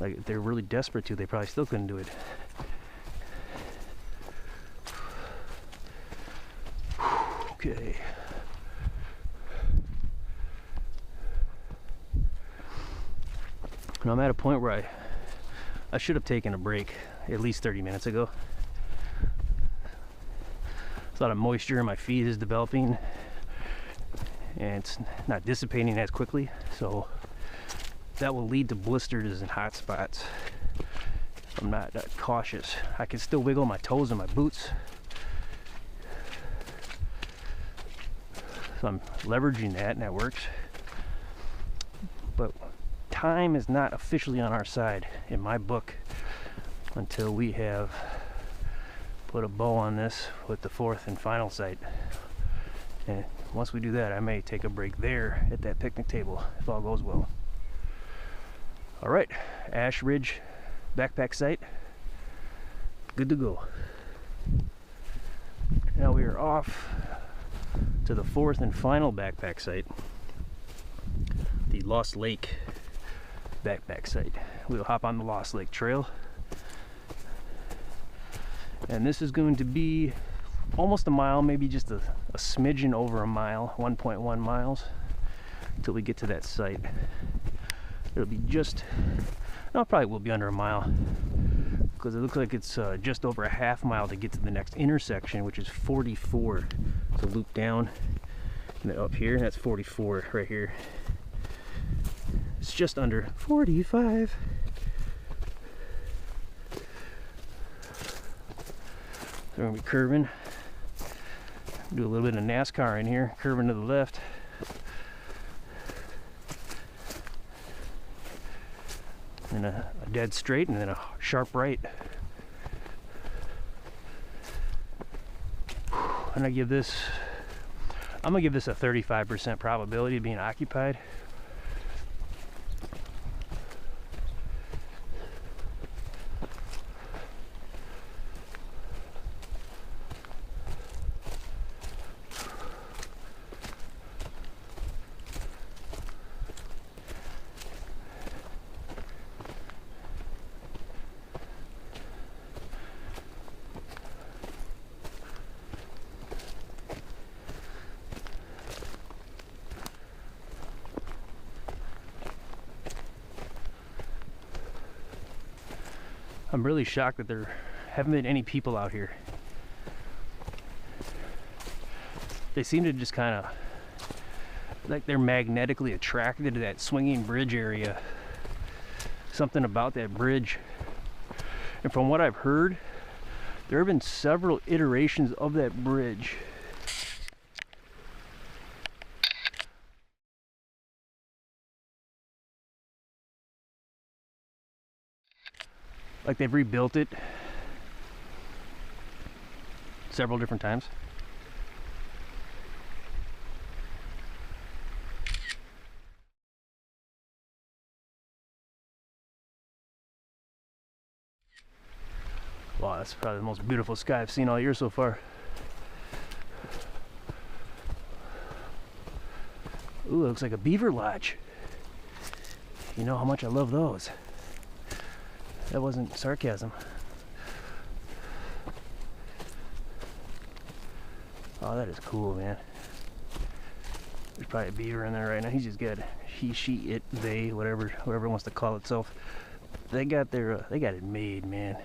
Like, if they're really desperate to, they probably still couldn't do it. Okay. And I'm at a point where I should have taken a break at least 30 minutes ago. A lot of moisture in my feet is developing and it's not dissipating as quickly, so that will lead to blisters and hot spots if I'm not cautious. I can still wiggle my toes in my boots, so I'm leveraging that and that works. But time is not officially on our side in my book until we have put a bow on this with the 4th and final site. And once we do that, I may take a break there at that picnic table if all goes well. All right, Ash Ridge backpack site, good to go. Now we are off to the 4th and final backpack site, the Lost Lake backpack site. We'll hop on the Lost Lake Trail, and this is going to be almost a mile, maybe just a smidgen over a mile, 1.1 miles, until we get to that site. It'll be just, no, it probably will be under a mile, because it looks like it's just over a half mile to get to the next intersection, which is 44. So loop down, and then up here, that's 44 right here. It's just under 45. So we're gonna be curving. Do a little bit of NASCAR in here, curving to the left. And a dead straight, and then a sharp right. And I'm gonna give this a 35% probability of being occupied. I'm really shocked that there haven't been any people out here. They seem to just kind of, like they're magnetically attracted to that swinging bridge area. Something about that bridge. And from what I've heard, there have been several iterations of that bridge. Like they've rebuilt it several different times. Wow, that's probably the most beautiful sky I've seen all year so far. Ooh, it looks like a beaver lodge. You know how much I love those. That wasn't sarcasm. Oh, that is cool, man. There's probably a beaver in there right now. He's just got he, she, it, they, whatever it wants to call itself. They got it made, man.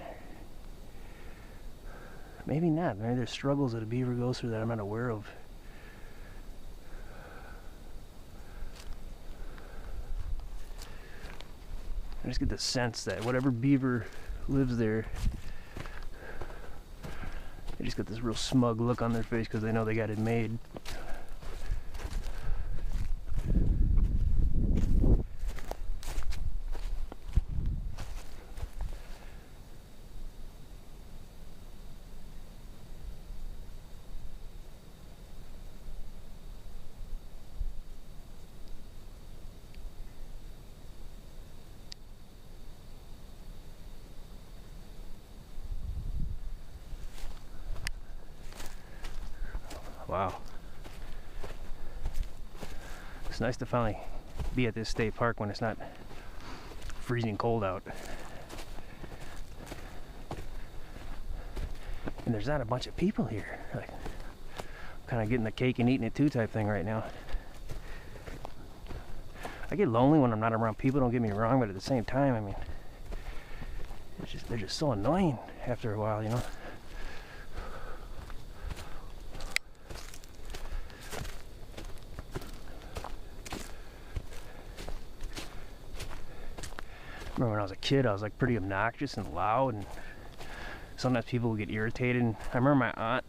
Maybe not. Maybe there's struggles that a beaver goes through that I'm not aware of. I just get the sense that whatever beaver lives there, they just got this real smug look on their face because they know they got it made. Wow. It's nice to finally be at this state park when it's not freezing cold out. And there's not a bunch of people here. Like, I'm kind of getting the cake and eating it too type thing right now. I get lonely when I'm not around people, don't get me wrong, but at the same time, I mean, they're just so annoying after a while, you know? Remember when I was a kid, I was like pretty obnoxious and loud, and sometimes people would get irritated. And I remember my aunt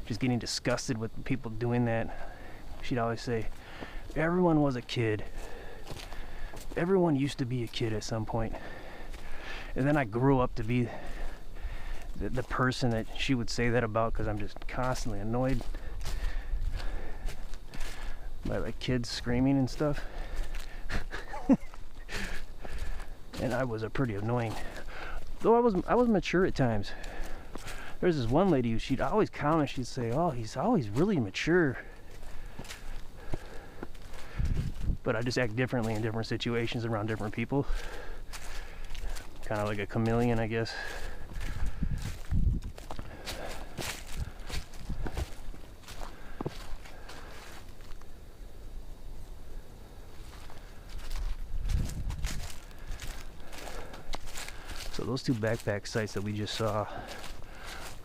just getting disgusted with people doing that. She'd always say, everyone was a kid. Everyone used to be a kid at some point. And then I grew up to be the person that she would say that about, because I'm just constantly annoyed by like kids screaming and stuff. And I was a pretty annoying, though I was mature at times. There's this one lady who she'd always comment, she'd say, oh, he's always really mature. But I just act differently in different situations around different people. Kind of like a chameleon, I guess. So those two backpack sites that we just saw,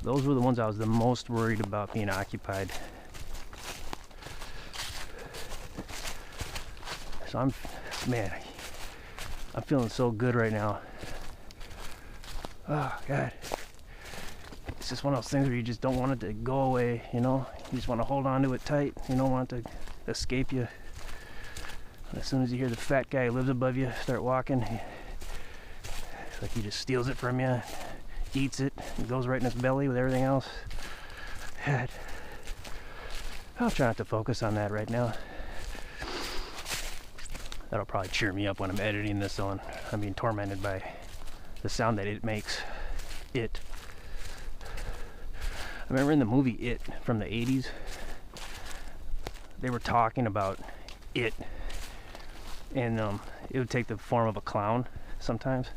those were the ones I was the most worried about being occupied. So I'm feeling so good right now. Oh God. It's just one of those things where you just don't want it to go away, you know? You just want to hold on to it tight. You don't want it to escape you. As soon as you hear the fat guy who lives above you start walking, it's like he just steals it from you, eats it, and goes right in his belly with everything else. God. I'll try not to focus on that right now. That'll probably cheer me up when I'm editing this on. I'm being tormented by the sound that it makes. It. I remember in the movie It from the 80s, they were talking about it. And it would take the form of a clown sometimes.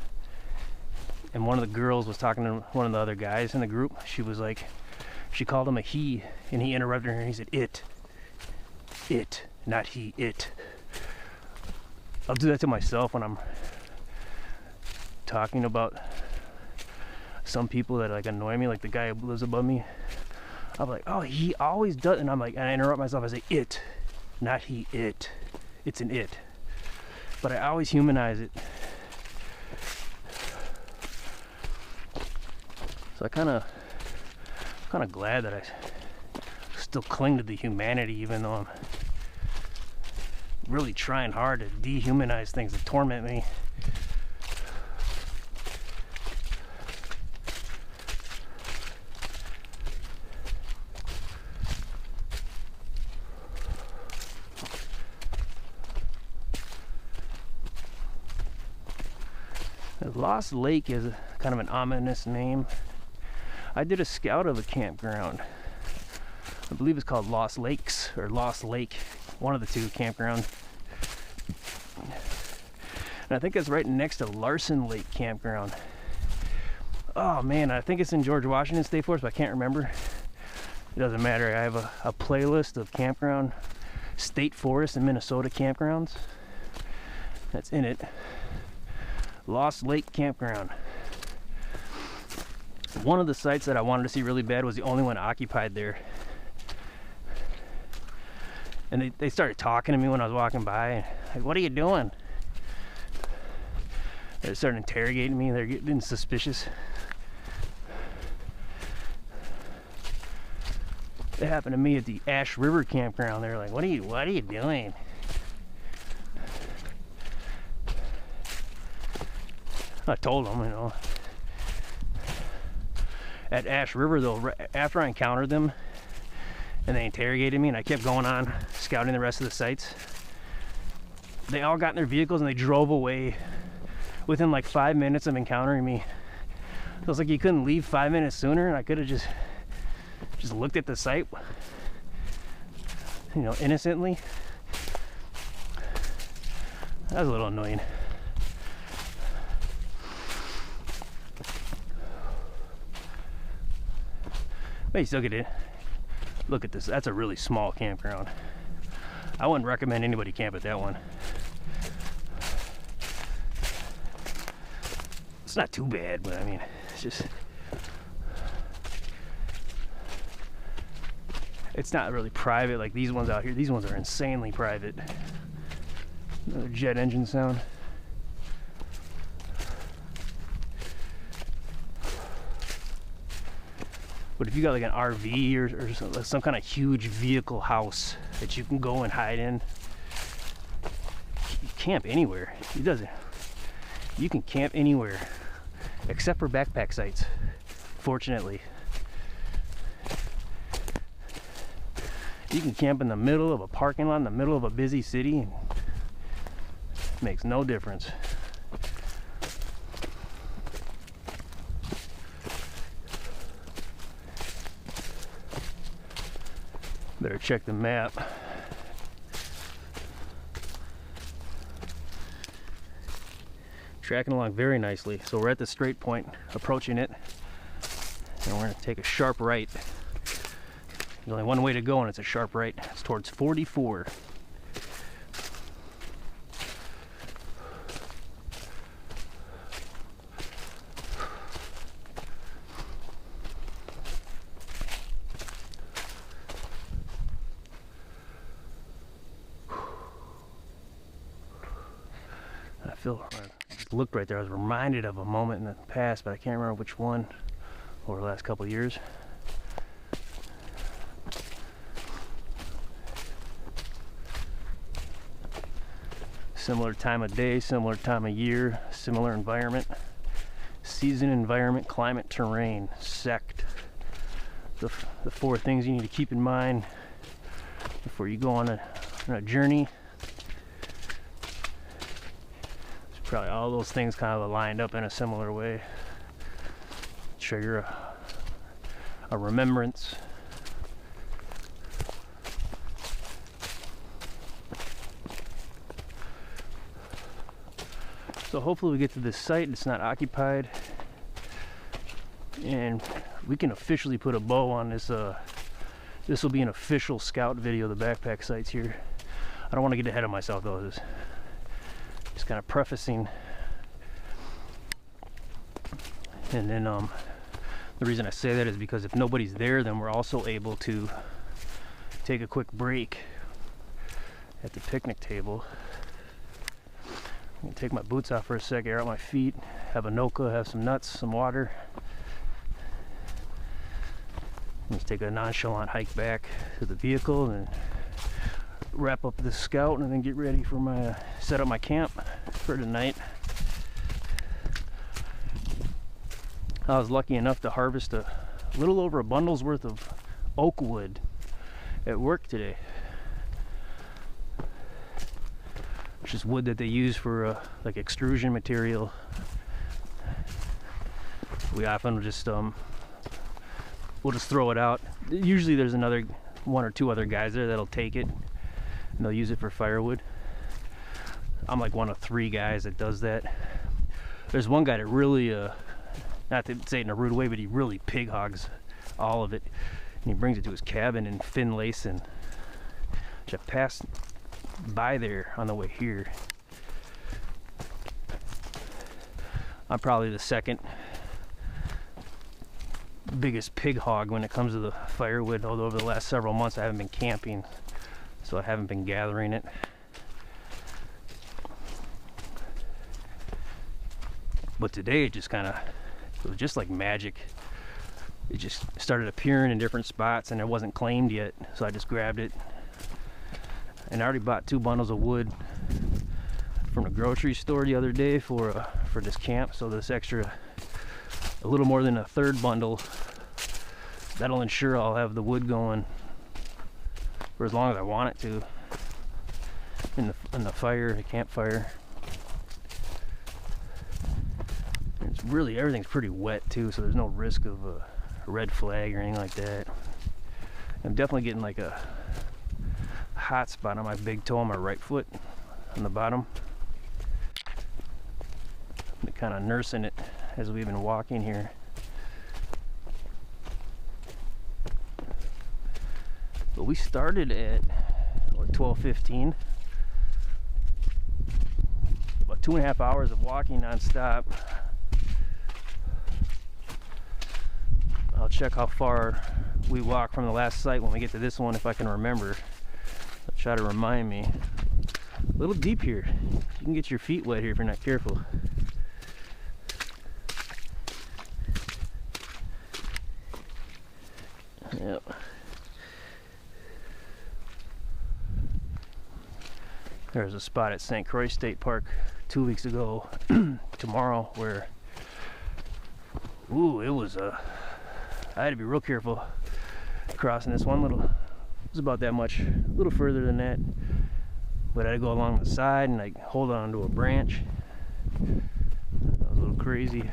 And one of the girls was talking to one of the other guys in the group. She was like, she called him a he, and he interrupted her and he said, it. It, not he, it. I'll do that to myself when I'm talking about some people that like annoy me, like the guy who lives above me. I'm like, oh, he always does, and I'm like, and I interrupt myself. I say, it, not he, it. It's an it. But I always humanize it. So I kind of glad that I still cling to the humanity, even though I'm really trying hard to dehumanize things that torment me. Lost Lake is kind of an ominous name. I did a scout of a campground. I believe it's called Lost Lakes or Lost Lake, one of the two campground. And I think it's right next to Larson Lake Campground. Oh man, I think it's in George Washington State Forest, but I can't remember. It doesn't matter. I have a playlist of campground, state forest and Minnesota campgrounds. That's in it. Lost Lake Campground. One of the sites that I wanted to see really bad was the only one occupied there. And they started talking to me when I was walking by. Like, what are you doing? They started interrogating me. They're getting suspicious. It happened to me at the Ash River Campground. They're like, what are you doing? I told them, you know. At Ash River, though, after I encountered them and they interrogated me and I kept going on scouting the rest of the sites, they all got in their vehicles and they drove away within like 5 minutes of encountering me. It was like you couldn't leave 5 minutes sooner, and I could have just looked at the site, you know, innocently. That was a little annoying. But you still get it. Look at this. That's a really small campground. I wouldn't recommend anybody camp at that one. It's not too bad, but I mean, it's just, it's not really private like these ones out here. These ones are insanely private. Another jet engine sound. But if you got like an RV or some kind of huge vehicle house that you can go and hide in, you camp anywhere. You can camp anywhere except for backpack sites, fortunately. You can camp in the middle of a parking lot in the middle of a busy city, and it makes no difference. Better check the map. Tracking along very nicely. So we're at the straight point, approaching it, and we're going to take a sharp right. There's only one way to go, and it's a sharp right. It's towards 44. just looked right there. I was reminded of a moment in the past, but I can't remember which one over the last couple of years. Similar time of day, similar time of year, similar environment. Season, environment, climate, terrain, sect. The 4 things you need to keep in mind before you go on a journey. Probably all those things kind of lined up in a similar way. Trigger a remembrance. So hopefully we get to this site, it's not occupied, and we can officially put a bow on this. This will be an official scout video of the backpack sites here. I don't want to get ahead of myself though. Just kind of prefacing. And then the reason I say that is because if nobody's there, then we're also able to take a quick break at the picnic table. I'm gonna take my boots off for a sec, air out my feet, have a Noka, have some nuts, some water. Let's take a nonchalant hike back to the vehicle and wrap up the scout, and then get ready for my set up my camp for tonight. I was lucky enough to harvest a little over a bundle's worth of oak wood at work today, which is wood that they use for like extrusion material. We often just we'll just throw it out. Usually there's another 1 or 2 other guys there that'll take it and they'll use it for firewood. I'm like one of 3 guys that does that. There's one guy that really, not to say it in a rude way, but he really pig hogs all of it. And he brings it to his cabin in Finlayson, which I passed by there on the way here. I'm probably the second biggest pig hog when it comes to the firewood, although over the last several months I haven't been camping, so I haven't been gathering it. But today it just kind of, it was just like magic. It just started appearing in different spots and it wasn't claimed yet, so I just grabbed it. And I already bought 2 bundles of wood from the grocery store the other day for this camp, so this extra, a little more than a 3rd bundle, that'll ensure I'll have the wood going for as long as I want it to in the fire, the campfire. It's really, everything's pretty wet too, so there's no risk of a red flag or anything like that. I'm definitely getting like a hot spot on my big toe on my right foot on the bottom. I'm kind of nursing it as we've been walking here. But we started at what, 12:15. About 2.5 hours of walking non-stop. I'll check how far we walk from the last site when we get to this one, if I can remember. I'll try to remind me. A little deep here. You can get your feet wet here if you're not careful. Yep. There's a spot at St. Croix State Park 2 weeks ago, tomorrow, where, ooh, it was I had to be real careful crossing this one little, it was about that much, a little further than that, but I had to go along the side and like hold on to a branch. That was a little crazy.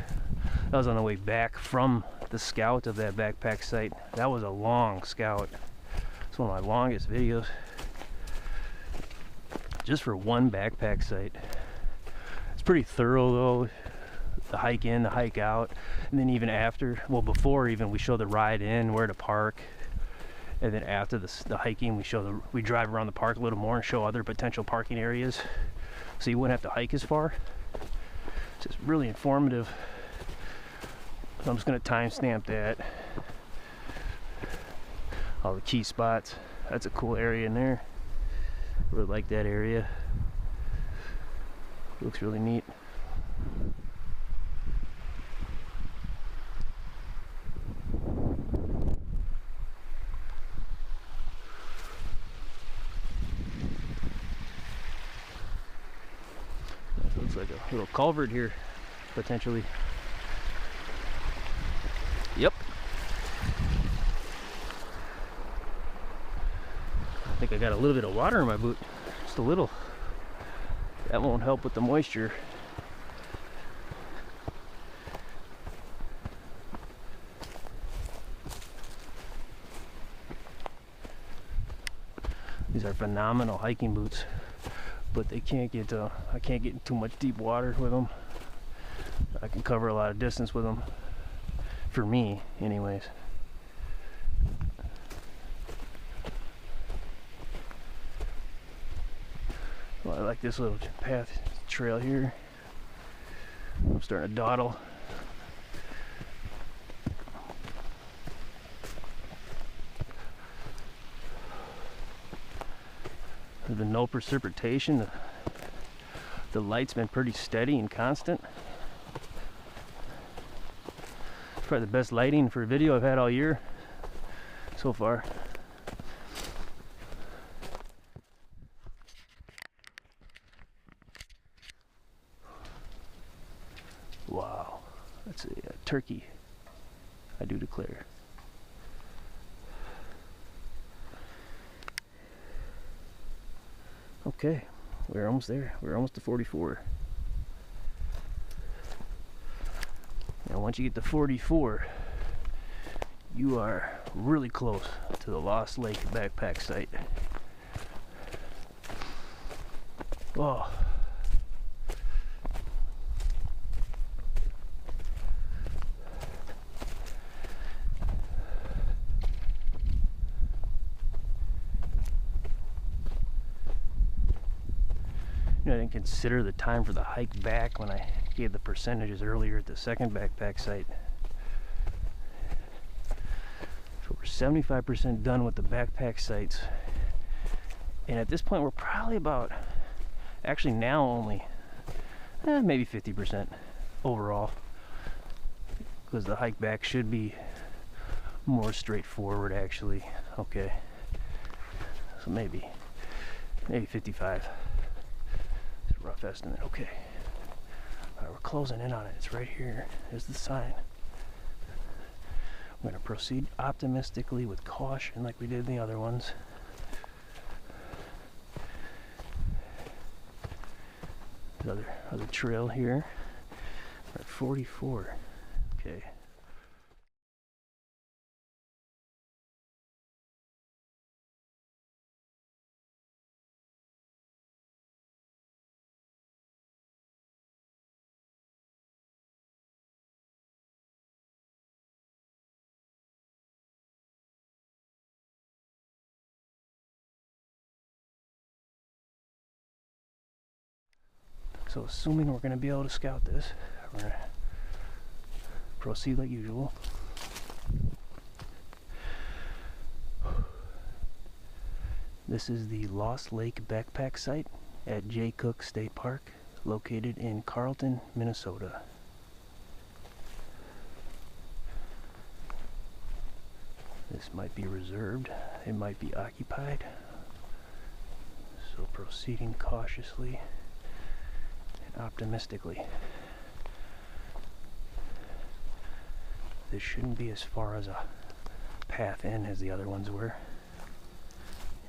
That was on the way back from the scout of that backpack site. That was a long scout. It's one of my longest videos, just for one backpack site. It's pretty thorough though. The hike in, the hike out, and then even after, well, before even, we show the ride in, where to park, and then after the hiking, we drive around the park a little more and show other potential parking areas, so you wouldn't have to hike as far. It's just really informative. So I'm just going to timestamp that. All the key spots. That's a cool area in there. Really like that area. Looks really neat. Looks like a little culvert here, potentially. Yep. I think I got a little bit of water in my boot. Just a little. That won't help with the moisture. These are phenomenal hiking boots, but they can't get I can't get in too much deep water with them. I can cover a lot of distance with them, for me anyways. Well, I like this little path trail here. I'm starting to dawdle. There's been no precipitation. The light's been pretty steady and constant. Probably the best lighting for a video I've had all year so far. Wow, that's a turkey, I do declare. Okay, we're almost there. We're almost to 44. Now once you get to 44, you are really close to the Lost Lake backpack site. Oh. I didn't consider the time for the hike back when I gave the percentages earlier at the second backpack site. So we're 75% done with the backpack sites. And at this point we're probably about, actually now only, maybe 50% overall. Because the hike back should be more straightforward actually. Okay. So maybe 55. Rough estimate. Okay. All right, we're closing in on it. It's right here. There's the sign. I'm going to proceed optimistically with caution like we did in the other ones. There's other trail here. We're at 44. Okay. So assuming we're going to be able to scout this, we're going to proceed like usual. This is the Lost Lake backpack site at Jay Cooke State Park, located in Carlton, Minnesota. This might be reserved, it might be occupied, so proceeding cautiously and optimistically. This shouldn't be as far as a path in as the other ones were.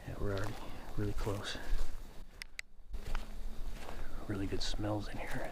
Yeah, we're already really close. Really good smells in here.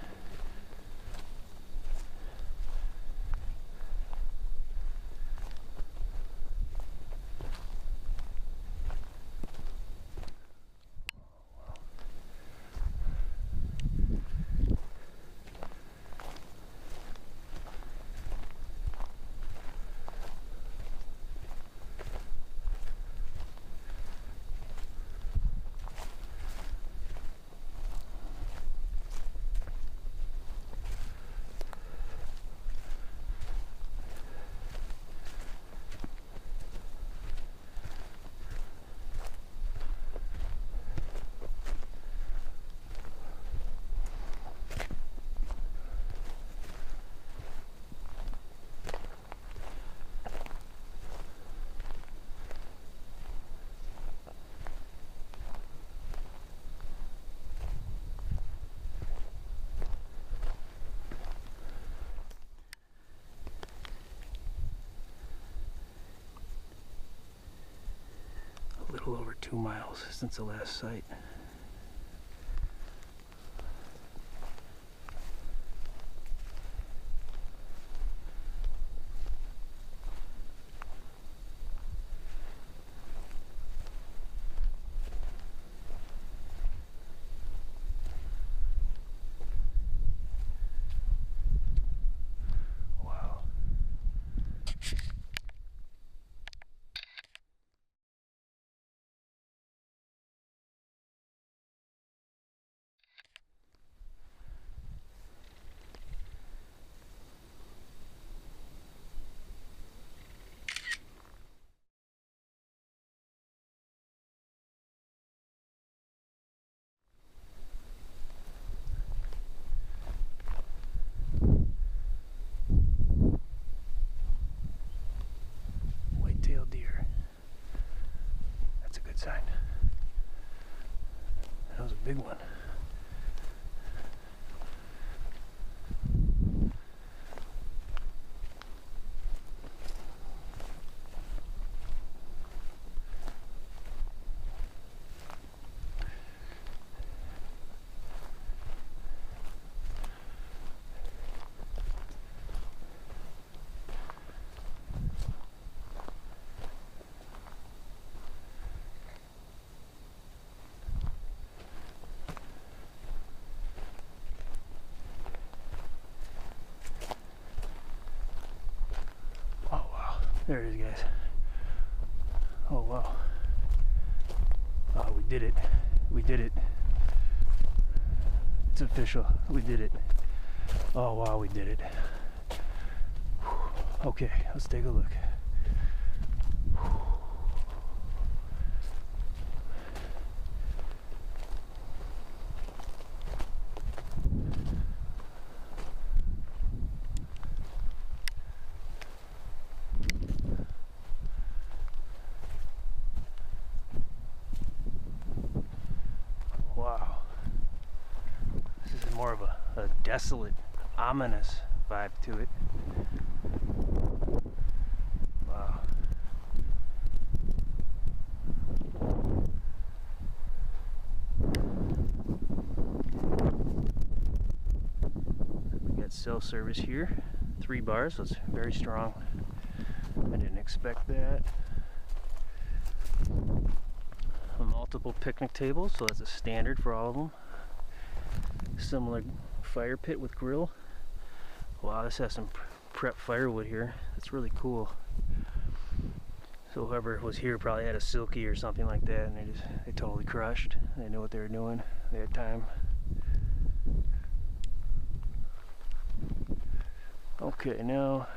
2 miles since the last sight. White-tailed deer. That's a good sign. That was a big one. There it is, guys. Oh, wow. Oh, we did it. We did it. It's official. We did it. Oh, wow, we did it. Okay, let's take a look. Wow. This is more of a desolate, ominous vibe to it. Wow. We got cell service here. 3 bars, so it's very strong. I didn't expect that. Multiple picnic tables, so that's a standard for all of them. Similar fire pit with grill. Wow, this has some prep firewood here. That's really cool. So whoever was here probably had a silky or something like that, and they totally crushed. They knew what they were doing. They had time. Okay, now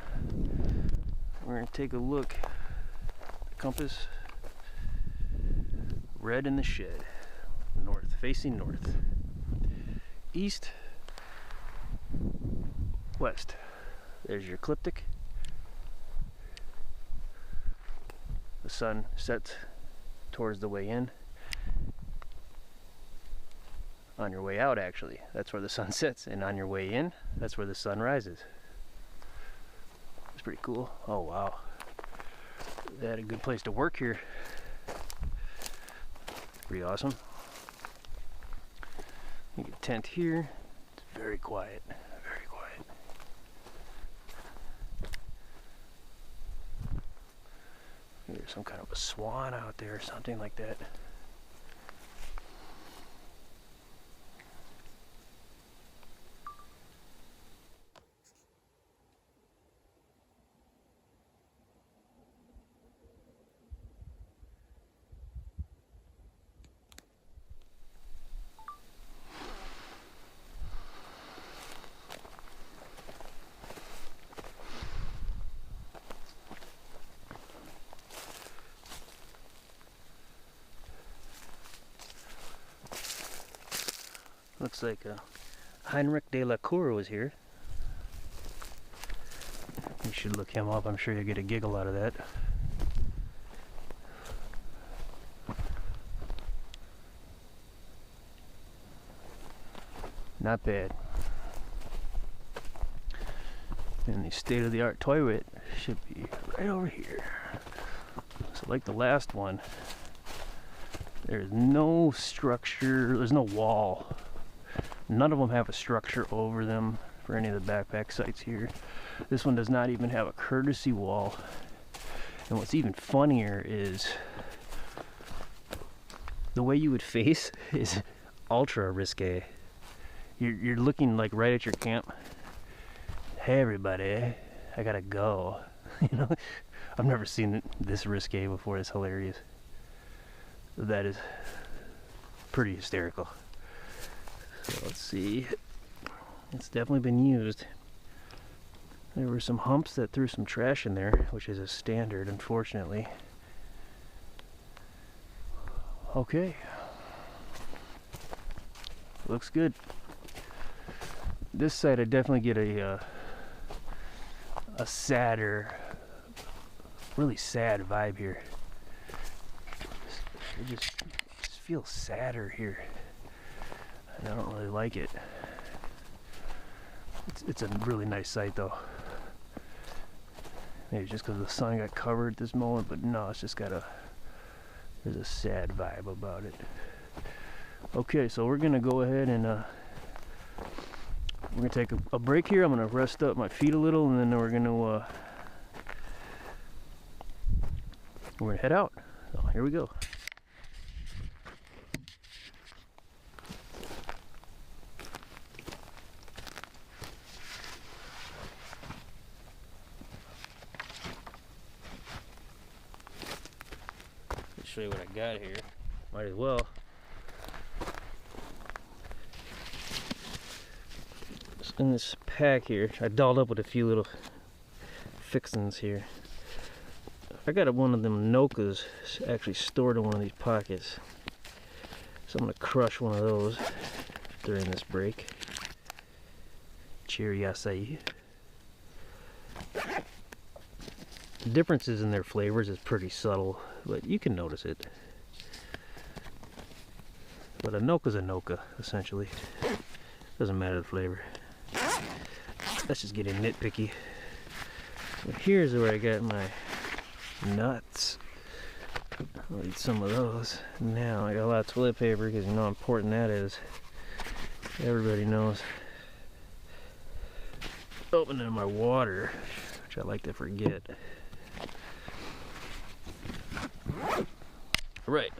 we're gonna take a look. Compass. Red in the shed. North, facing north. East, west. There's your ecliptic. The sun sets towards the way in. On your way out, actually, that's where the sun sets, and on your way in, that's where the sun rises. It's pretty cool. Oh, wow. They had a good place to work here. Pretty awesome. You get a tent here. It's very quiet. Very quiet. There's some kind of a swan out there or something like that. Looks like Heinrich de la Cour was here. You should look him up. I'm sure you'll get a giggle out of that. Not bad. And the state-of-the-art toilet should be right over here. So like the last one, There's no structure, there's no wall. None of them have a structure over them for any of the backpack sites here. This one does not even have a courtesy wall. And what's even funnier is the way you would face is ultra risque. You're looking like right at your camp. Hey everybody, I gotta go. You know, I've never seen this risque before. It's hilarious. That is pretty hysterical. So let's see. It's definitely been used. There were some humps that threw some trash in there, which is a standard, unfortunately. Okay. Looks good. This side I definitely get a sadder, really sad vibe here. It just feels sadder here, and I don't really like it. It's a really nice site though. Maybe just because the sun got covered at this moment, but no, it's just there's a sad vibe about it. Okay, so we're gonna go ahead and we're gonna take a break here. I'm gonna rest up my feet a little, and then we're gonna head out. So here we go. Let's show you what I got here. Might as well. In this pack here, I dolled up with a few little fixings here. I got one of them Nokas actually stored in one of these pockets, so I'm gonna crush one of those during this break. Cherry acai. The differences in their flavors is pretty subtle, but you can notice it. But a Noka's a Noka, essentially. Doesn't matter the flavor. That's just getting nitpicky. So here's where I got my nuts. I'll eat some of those. Now I got a lot of toilet paper because you know how important that is. Everybody knows. Oh, and then my water, which I like to forget. Right.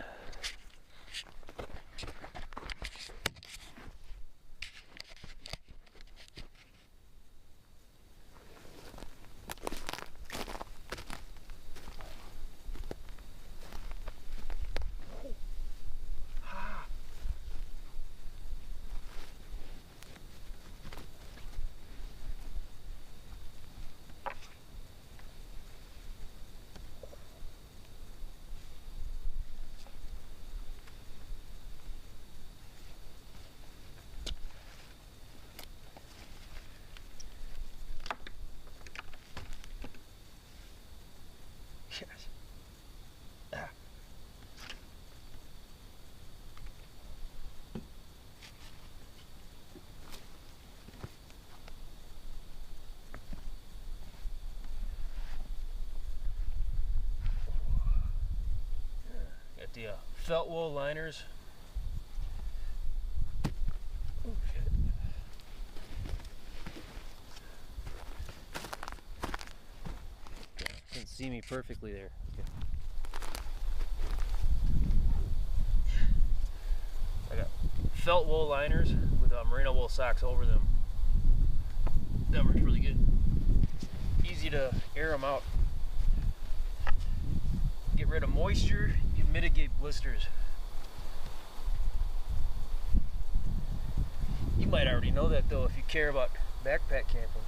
Got the felt wool liners. Oh, shit. Couldn't see me perfectly there. Okay. I got felt wool liners with merino wool socks over them. That works really good. Easy to air them out. Get rid of moisture, you mitigate blisters. You might already know that though if you care about backpack camping.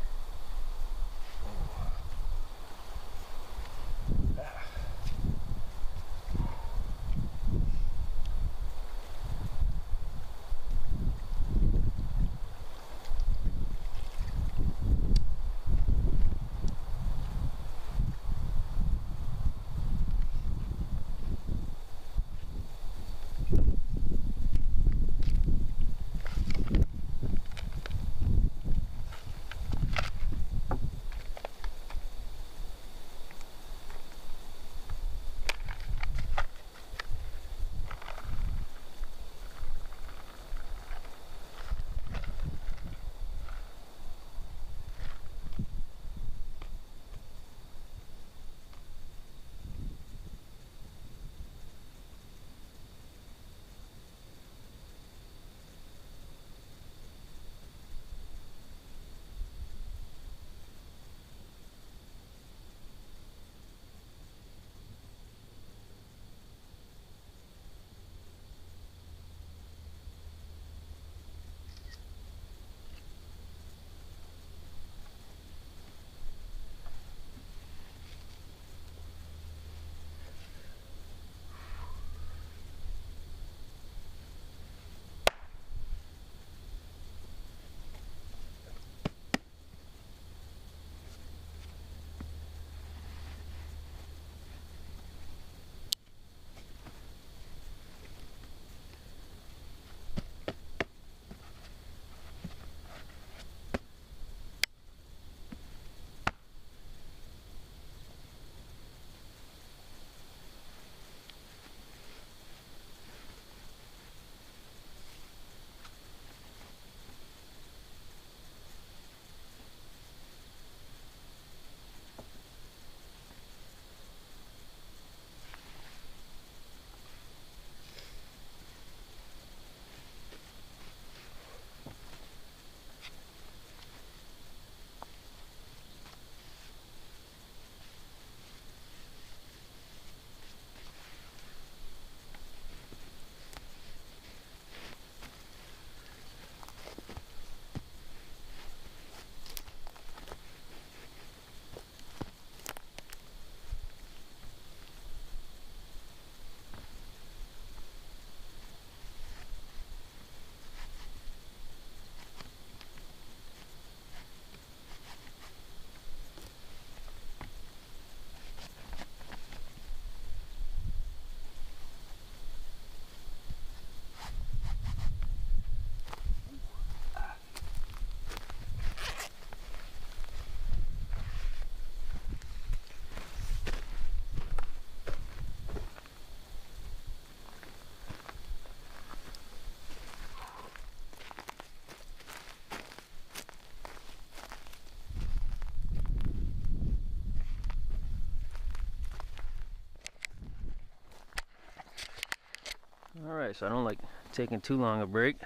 Alright, so I don't like taking too long a break.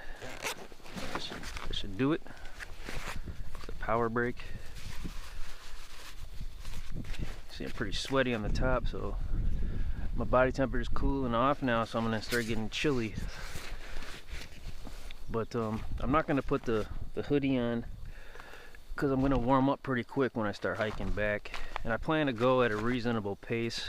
That should do it. It's a power break. See, I'm pretty sweaty on the top, so my body temperature is cooling off now, so I'm gonna start getting chilly. But I'm not gonna put the hoodie on because I'm gonna warm up pretty quick when I start hiking back, and I plan to go at a reasonable pace.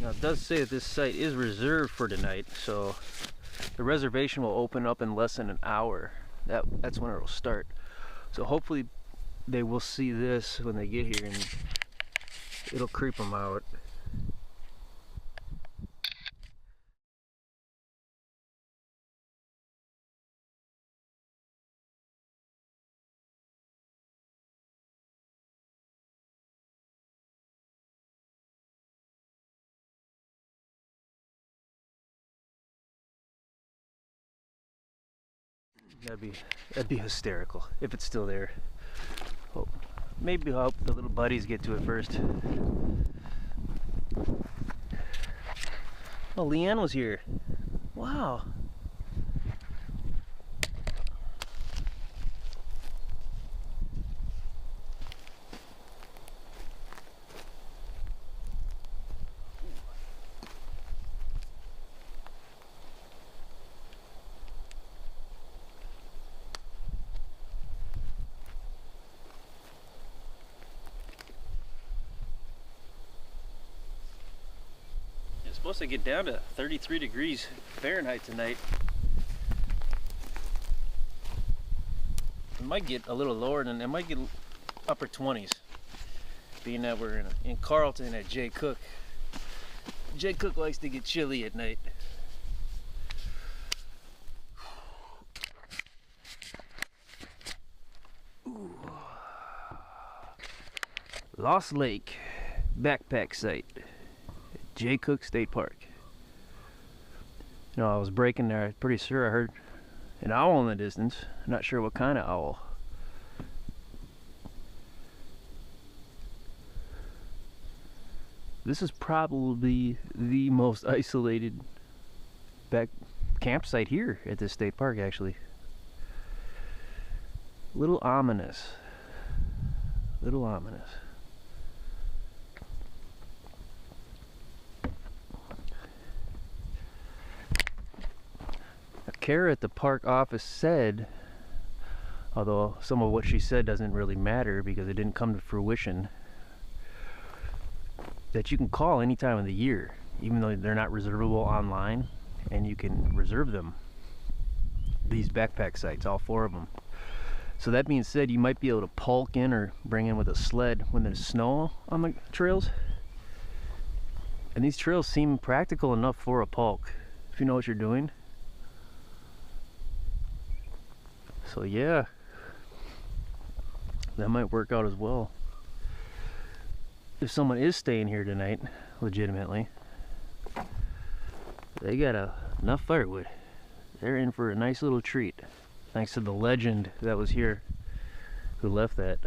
Now it does say that this site is reserved for tonight, so the reservation will open up in less than an hour. That's when it'll start. So hopefully they will see this when they get here and it'll creep them out. That'd be hysterical if it's still there. Oh, maybe I'll hope the little buddies get to it first. Oh, Leanne was here. Wow. It's supposed to get down to 33 degrees Fahrenheit tonight. It might get a little lower than, it might get upper 20s, being that we're in Carlton at Jay Cooke. Jay Cooke likes to get chilly at night. Ooh. Lost Lake backpack site. Jay Cooke State Park. You know, I was breaking there, I'm pretty sure I heard an owl in the distance. I'm not sure what kind of owl. This is probably the most isolated campsite here at this state park, actually. Little ominous. Little ominous. Kara at the park office said, although some of what she said doesn't really matter because it didn't come to fruition, that you can call any time of the year, even though they're not reservable online, and you can reserve them. These backpack sites, all 4 of them. So that being said, you might be able to pulk in or bring in with a sled when there's snow on the trails. And these trails seem practical enough for a pulk, if you know what you're doing. So yeah, that might work out as well. If someone is staying here tonight, legitimately, they got enough firewood. They're in for a nice little treat, thanks to the legend that was here who left that.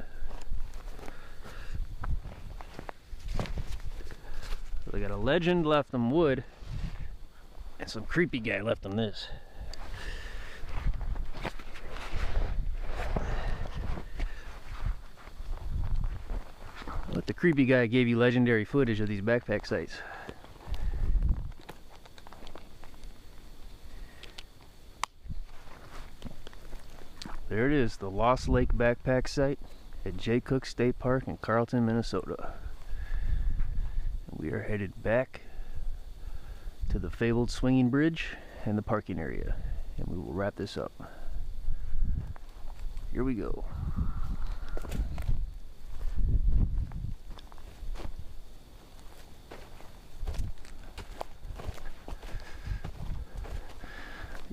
They got a legend left them wood, and some creepy guy left them this. But the creepy guy gave you legendary footage of these backpack sites. There it is, the Lost Lake backpack site at Jay Cooke State Park in Carlton, Minnesota. We are headed back to the fabled swinging bridge and the parking area, and we will wrap this up. Here we go.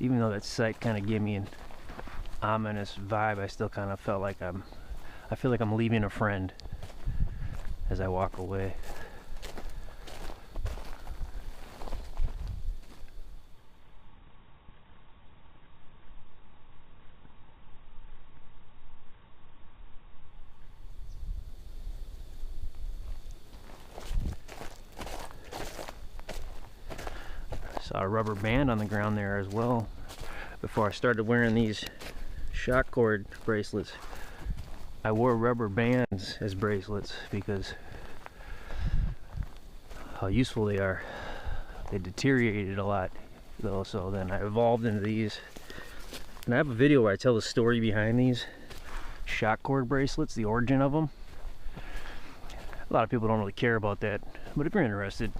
Even though that site kind of gave me an ominous vibe, I still kind of felt like I'm I feel like I'm leaving a friend as I walk away. Saw a rubber band on the ground there as well before I started wearing these shock cord bracelets. I wore rubber bands as bracelets because how useful they are. They deteriorated a lot though, so then I evolved into these. And I have a video where I tell the story behind these shock cord bracelets, the origin of them. A lot of people don't really care about that, but if you're interested,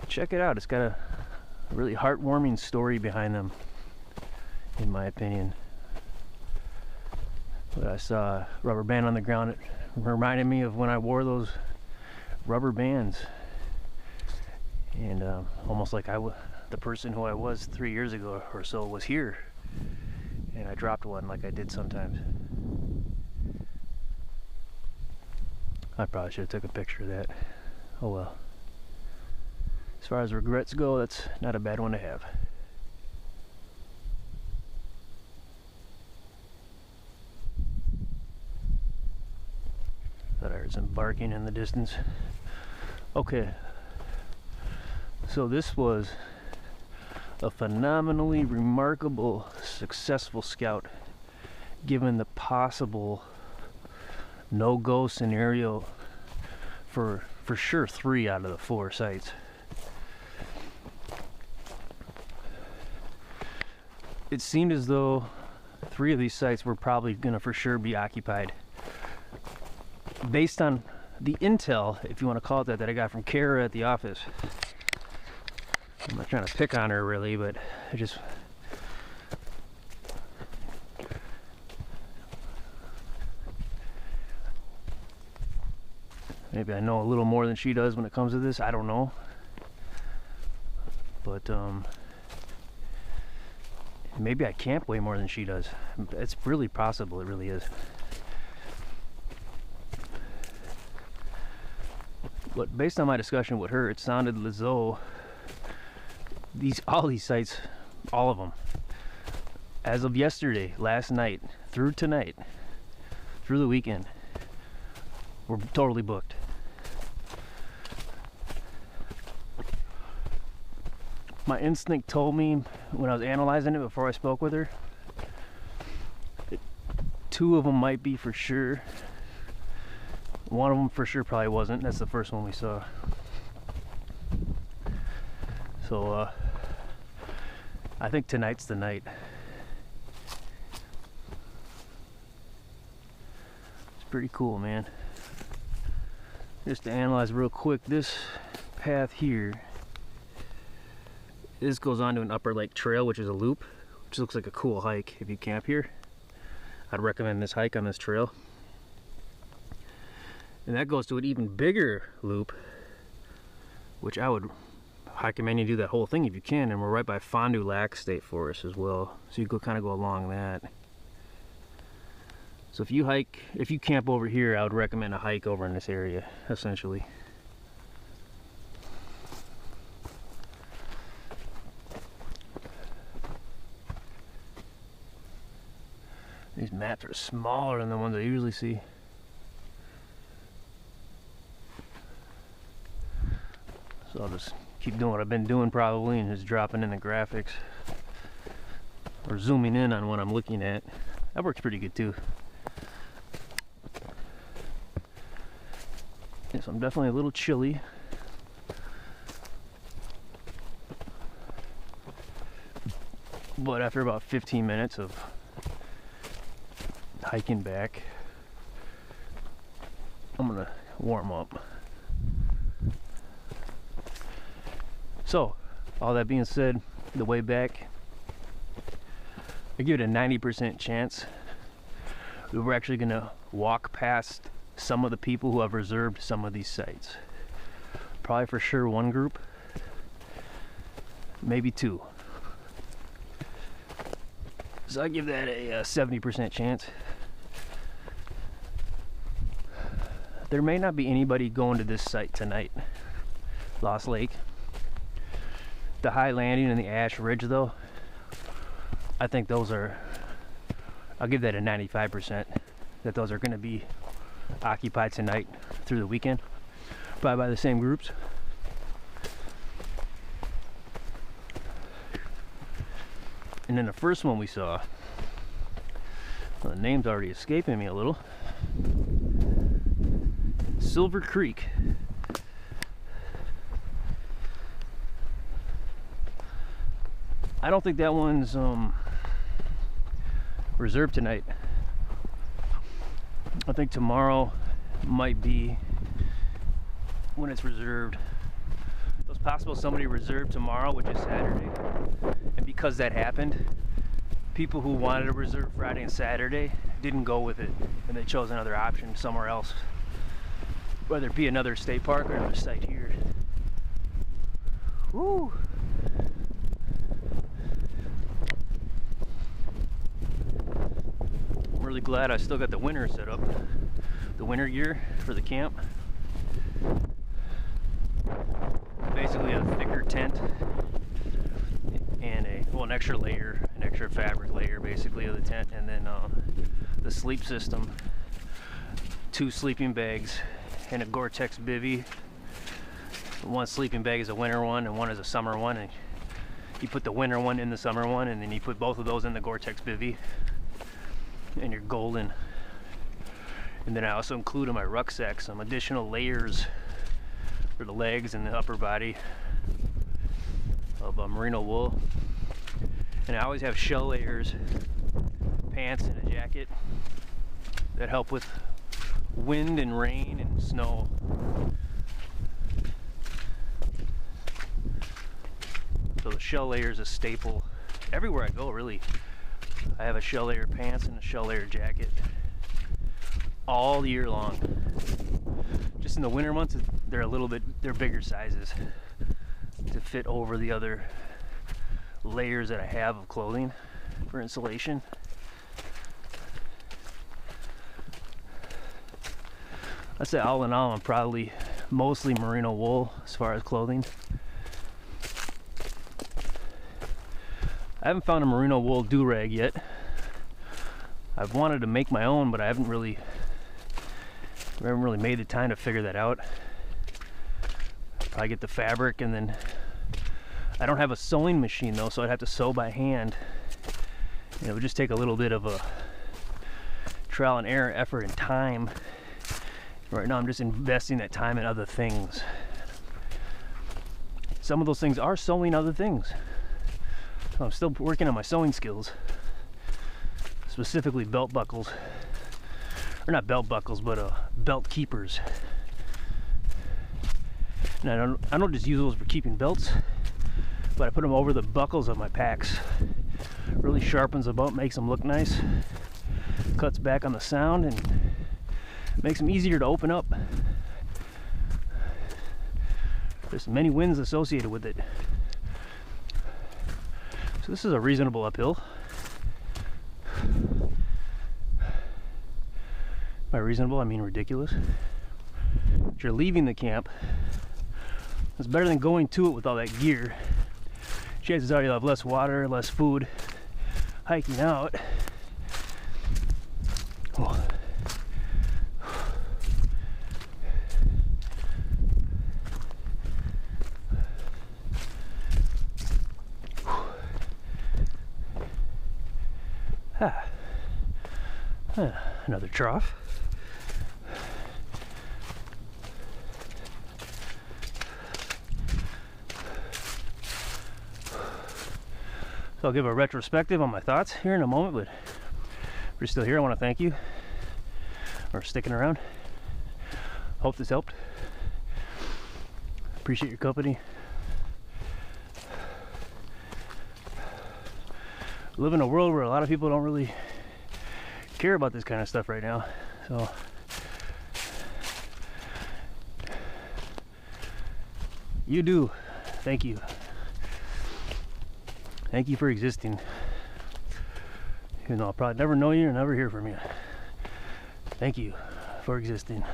check it out. It's got a really heartwarming story behind them, in my opinion. But I saw a rubber band on the ground. It reminded me of when I wore those rubber bands, and almost like the person who I was 3 years ago or so was here, and I dropped one like I did sometimes. I probably should have took a picture of that. Oh well. As far as regrets go, that's not a bad one to have. Thought I heard some barking in the distance. Okay, so this was a phenomenally remarkable, successful scout, given the possible no-go scenario for sure 3 out of the 4 sites. It seemed as though 3 of these sites were probably gonna for sure be occupied. Based on the intel, if you want to call it that, that I got from Kara at the office. I'm not trying to pick on her really, but I just... maybe I know a little more than she does when it comes to this, I don't know. But maybe I camp way more than she does. It's really possible, it really is. But based on my discussion with her, it sounded as though all these sites, all of them, as of yesterday, last night, through tonight, through the weekend, were totally booked. My instinct told me when I was analyzing it before I spoke with her, 2 of them might be for sure. One of them for sure probably wasn't. That's the first one we saw. So I think tonight's the night. It's pretty cool, man. Just to analyze real quick, this path here, this goes on to an upper lake trail, which is a loop, which looks like a cool hike if you camp here. I'd recommend this hike on this trail. And that goes to an even bigger loop, which I would recommend you do that whole thing if you can. And we're right by Fond du Lac State Forest as well, so you go kind of go along that. So if you camp over here, I would recommend a hike over in this area, essentially. These maps are smaller than the ones I usually see. So I'll just keep doing what I've been doing probably, and just dropping in the graphics or zooming in on what I'm looking at. That works pretty good too. Yeah, so I'm definitely a little chilly. But after about 15 minutes of hiking back, I'm gonna warm up. So, all that being said, the way back, I give it a 90% chance that we're actually gonna walk past some of the people who have reserved some of these sites. Probably for sure 1 group, maybe 2. So I give that a 70% chance. There may not be anybody going to this site tonight, Lost Lake. The High Landing and the Ash Ridge, though, I think those are, I'll give that a 95%, that those are going to be occupied tonight through the weekend, probably by the same groups. And then the first one we saw, well, the name's already escaping me a little. Silver Creek. I don't think that one's reserved tonight. I think tomorrow might be when it's reserved. So it's possible somebody reserved tomorrow, which is Saturday. And because that happened, people who wanted to reserve Friday and Saturday didn't go with it, and they chose another option somewhere else, whether it be another state park or another site here. Woo! I'm really glad I still got the winter set up, the winter gear for the camp. Basically a thicker tent and an extra layer, an extra fabric layer basically of the tent, and then the sleep system, 2 sleeping bags and a Gore-Tex bivvy. One sleeping bag is a winter one and one is a summer one, and you put the winter one in the summer one, and then you put both of those in the Gore-Tex bivvy, and you're golden. And then I also include in my rucksack some additional layers for the legs and the upper body of merino wool. And I always have shell layers, pants, and a jacket that help with wind and rain and snow. So the shell layer is a staple everywhere I go, really. I have a shell layer pants and a shell layer jacket all year long. Just in the winter months, they're bigger sizes to fit over the other layers that I have of clothing for insulation. I'd say all in all, I'm probably mostly merino wool as far as clothing. I haven't found a merino wool do-rag yet. I've wanted to make my own, but I haven't really made the time to figure that out. Probably get the fabric, and then I don't have a sewing machine though, so I'd have to sew by hand. And it would just take a little bit of a trial and error, effort, and time. Right now I'm just investing that time in other things. Some of those things are sewing other things. So I'm still working on my sewing skills, specifically belt buckles, or not belt buckles, but belt keepers. And I don't just use those for keeping belts, but I put them over the buckles of my packs. Really sharpens them up, makes them look nice, cuts back on the sound, and makes them easier to open up. There's many wins associated with it. So this is a reasonable uphill. By reasonable, I mean ridiculous. If you're leaving the camp, it's better than going to it with all that gear. Chances are you'll have less water, less food, hiking out. Oh. Another trough. So I'll give a retrospective on my thoughts here in a moment, but if you're still here, I want to thank you for sticking around. Hope this helped. Appreciate your company. Live in a world where a lot of people don't really care about this kind of stuff right now. So you do. Thank you. Thank you for existing. Even though I'll probably never know you or never hear from you. Thank you for existing.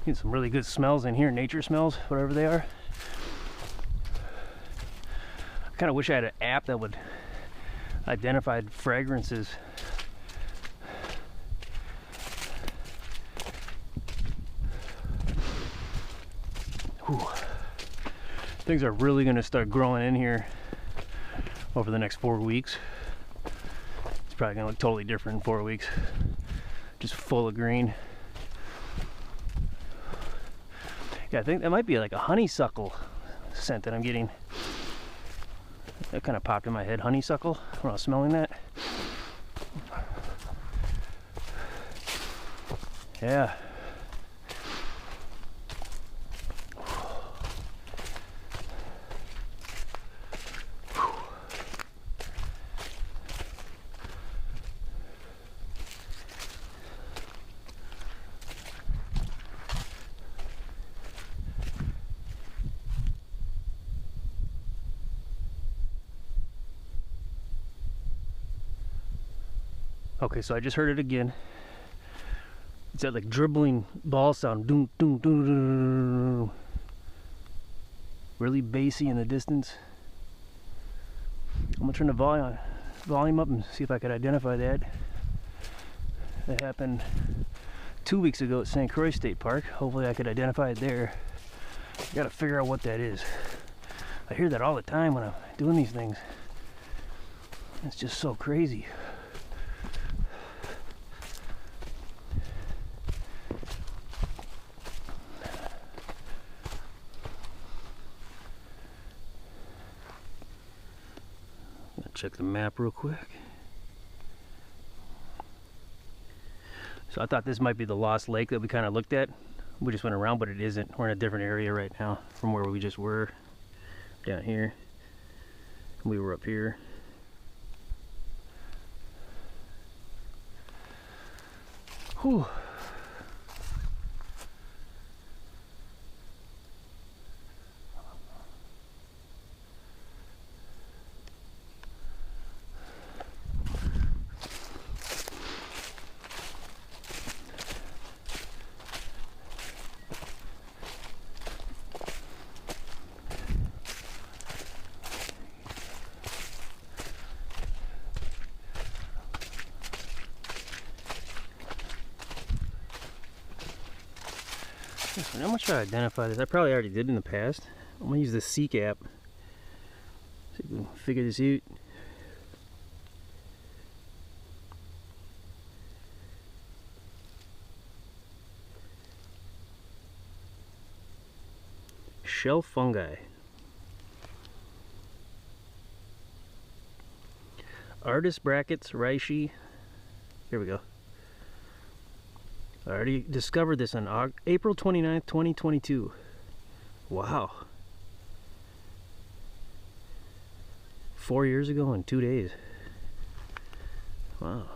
Get some really good smells in here, nature smells, whatever they are. I kind of wish I had an app that would identify fragrances. Whew. Things are really going to start growing in here over the next 4 weeks. It's probably going to look totally different in 4 weeks. Just full of green. Yeah, I think that might be like a honeysuckle scent that I'm getting. That kind of popped in my head, honeysuckle, when I was smelling that. Yeah. Okay, so I just heard it again. It's that like dribbling ball sound. Doom, doom, doom, doom. Really bassy in the distance. I'm gonna turn the volume up and see if I could identify that. That happened 2 weeks ago at St. Croix State Park. Hopefully I could identify it there. I gotta figure out what that is. I hear that all the time when I'm doing these things. It's just so crazy. Check the map real quick. So I thought this might be the Lost Lake that we kind of looked at. We just went around, but it isn't. We're in a different area right now from where we just were. Down here. We were up here. Whew. I'm gonna try to identify this. I probably already did in the past. I'm gonna use the Seek app. See if we can figure this out. Shell fungi. Artist brackets, reishi. Here we go. I already discovered this on April 29th, 2022. Wow. 4 years ago and 2 days. Wow.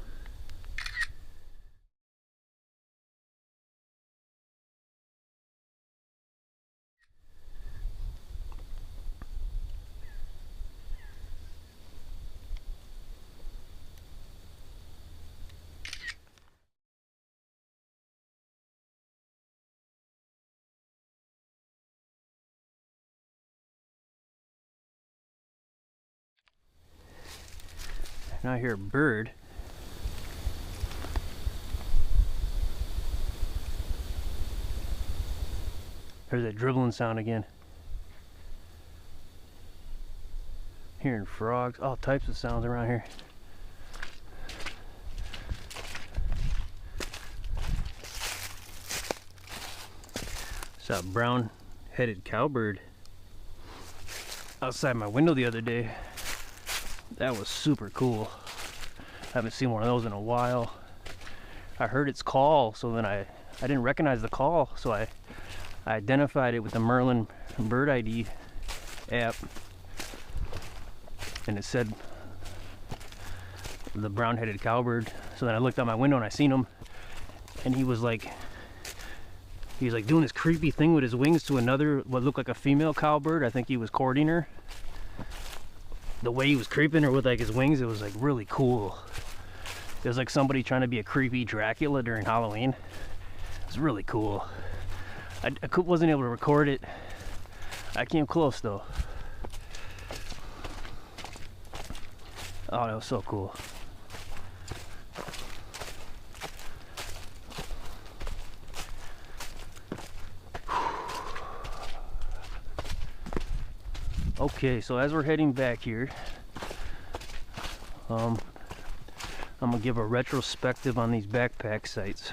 Now I hear a bird. There's that dribbling sound again. Hearing frogs, all types of sounds around here. Saw a brown-headed cowbird outside my window the other day. That was super cool. I haven't seen one of those in a while. I heard its call, so then I didn't recognize the call, so I identified it with the Merlin Bird ID app, and it said the brown-headed cowbird. So then I looked out my window and I seen him, and he was like doing this creepy thing with his wings to another, what looked like a female cowbird. I think he was courting her. The way he was creeping her with like his wings, it was like really cool. It was like somebody trying to be a creepy Dracula during Halloween. It was really cool. wasn't able to record it. I came close though. Oh, that was so cool. Okay, so as we're heading back here, I'm gonna give a retrospective on these backpack sites.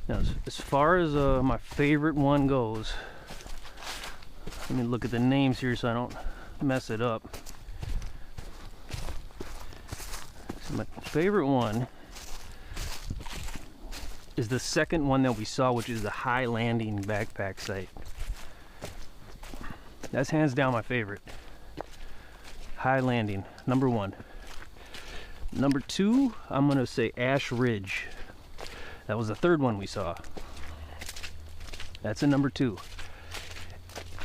Now, as far as my favorite one goes, let me look at the names here so I don't mess it up. So my favorite one is the second one that we saw, which is the High Landing backpack site. That's hands down my favorite. High Landing, number one. Number two, I'm gonna say Ash Ridge. That was the third one we saw. That's a number two.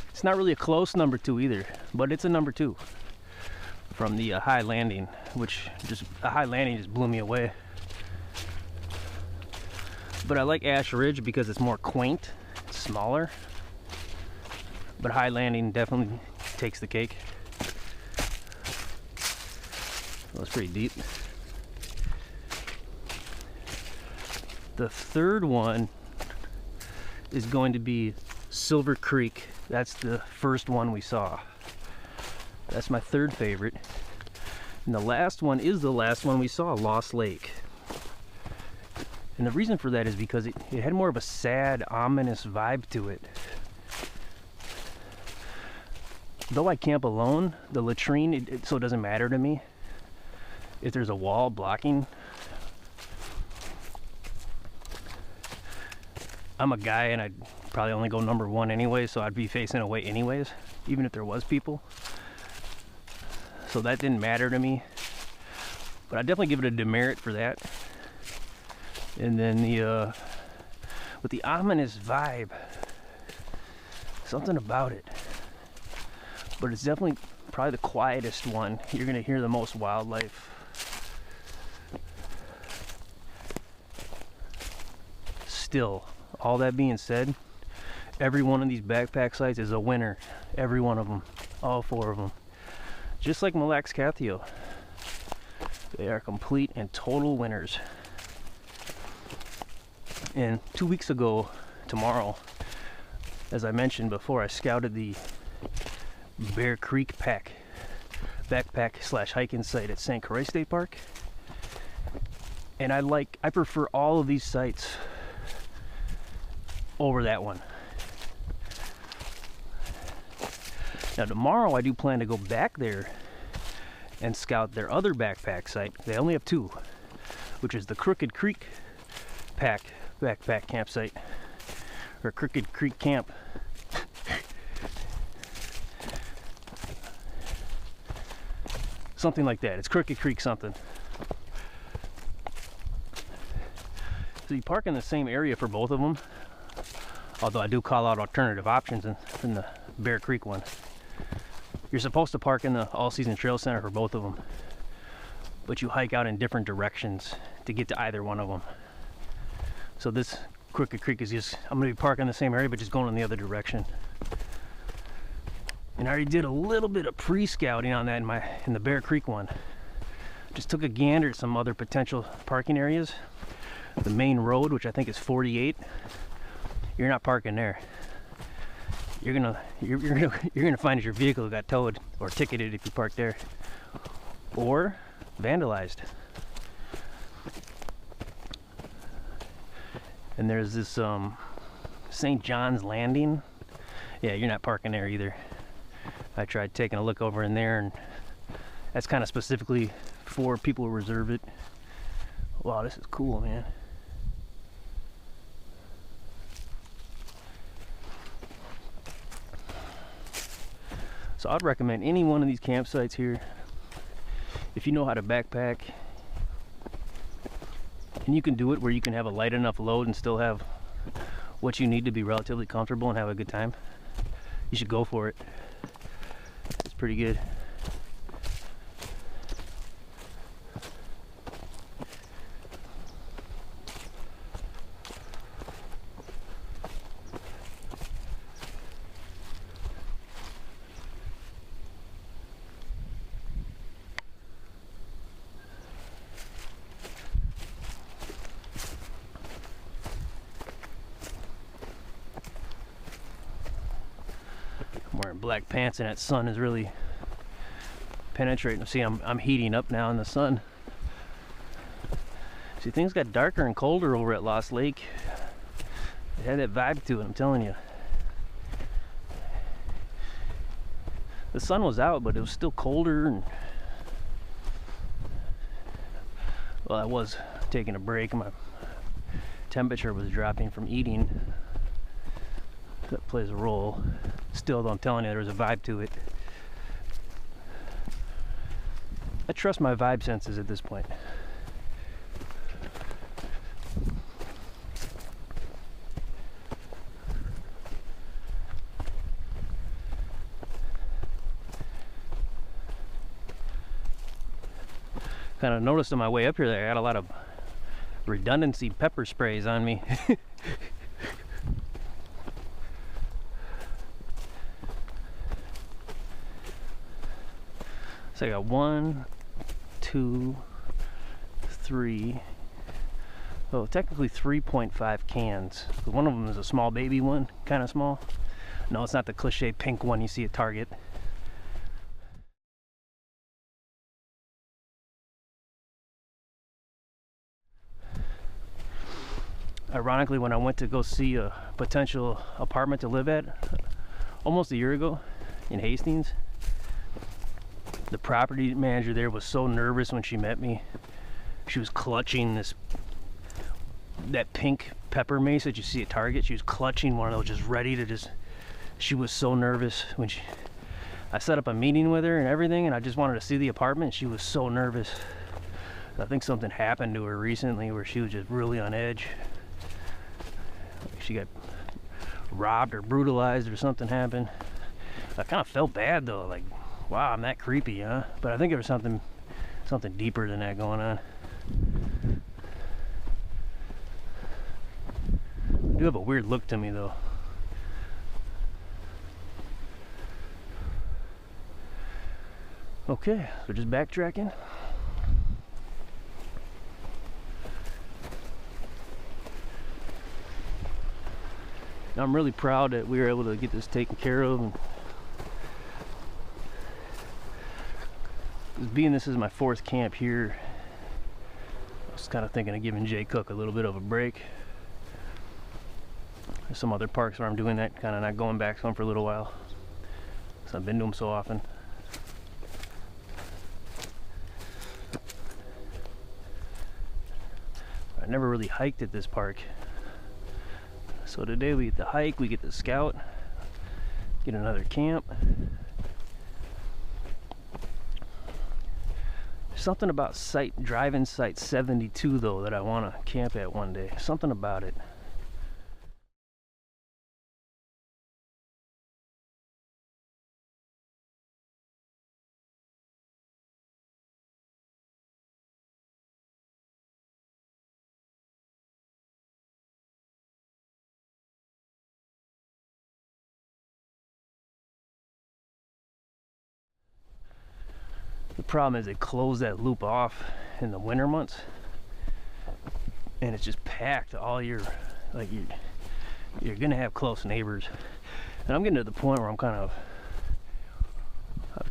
It's not really a close number two either, but it's a number two from the High Landing, which High Landing just blew me away. But I like Ash Ridge because it's more quaint, smaller. But High Landing definitely takes the cake. Well, it's pretty deep. The third one is going to be Silver Creek. That's the first one we saw. That's my third favorite. And the last one is the last one we saw, Lost Lake. And the reason for that is because it had more of a sad, ominous vibe to it. Though I camp alone, the latrine, so it doesn't matter to me if there's a wall blocking. I'm a guy and I'd probably only go number one anyway, so I'd be facing away anyways, even if there was people. So that didn't matter to me. But I'd definitely give it a demerit for that. And then with the ominous vibe, something about it. But it's definitely probably the quietest one. You're gonna hear the most wildlife. Still, all that being said, every one of these backpack sites is a winner. Every one of them, all four of them. Just like Mille Lacs Cathio, they are complete and total winners. And 2 weeks ago, tomorrow, as I mentioned before, I scouted the Bear Creek backpack / hiking site at St. Croix State Park. And I prefer all of these sites over that one. Now tomorrow I do plan to go back there and scout their other backpack site. They only have two, which is the Crooked Creek backpack campsite, or Crooked Creek Camp. Something like that. It's Crooked Creek something. So you park in the same area for both of them, although I do call out alternative options in the Bear Creek one. You're supposed to park in the All-Season Trail Center for both of them, but you hike out in different directions to get to either one of them. So this Crooked Creek is just, I'm going to be parking in the same area, but just going in the other direction. And I already did a little bit of pre-scouting on that in the Bear Creek one. Just took a gander at some other potential parking areas. The main road, which I think is 48, you're not parking there. You're gonna find that your vehicle got towed or ticketed if you park there, or vandalized. And there's this St. John's Landing. Yeah, you're not parking there either. I tried taking a look over in there, and that's kind of specifically for people who reserve it. Wow, this is cool, man. So I'd recommend any one of these campsites here, if you know how to backpack, and you can do it where you can have a light enough load and still have what you need to be relatively comfortable and have a good time. You should go for it. It's pretty good. wearing black pants and that sun is really penetrating. See, I'm heating up now in the sun. See, things got darker and colder over at Lost Lake. It had that vibe to it, I'm telling you. The sun was out, but it was still colder, and well, I was taking a break and my temperature was dropping from eating. That plays a role. Still, though, I'm telling you, there was a vibe to it. I trust my vibe senses at this point. Kind of noticed on my way up here that I got a lot of redundancy pepper sprays on me. So I got 1, 2, 3, oh, technically 3.5 cans. One of them is a small baby one, kind of small. No, it's not the cliche pink one you see at Target. Ironically, when I went to go see a potential apartment to live at almost a year ago in Hastings, the property manager there was so nervous when she met me. She was clutching that pink pepper mace that you see at Target. She was clutching one of those, just ready to she was so nervous when I set up a meeting with her and everything, and I just wanted to see the apartment. She was so nervous. I think something happened to her recently where she was just really on edge. She got robbed or brutalized or something happened. I kind of felt bad though, like, wow, I'm that creepy, huh? But I think there was something deeper than that going on. I do have a weird look to me though. Okay, so just backtracking. I'm really proud that we were able to get this taken care of. And being this is my 4th camp here, I was kind of thinking of giving Jay Cooke a little bit of a break. There's some other parks where I'm doing that, kind of not going back to them for a little while, because I've been to them so often. I never really hiked at this park. So today we get the hike, we get the scout, get another camp. There's something about driving site 72 though that I want to camp at one day. Something about it. The problem is they close that loop off in the winter months, and it's just packed all year. Like you're gonna have close neighbors, and I'm getting to the point where I've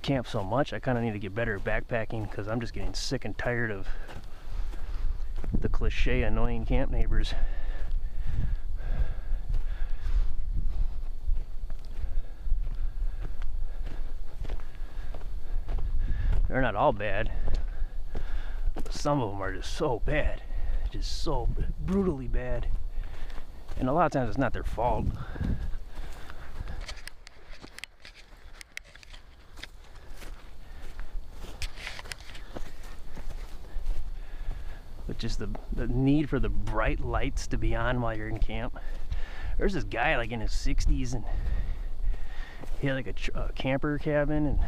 camped so much I kind of need to get better at backpacking, because I'm just getting sick and tired of the cliche annoying camp neighbors. They're not all bad, but some of them are just so bad, just so brutally bad, and a lot of times it's not their fault. But just the need for the bright lights to be on while you're in camp. There's this guy like in his 60s, and he had like a camper cabin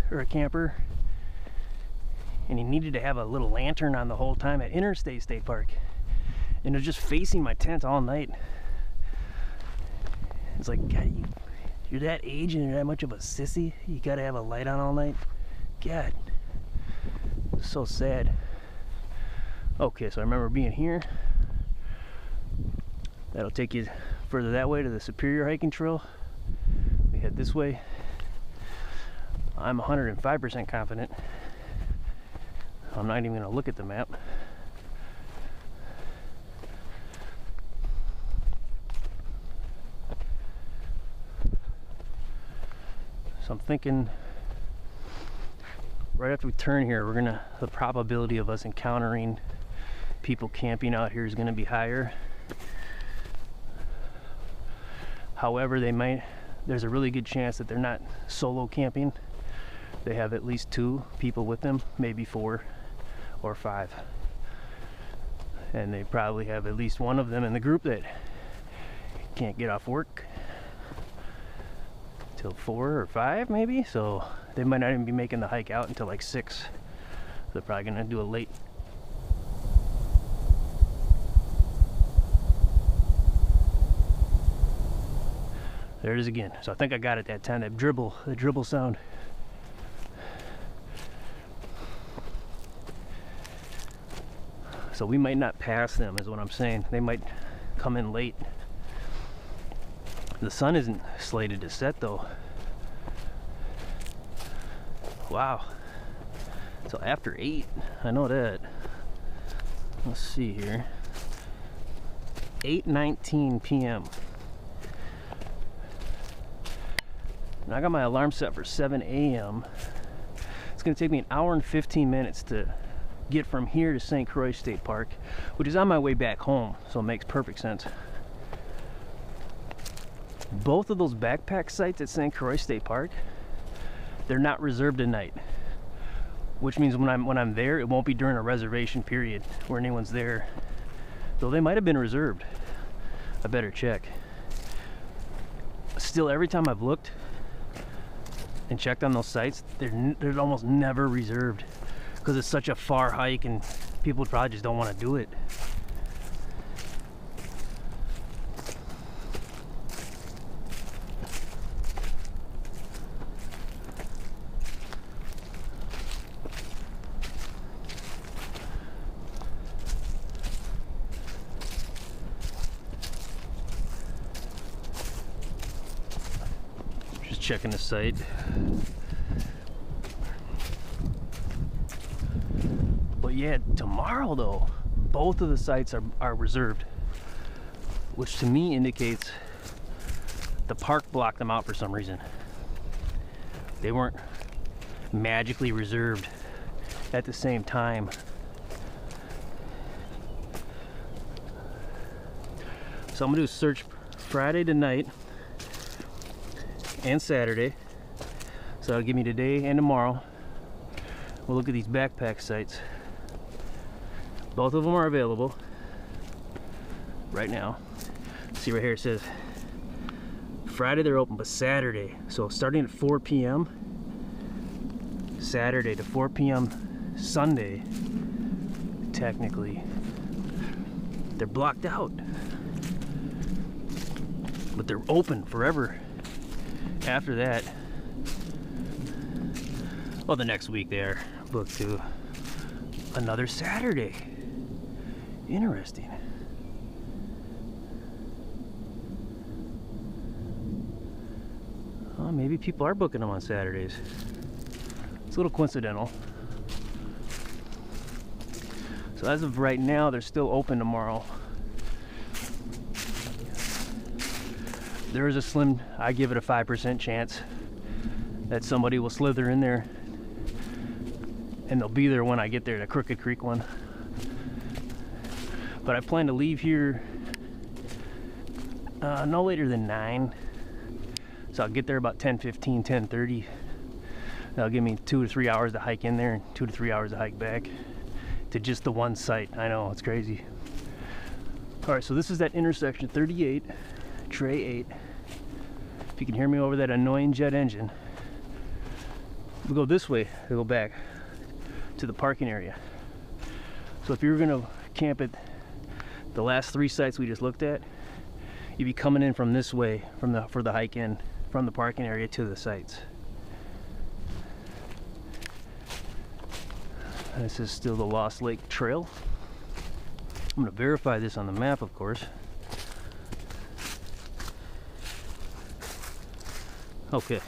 or a camper. And he needed to have a little lantern on the whole time at Interstate State Park, and it was just facing my tent all night. It's like, God, you're that age and you're that much of a sissy, you gotta have a light on all night. God, it's so sad. Okay, so I remember being here. That'll take you further that way to the Superior hiking trail. We head this way. I'm 105% confident. I'm not even going to look at the map. So I'm thinking right after we turn here, the probability of us encountering people camping out here is going to be higher. However, there's a really good chance that they're not solo camping. They have at least 2 people with them, maybe 4 or 5. And they probably have at least one of them in the group that can't get off work till 4 or 5 maybe, so they might not even be making the hike out until like 6. They're probably gonna do a late. There it is again. So I think I got it that time, the dribble sound. So we might not pass them is what I'm saying. They might come in late. The sun isn't slated to set though. Wow. So after 8, I know that. Let's see here. 8:19 p.m. And I got my alarm set for 7 a.m. It's going to take me an hour and 15 minutes to get from here to St. Croix State Park, which is on my way back home, so it makes perfect sense. Both of those backpack sites at St. Croix State Park, they're not reserved at night, which means when I'm there, it won't be during a reservation period where anyone's there. Though they might have been reserved. I better check. Still, every time I've looked and checked on those sites, they're almost never reserved because it's such a far hike and people probably just don't want to do it. Just checking the site. But yeah, tomorrow though, both of the sites are reserved, which to me indicates the park blocked them out for some reason. They weren't magically reserved at the same time. So I'm gonna do a search Friday tonight and Saturday. So that'll give me today and tomorrow. We'll look at these backpack sites. Both of them are available right now. See right here, it says Friday they're open, but Saturday, so starting at 4 p.m. Saturday to 4 p.m. Sunday, technically they're blocked out, but they're open forever after that. Well, the next week they're booked to another Saturday. Interesting. Well, maybe people are booking them on Saturdays. It's a little coincidental. So as of right now, they're still open tomorrow. There is a slim, I give it a 5% chance that somebody will slither in there, and they'll be there when I get there, the Crooked Creek one. But I plan to leave here no later than 9. So I'll get there about 10:15, 10:30. That'll give me 2 to 3 hours to hike in there and 2 to 3 hours to hike back to just the one site. I know, it's crazy. All right, so this is that intersection, 38, Tray 8. If you can hear me over that annoying jet engine. We'll go this way to go back to the parking area. So if you were gonna camp at the last 3 sites we just looked at, you'd be coming in from this way for the hike in from the parking area to the sites. And this is still the Lost Lake Trail. I'm going to verify this on the map, of course. Okay.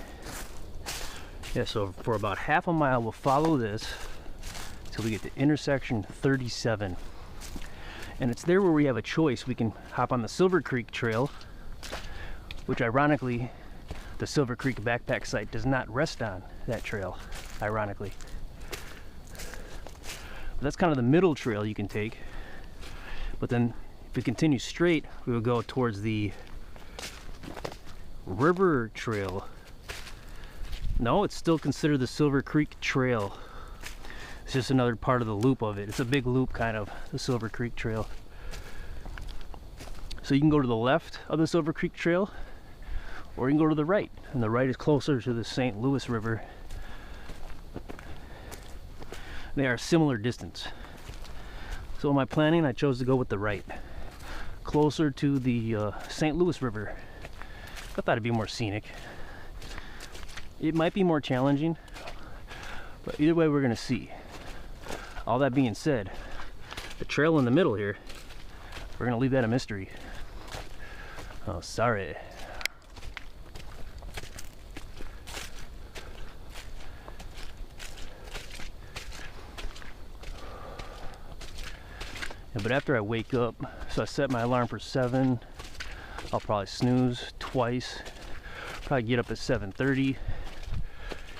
Yeah, so for about half a mile, we'll follow this till we get to intersection 37. And it's there where we have a choice. We can hop on the Silver Creek Trail, which ironically, the Silver Creek backpack site does not rest on that trail, ironically. But that's kind of the middle trail you can take. But then if we continue straight, we will go towards the River Trail. No, it's still considered the Silver Creek Trail. It's just another part of the loop of it. It's a big loop, kind of, the Silver Creek Trail. So you can go to the left of the Silver Creek Trail, or you can go to the right. And the right is closer to the St. Louis River. They are a similar distance. So in my planning, I chose to go with the right, closer to the St. Louis River. I thought it'd be more scenic. It might be more challenging, but either way, we're gonna see. All that being said, the trail in the middle here, we're gonna leave that a mystery. Oh, sorry. Yeah, but after I wake up, so I set my alarm for 7. I'll probably snooze twice. Probably get up at 7:30.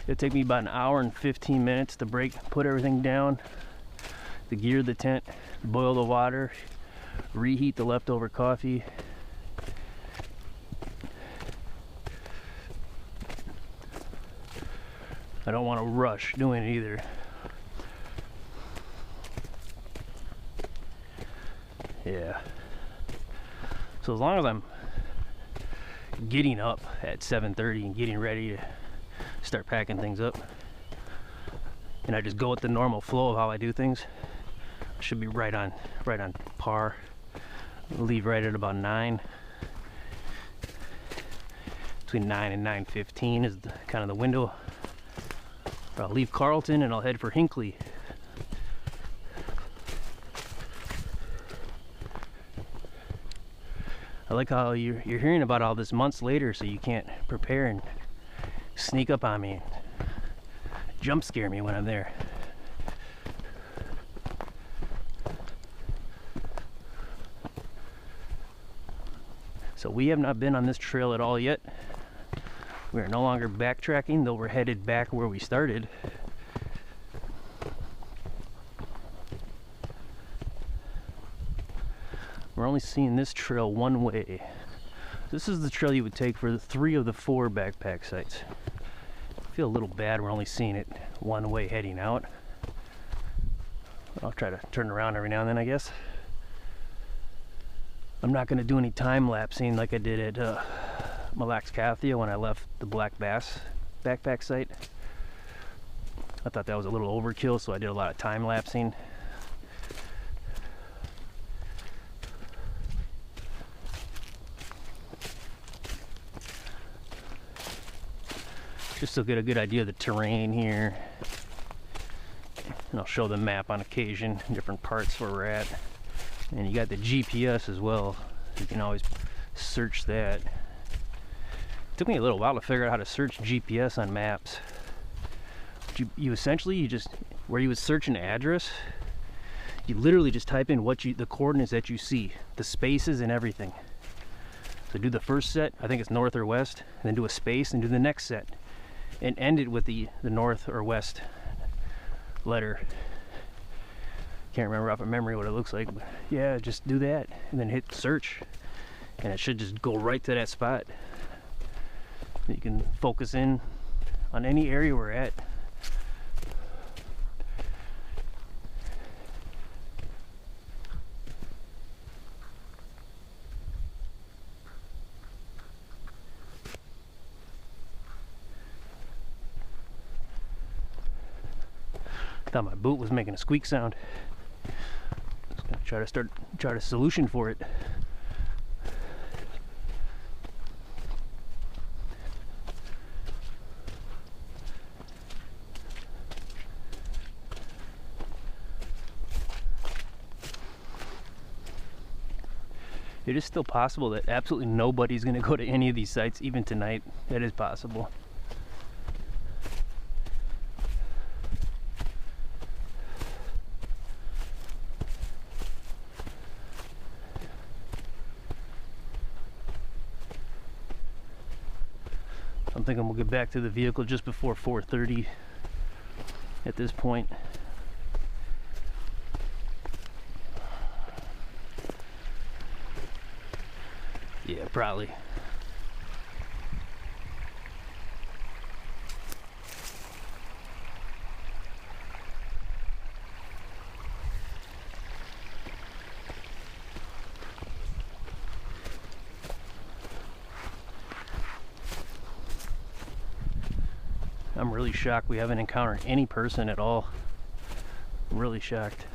It'll take me about an hour and 15 minutes to put everything down, the gear, the tent, boil the water, reheat the leftover coffee. I don't want to rush doing it either. Yeah. So as long as I'm getting up at 7:30 and getting ready to start packing things up, and I just go with the normal flow of how I do things, I should be right on par. I'll leave right at about 9. Between 9 and 9:15 is kind of the window. I'll leave Carlton and I'll head for Hinckley. I like how you're hearing about all this months later, so you can't prepare and sneak up on me, jump scare me when I'm there. So we have not been on this trail at all yet. We are no longer backtracking, though we're headed back where we started. We're only seeing this trail one way. This is the trail you would take for 3 of the 4 backpack sites. I feel a little bad we're only seeing it one way heading out. I'll try to turn around every now and then, I guess. I'm not going to do any time lapsing like I did at Mille Lacs Cathia when I left the Black Bass backpack site. I thought that was a little overkill, so I did a lot of time lapsing. Just to get a good idea of the terrain here. And I'll show the map on occasion, different parts where we're at. And you got the GPS as well. You can always search that. It took me a little while to figure out how to search GPS on maps. You essentially, where you would search an address, you literally just type in the coordinates that you see, the spaces and everything. So do the first set, I think it's north or west, and then do a space and do the next set. And end it with the north or west letter. Can't remember off of memory what it looks like, but yeah, just do that and then hit search, and it should just go right to that spot. You can focus in on any area we're at. Thought my boot was making a squeak sound. Just gonna try to solution for it. It is still possible that absolutely nobody's going to go to any of these sites, even tonight. That is possible. I'm thinking we'll get back to the vehicle just before 4:30 at this point. Yeah, probably. I'm really shocked we haven't encountered any person at all. I'm really shocked.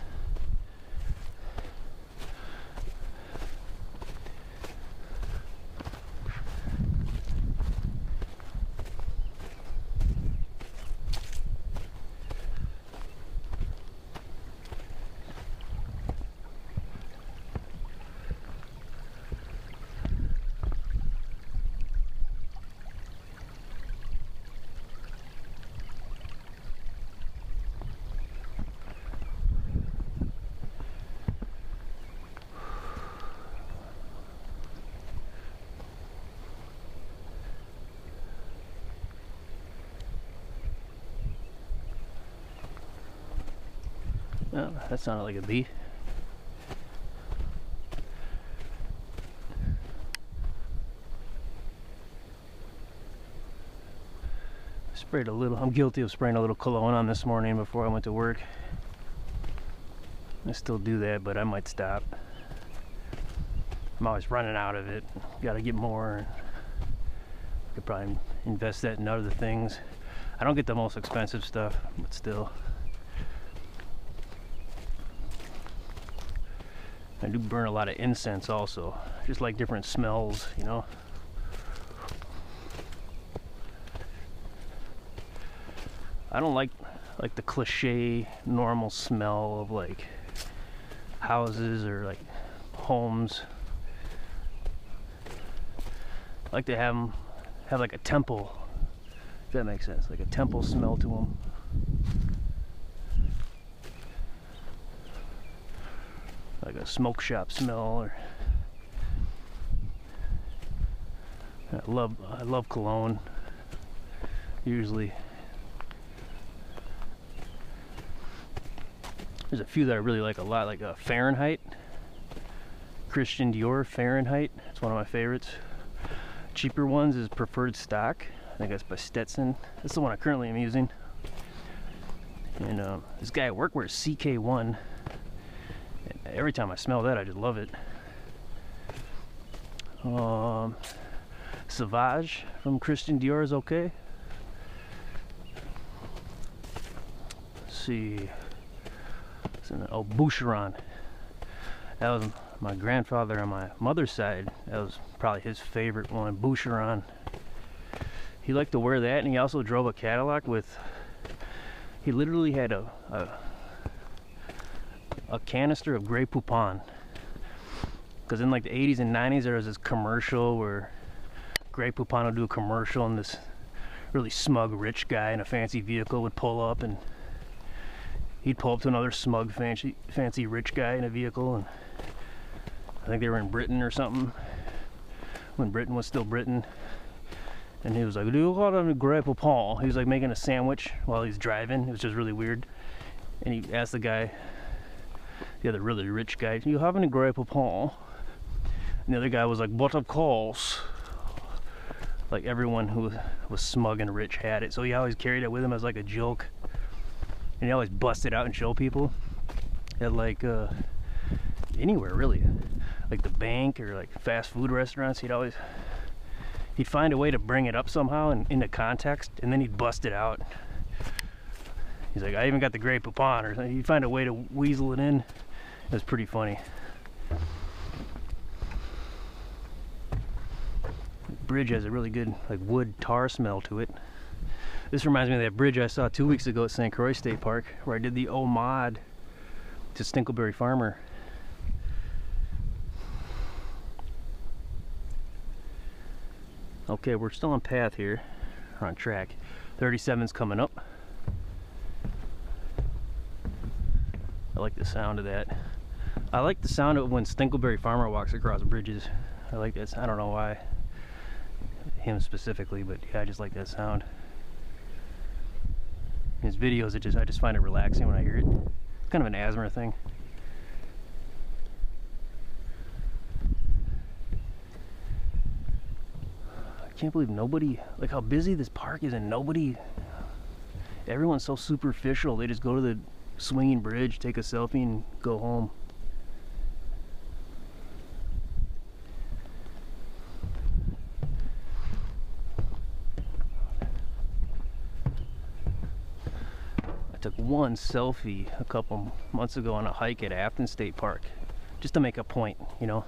Oh, that sounded like a bee. Sprayed a little. I'm guilty of spraying a little cologne on this morning before I went to work. I still do that, but I might stop. I'm always running out of it. Gotta get more. Could probably invest that in other things. I don't get the most expensive stuff, but still. I do burn a lot of incense also. Just like different smells, you know. I don't like the cliche normal smell of like houses or like homes. I like to have like a temple, if that makes sense, like a temple smell to them. Like a smoke shop smell. Or I love cologne. Usually there's a few that I really like a lot, like a Fahrenheit. Christian Dior Fahrenheit. It's one of my favorites. Cheaper ones is Preferred Stock. I think that's by Stetson. That's the one I currently am using. And this guy at work wears CK1. And every time I smell that, I just love it. Sauvage from Christian Dior is okay. Let's see. Oh, Boucheron. That was my grandfather on my mother's side. That was probably his favorite one, Boucheron. He liked to wear that, and he also drove a Cadillac with. He literally had a canister of Grey Poupon. Because in like the 80s and 90s, there was this commercial where Grey Poupon would do a commercial, and this really smug rich guy in a fancy vehicle would pull up, and he'd pull up to another smug fancy rich guy in a vehicle, and I think they were in Britain or something, when Britain was still Britain. And he was like, "Do you want a Grey Poupon?" He was like making a sandwich while he's driving. It was just really weird. And he asked the guy, the other really rich guy, "Do you have any Grey Poupon?" And the other guy was like, "But of course." Like everyone who was smug and rich had it, so he always carried it with him as like a joke. And he always busted out and show people at like anywhere really, like the bank or like fast food restaurants. He'd find a way to bring it up somehow and into context, and then he'd bust it out. He's like, "I even got the Grey Poupon," or something. He'd find a way to weasel it in. It was pretty funny. The bridge has a really good like wood tar smell to it. This reminds me of that bridge I saw 2 weeks ago at St. Croix State Park, where I did the homage to Stinkleberry Farmer. Okay, we're still on path here, or on track. 37's coming up. I like the sound of that. I like the sound of when Stinkleberry Farmer walks across bridges. I like that. I don't know why. him specifically, but yeah, I just like that sound. His videos, I just find it relaxing when I hear it. It's kind of an asthma thing. I can't believe nobody, like how busy this park is, and everyone's so superficial. They just go to the swinging bridge, take a selfie, and go home. I took one selfie a couple months ago on a hike at Afton State Park, just to make a point, you know.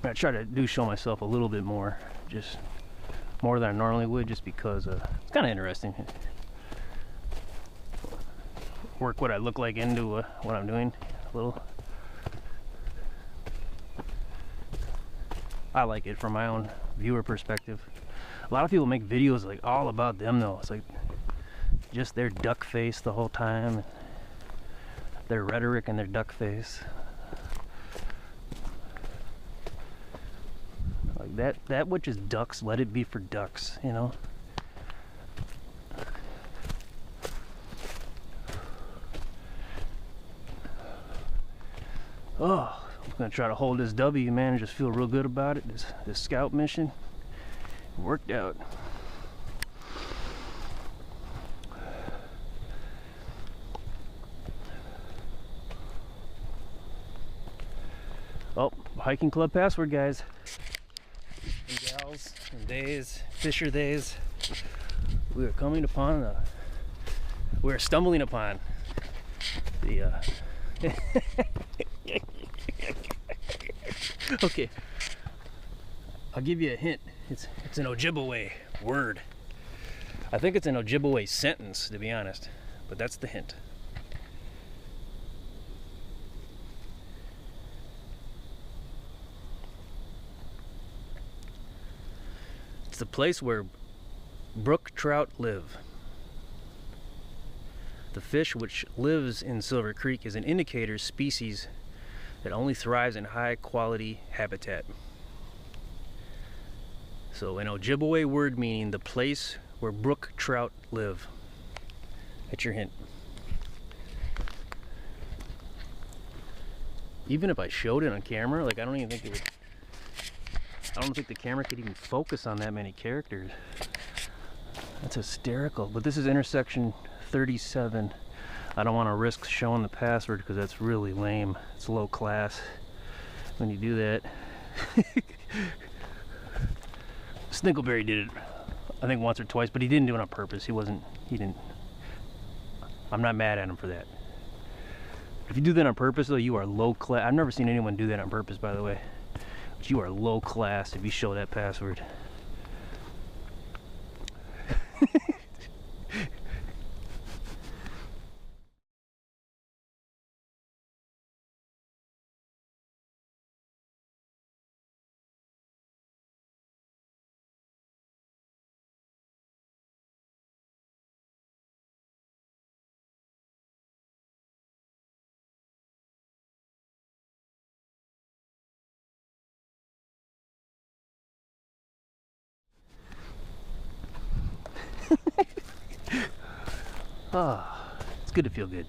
I try to show myself a little bit more, just more than I normally would, just because it's kind of interesting. Work what I look like into what I'm doing a little. I like it from my own viewer perspective. A lot of people make videos like all about them though. It's like just their duck face the whole time, their rhetoric and their duck face. Like that which is ducks, let it be for ducks, you know. Oh, I'm gonna try to hold this W, man, and just feel real good about it. This scout mission worked out. Oh, hiking club password, guys and gals and days, fisher days. We are coming upon we're stumbling upon the okay, I'll give you a hint. It's an Ojibwe word. I think it's an Ojibwe sentence, to be honest, but that's the hint. It's the place where brook trout live. The fish which lives in Silver Creek is an indicator species that only thrives in high quality habitat. So an Ojibwe word meaning the place where brook trout live. That's your hint. Even if I showed it on camera, like I don't think the camera could even focus on that many characters. That's hysterical. But this is intersection 37. I don't want to risk showing the password because that's really lame. It's low class when you do that. Snickleberry did it, I think, once or twice, but he didn't do it on purpose. I'm not mad at him for that. If you do that on purpose, though, you are low class. I've never seen anyone do that on purpose, by the way. But you are low class if you show that password. Ah, it's good to feel good.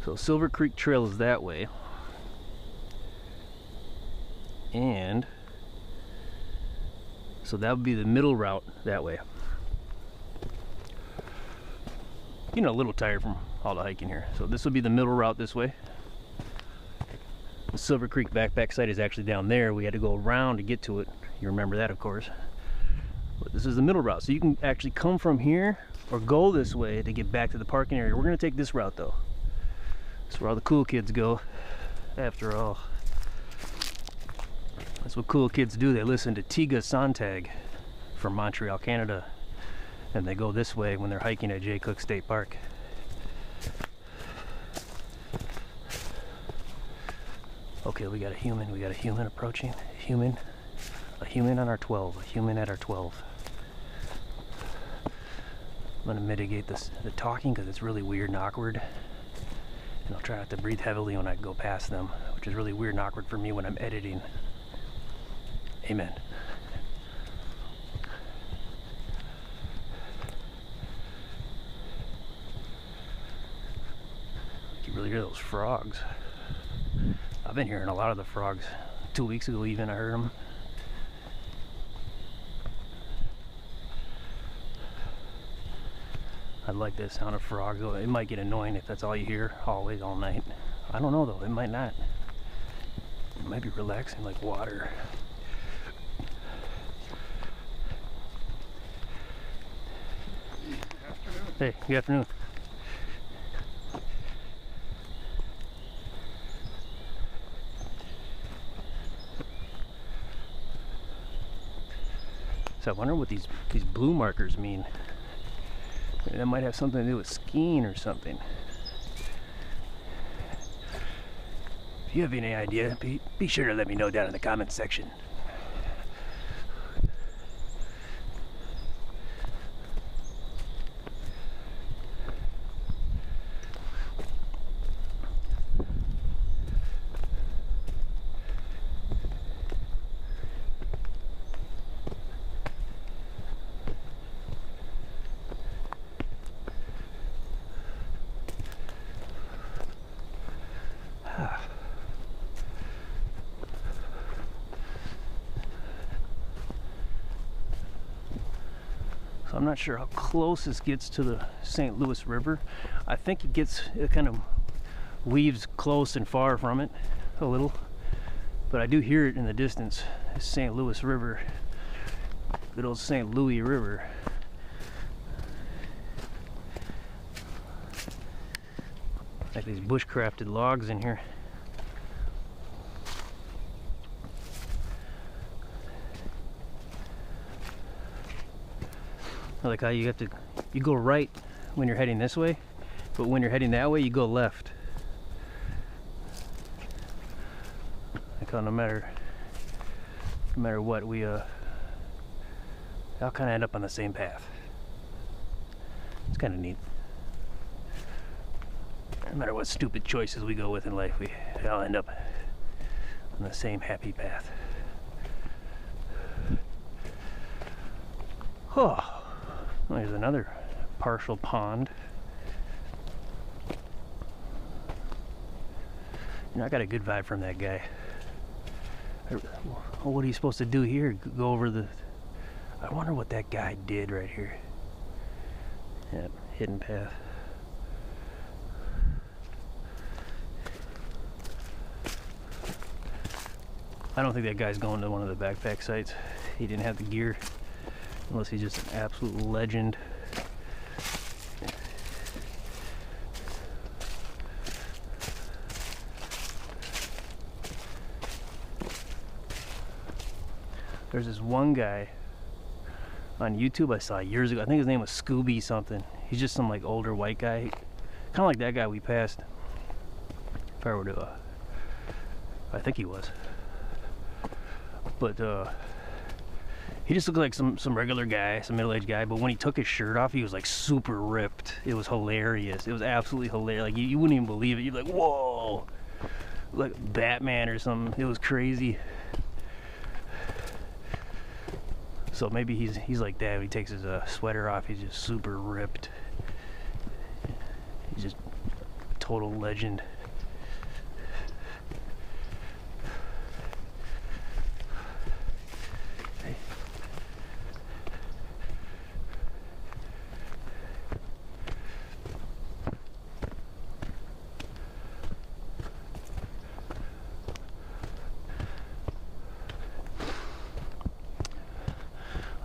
So Silver Creek Trail is that way, and so that would be the middle route that way. You know, a little tired from all the hiking here, so this would be the middle route this way. The Silver Creek backpack site is actually down there. We had to go around to get to it. You remember that, of course. But this is the middle route, so you can actually come from here or go this way to get back to the parking area. We're going to take this route though. That's where all the cool kids go, after all. That's what cool kids do. They listen to Tiga Sontag from Montreal, Canada, and they go this way when they're hiking at Jay Cooke State Park. Okay, we got a human approaching. A human on our 12, a human at our 12. I'm gonna mitigate the talking because it's really weird and awkward. And I'll try not to breathe heavily when I go past them, which is really weird and awkward for me when I'm editing. Amen. You can really hear those frogs. I've been hearing a lot of the frogs. 2 weeks ago even I heard them. I like the sound of frogs, though it might get annoying if that's all you hear always all night. I don't know though, it might not. It might be relaxing like water. Hey, good afternoon. So I wonder what these blue markers mean. That might have something to do with skiing or something. If you have any idea, be sure to let me know down in the comments section. So I'm not sure how close this gets to the St. Louis River. I think it kind of weaves close and far from it a little, but I do hear it in the distance. St. Louis River, good old St. Louis River. Like these bushcrafted logs in here. I like how you go right when you're heading this way, but when you're heading that way, you go left. Like how no matter what, we all kind of end up on the same path. It's kind of neat. No matter what stupid choices we go with in life, we all end up on the same happy path. Oh. There's another partial pond. You know, I got a good vibe from that guy. What are you supposed to do here? Go over the... I wonder what that guy did right here. Yeah, hidden path. I don't think that guy's going to one of the backpack sites. He didn't have the gear. Unless he's just an absolute legend. There's this one guy on YouTube I saw years ago. I think his name was Scooby something. He's just some like older white guy. Kind of like that guy we passed. If I were to, I think he was. But he just looked like some regular guy, some middle-aged guy, but when he took his shirt off, he was like super ripped. It was hilarious. It was absolutely hilarious. Like you wouldn't even believe it. You'd be like, whoa, like Batman or something. It was crazy. So maybe he's like that. When he takes his sweater off, he's just super ripped. He's just a total legend.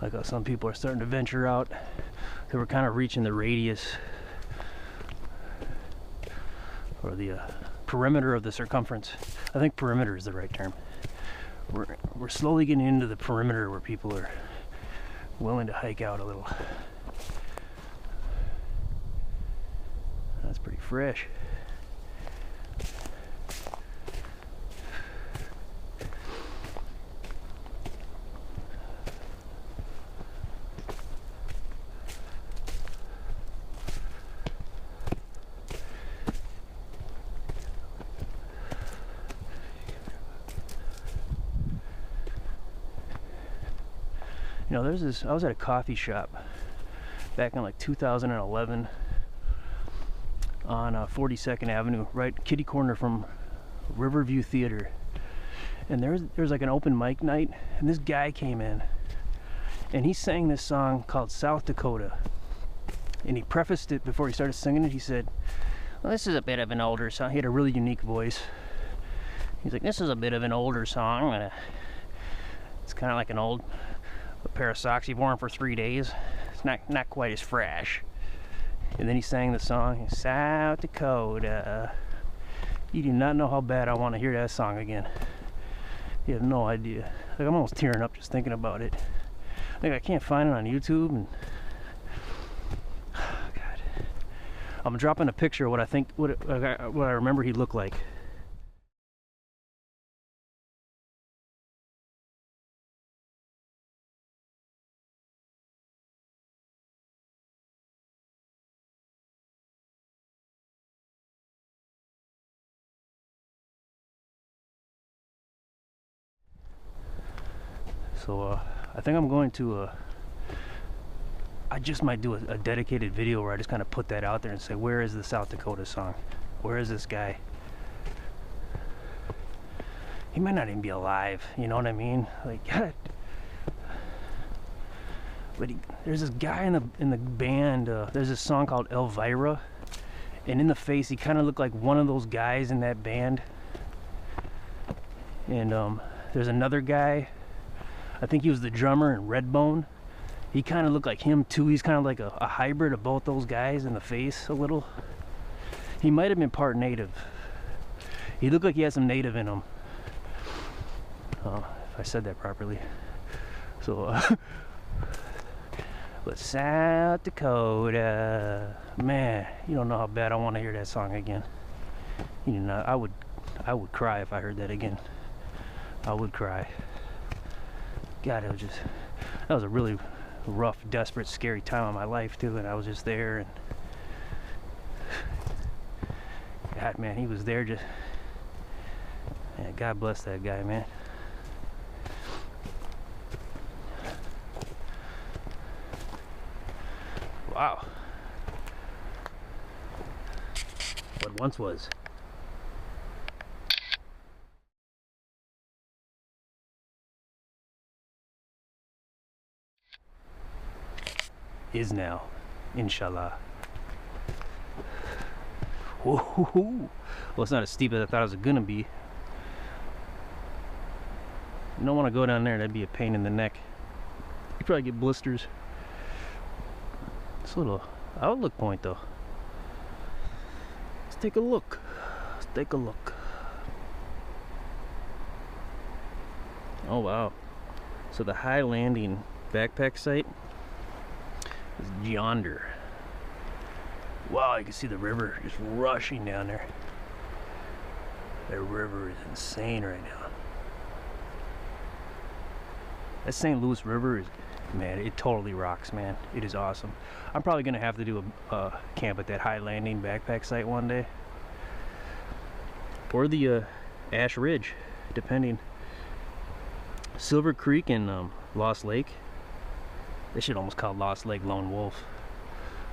Like how some people are starting to venture out. They were kind of reaching the radius or the perimeter of the circumference. I think perimeter is the right term. We're slowly getting into the perimeter where people are willing to hike out a little. That's pretty fresh. You know, there's this, I was at a coffee shop back in like 2011 on 42nd Avenue, right kitty corner from Riverview Theater. And there's like an open mic night, and this guy came in and he sang this song called South Dakota. And he prefaced it before he started singing it. He said, well, this is a bit of an older song. He had a really unique voice. He's like, this is a bit of an older song. It's kind of like an old pair of socks you've worn for 3 days. It's not quite as fresh. And then he sang the song, South Dakota. You do not know how bad I want to hear that song again. You have no idea. Like, I'm almost tearing up just thinking about it. Like, I can't find it on YouTube, and God. I'm dropping a picture of what I think, what I remember he looked like. So I think I'm going to I just might do a dedicated video where I just kind of put that out there and say, where is the South Dakota song? Where is this guy? He might not even be alive, you know what I mean? Like, God. But there's this guy in the band, there's this song called Elvira, and in the face he kind of looked like one of those guys in that band. And there's another guy, I think he was the drummer in Redbone. He kind of looked like him too. He's kind of like a hybrid of both those guys in the face a little. He might have been part native. He looked like he had some native in him. If I said that properly. So, but South Dakota, man, you don't know how bad I want to hear that song again. You know, I would cry if I heard that again. I would cry. God, that was a really rough, desperate, scary time of my life too, and I was just there, and God, man, he was there just, man, God bless that guy, man. Wow. What once was. Is now, inshallah. Whoa. Well, it's not as steep as I thought it was gonna be. You don't want to go down there, that'd be a pain in the neck. You probably get blisters. It's a little outlook point though. Let's take a look. Let's take a look. Oh wow. So the high landing backpack site is yonder. Wow, you can see the river just rushing down there. That river is insane right now. That St. Louis River is, man, it totally rocks, man. It is awesome. I'm probably gonna have to do a camp at that high landing backpack site one day, or the Ash Ridge, depending. Silver Creek and Lost Lake. They should almost call Lost Lake Lone Wolf,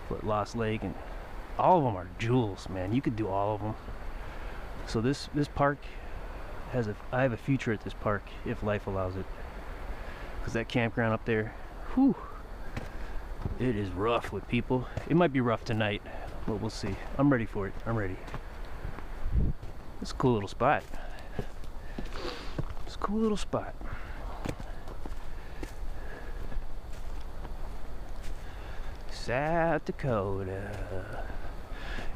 but Lost Lake, and all of them are jewels, man. You could do all of them. So this park has I have a future at this park if life allows it, because that campground up there, whew, it is rough with people. It might be rough tonight, but we'll see. I'm ready for it. I'm ready. It's a cool little spot. It's a cool little spot. South Dakota.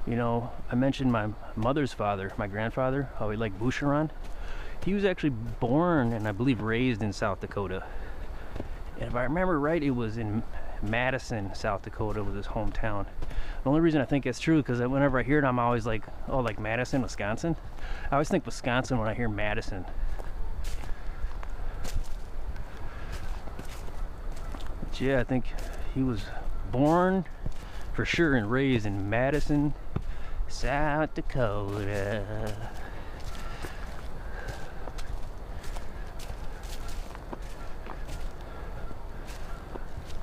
You know, I mentioned my mother's father, my grandfather, how he liked Boucheron. He was actually born and I believe raised in South Dakota. And if I remember right, it was in Madison, South Dakota was his hometown. The only reason I think that's true is because whenever I hear it, I'm always like, oh, like Madison, Wisconsin. I always think Wisconsin when I hear Madison. But yeah, I think he was born for sure and raised in Madison, South Dakota.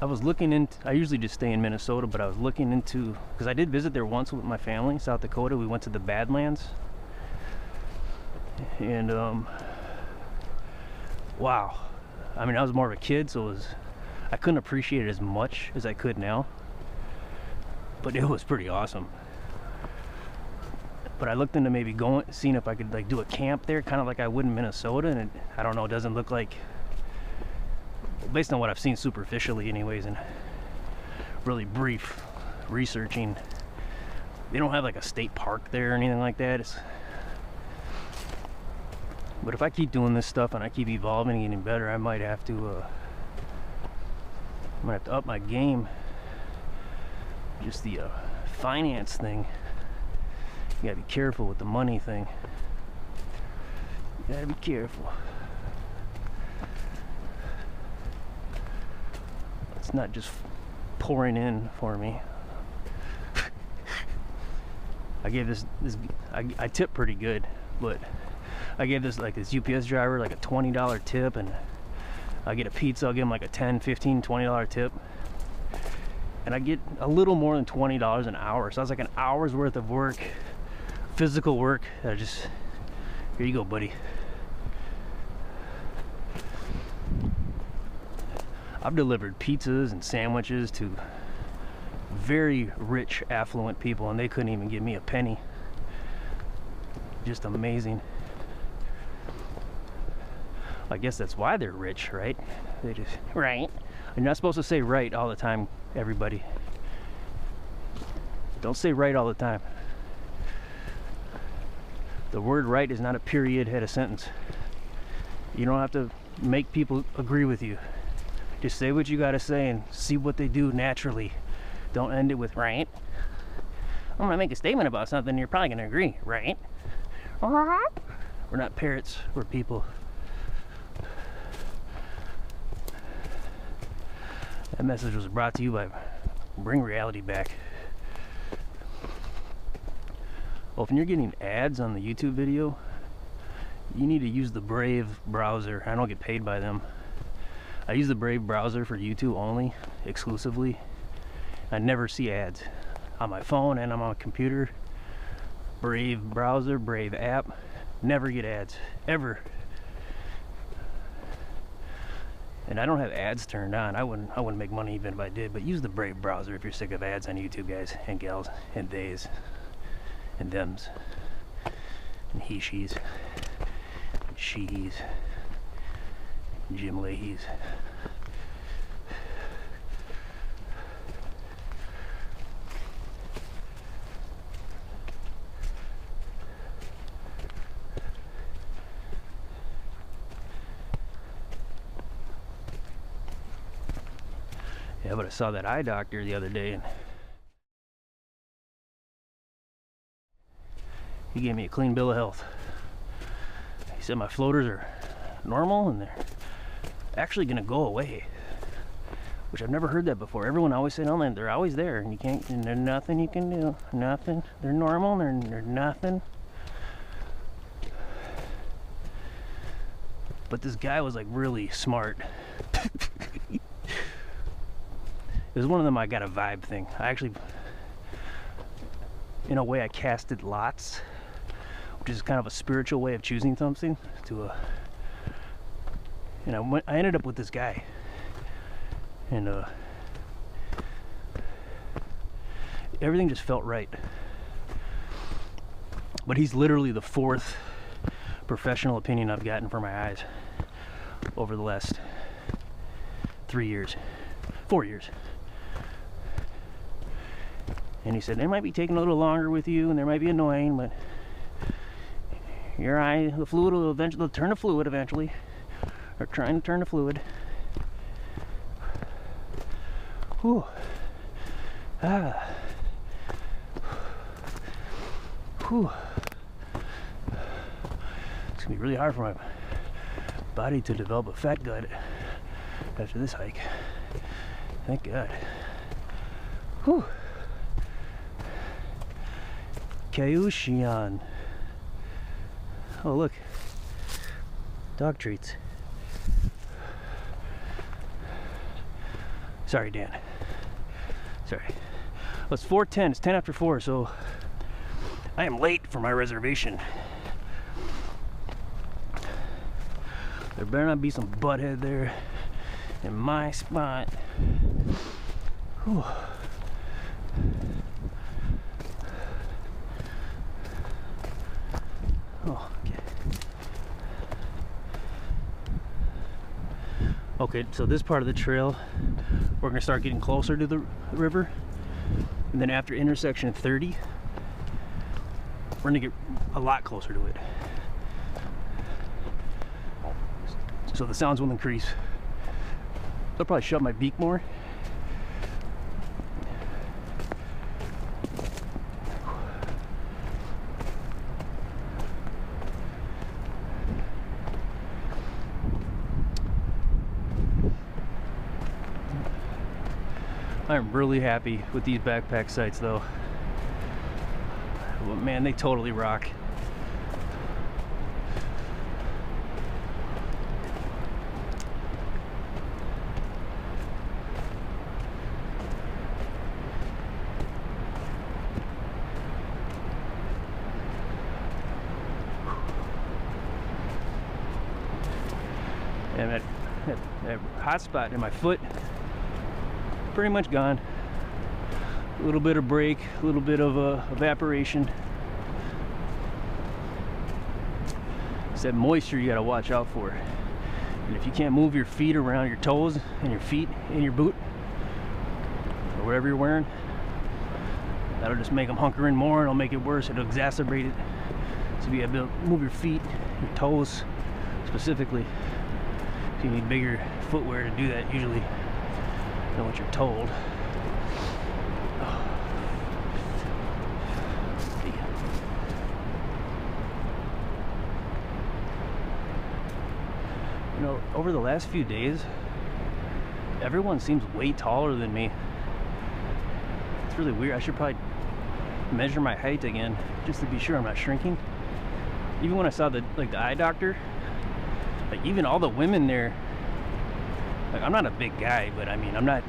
I was looking into, I usually just stay in Minnesota, but I was looking into, because I did visit there once with my family, South Dakota. We went to the Badlands. And, wow. I mean, I was more of a kid, so I couldn't appreciate it as much as I could now. But it was pretty awesome. But I looked into maybe seeing if I could like do a camp there, kind of like I would in Minnesota, and I don't know, it doesn't look like, based on what I've seen superficially anyways, and really brief researching, they don't have like a state park there or anything like that. But if I keep doing this stuff and I keep evolving and getting better, I might have to up my game. Just the finance thing, you gotta be careful with the money thing. You gotta be careful. It's not just pouring in for me. I gave this I tip pretty good, but I gave this UPS driver like a $20 tip, and I get a pizza, I'll give him like a $10, $15, $20 tip, and I get a little more than $20 an hour. So that's like an hour's worth of work, physical work. I just, here you go, buddy. I've delivered pizzas and sandwiches to very rich, affluent people, and they couldn't even give me a penny. Just amazing. I guess that's why they're rich, right? They just, right. You're not supposed to say right all the time, everybody. Don't say right all the time. The word right is not a period head of sentence. You don't have to make people agree with you. Just say what you gotta say and see what they do naturally. Don't end it with right. I'm gonna make a statement about something, you're probably gonna agree, right? We're not parrots, we're people. That message was brought to you by Bring Reality Back. Well, if you're getting ads on the YouTube video, you need to use the Brave browser. I don't get paid by them. I use the Brave browser for YouTube only, exclusively. I never see ads on my phone and on my computer. Brave browser, Brave app, never get ads, ever. And I don't have ads turned on. I wouldn't make money even if I did, but use the Brave browser if you're sick of ads on YouTube, guys and gals and theys and thems and he, she's and she's and Jim Leahy's. Yeah, but I saw that eye doctor the other day, and he gave me a clean bill of health. He said my floaters are normal and they're actually gonna go away, which I've never heard that before. Everyone always said, "Oh man, they're always there, and you can't, and there's nothing you can do, nothing. They're normal, and they're nothing." But this guy was like really smart. It was one of them I got a vibe thing. I actually, in a way, I casted lots, which is kind of a spiritual way of choosing something to and I ended up with this guy, and everything just felt right. But he's literally the fourth professional opinion I've gotten for my eyes over the last 4 years. And he said, they might be taking a little longer with you, and they might be annoying, but your eye, the fluid will eventually turn to fluid eventually. Or trying to turn to fluid. Whew. Ah. Whew. It's gonna be really hard for my body to develop a fat gut after this hike. Thank God. Whew. Kayushian. Oh, look. Dog treats. Sorry, Dan. Sorry. Well, it's 4:10. It's 10 after 4, so I am late for my reservation. There better not be some butthead there in my spot. Whew. Oh, okay. Okay, so this part of the trail, we're gonna start getting closer to the river, and then after intersection 30, we're gonna get a lot closer to it. So the sounds will increase. I'll probably shut my beak more. I'm really happy with these backpack sites though. Well, man, they totally rock. And that hot spot in my foot, pretty much gone. A little bit of break, a little bit of evaporation. It's that moisture you gotta watch out for. And if you can't move your feet around your toes and your feet in your boot, or whatever you're wearing, that'll just make them hunker in more, and it'll make it worse, it'll exacerbate it. So you have to move your feet, your toes specifically. So you need bigger footwear to do that usually than what you're told. You know, over the last few days, everyone seems way taller than me. It's really weird. I should probably measure my height again just to be sure I'm not shrinking. Even when I saw the eye doctor, like even all the women there, like I'm not a big guy, but I mean I'm not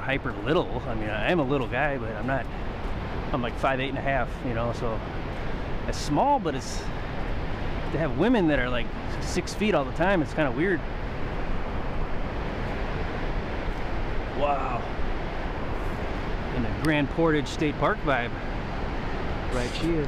hyper little. I mean I am a little guy, but I'm like 5'8½", you know, so it's small, but it's to have women that are like 6 feet all the time, it's kind of weird. Wow. In the Grand Portage State Park vibe right here.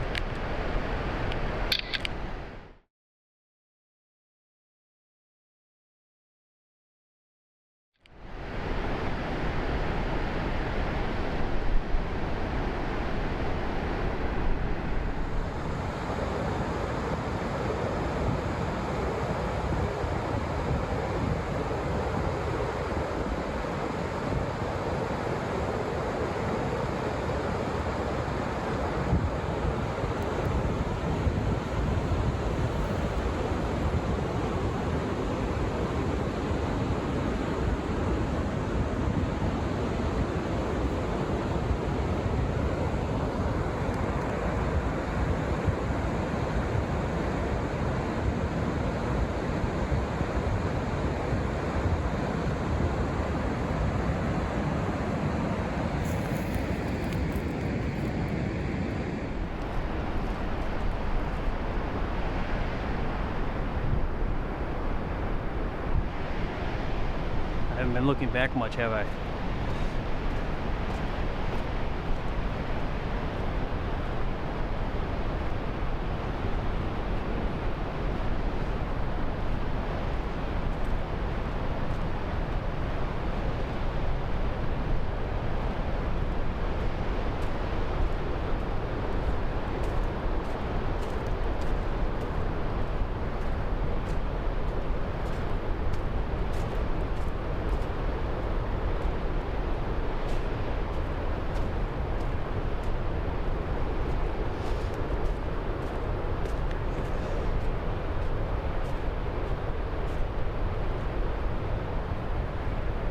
I haven't been looking back much, have I?